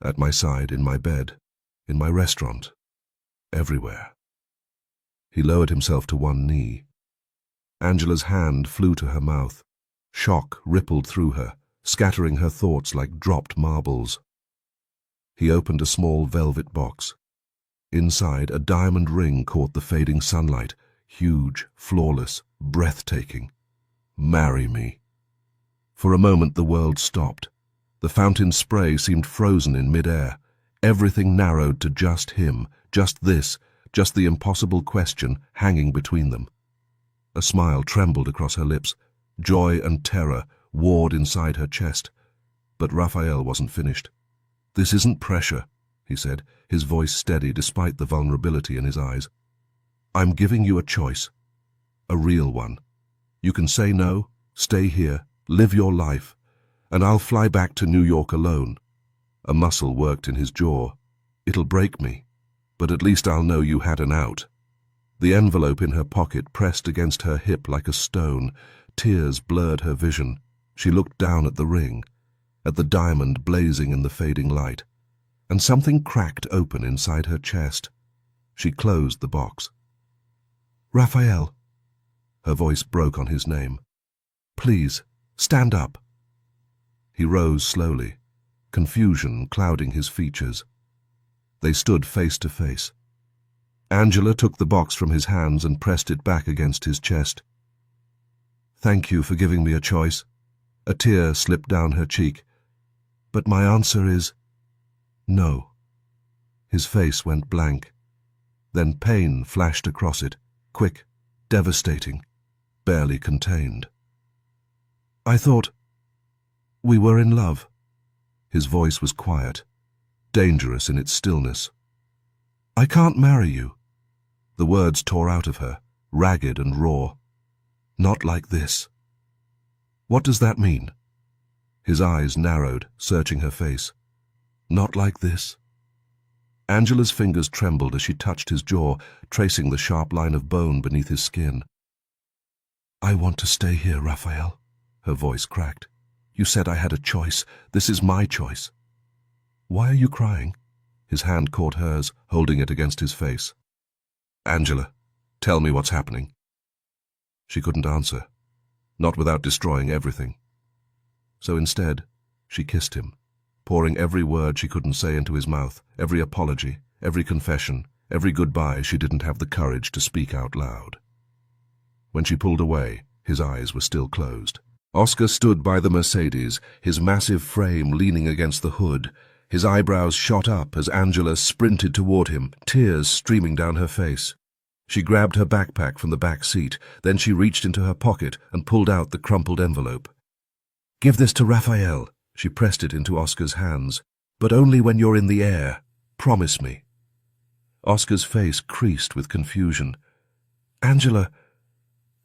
At my side, in my bed, in my restaurant, everywhere." He lowered himself to one knee. Angela's hand flew to her mouth. Shock rippled through her, scattering her thoughts like dropped marbles. He opened a small velvet box. Inside, a diamond ring caught the fading sunlight, huge, flawless, breathtaking. "Marry me." For a moment the world stopped. The fountain's spray seemed frozen in mid-air. Everything narrowed to just him, just this, just the impossible question hanging between them. A smile trembled across her lips. Joy and terror warred inside her chest. But Raphael wasn't finished. "This isn't pressure," he said, his voice steady despite the vulnerability in his eyes. "I'm giving you a choice. A real one. You can say no, stay here, live your life, and I'll fly back to New York alone." A muscle worked in his jaw. "It'll break me, but at least I'll know you had an out." The envelope in her pocket pressed against her hip like a stone. Tears blurred her vision. She looked down at the ring, at the diamond blazing in the fading light, and something cracked open inside her chest. She closed the box. "Raphael." Her voice broke on his name. "Please, stand up." He rose slowly, confusion clouding his features. They stood face to face. Angela took the box from his hands and pressed it back against his chest. "Thank you for giving me a choice." A tear slipped down her cheek. "But my answer is no." His face went blank. Then pain flashed across it, quick, devastating, barely contained. "I thought we were in love." His voice was quiet, dangerous in its stillness. "I can't marry you." The words tore out of her, ragged and raw. "Not like this." "What does that mean?" His eyes narrowed, searching her face. "Not like this." Angela's fingers trembled as she touched his jaw, tracing the sharp line of bone beneath his skin. "I want to stay here, Raphael." Her voice cracked. "You said I had a choice. This is my choice." "Why are you crying?" His hand caught hers, holding it against his face. "Angela, tell me what's happening." She couldn't answer, not without destroying everything. So instead, she kissed him, pouring every word she couldn't say into his mouth, every apology, every confession, every goodbye she didn't have the courage to speak out loud. When she pulled away, his eyes were still closed. Oscar stood by the Mercedes, his massive frame leaning against the hood. His eyebrows shot up as Angela sprinted toward him, tears streaming down her face. She grabbed her backpack from the back seat, then she reached into her pocket and pulled out the crumpled envelope. "Give this to Raphael," She pressed it into Oscar's hands. "But only when you're in the air. Promise me." Oscar's face creased with confusion. "Angela,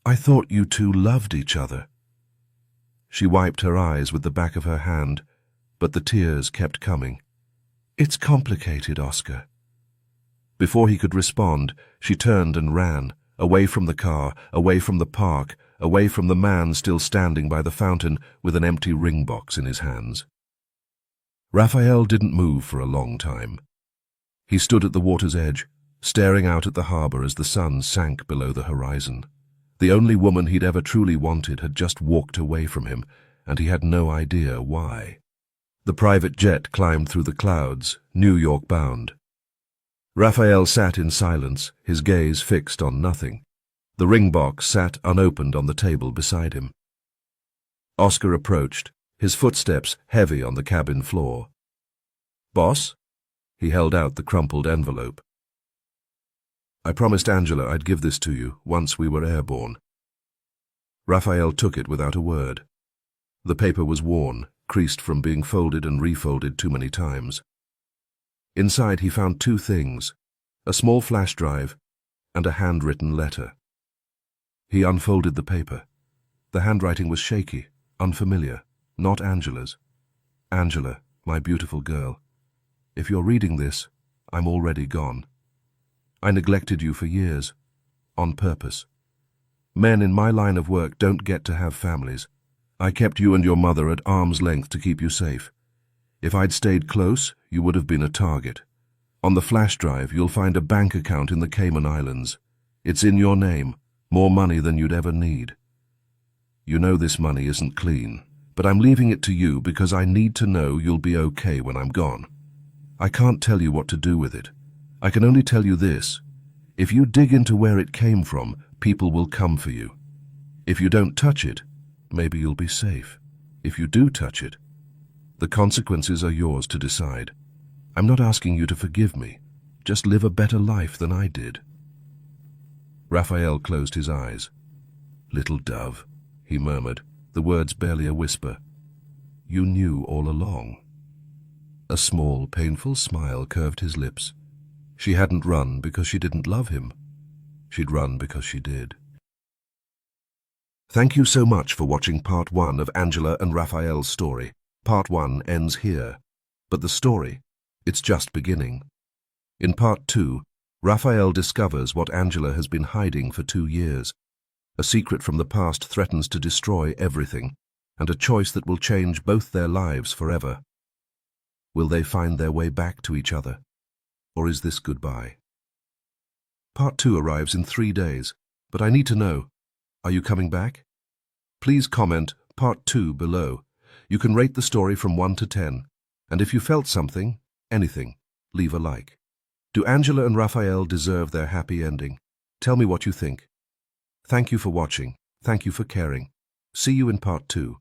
I thought you two loved each other." She wiped her eyes with the back of her hand, but the tears kept coming. "It's complicated, Oscar." Before he could respond, she turned and ran, away from the car, away from the park, away from the man still standing by the fountain with an empty ring box in his hands. Raphael didn't move for a long time. He stood at the water's edge, staring out at the harbour as the sun sank below the horizon. The only woman he'd ever truly wanted had just walked away from him, and he had no idea why. The private jet climbed through the clouds, New York bound. Raphael sat in silence, his gaze fixed on nothing. The ring box sat unopened on the table beside him. Oscar approached, his footsteps heavy on the cabin floor. "Boss?" He held out the crumpled envelope. "I promised Angela I'd give this to you once we were airborne." Raphael took it without a word. The paper was worn, creased from being folded and refolded too many times. Inside he found two things, a small flash drive and a handwritten letter. He unfolded the paper. The handwriting was shaky, unfamiliar, not Angela's. "Angela, my beautiful girl, if you're reading this, I'm already gone. I neglected you for years, on purpose. Men in my line of work don't get to have families. I kept you and your mother at arm's length to keep you safe. If I'd stayed close, you would have been a target. On the flash drive, you'll find a bank account in the Cayman Islands. It's in your name, more money than you'd ever need. You know this money isn't clean, but I'm leaving it to you because I need to know you'll be okay when I'm gone. I can't tell you what to do with it. I can only tell you this. If you dig into where it came from, people will come for you. If you don't touch it, maybe you'll be safe. If you do touch it, the consequences are yours to decide. I'm not asking you to forgive me. Just live a better life than I did." Raphael closed his eyes. "Little dove," he murmured, the words barely a whisper. "You knew all along." A small, painful smile curved his lips. She hadn't run because she didn't love him. She'd run because she did. Thank you so much for watching part 1 of Angela and Raphael's story. Part 1 ends here, but the story, it's just beginning. In part 2, Raphael discovers what Angela has been hiding for 2 years. A secret from the past threatens to destroy everything, and a choice that will change both their lives forever. Will they find their way back to each other? Or is this goodbye? Part 2 arrives in 3 days, but I need to know, are you coming back? Please comment Part 2 below. You can rate the story from 1 to 10, and if you felt something, anything, leave a like. Do Angela and Raphael deserve their happy ending? Tell me what you think. Thank you for watching. Thank you for caring. See you in Part 2.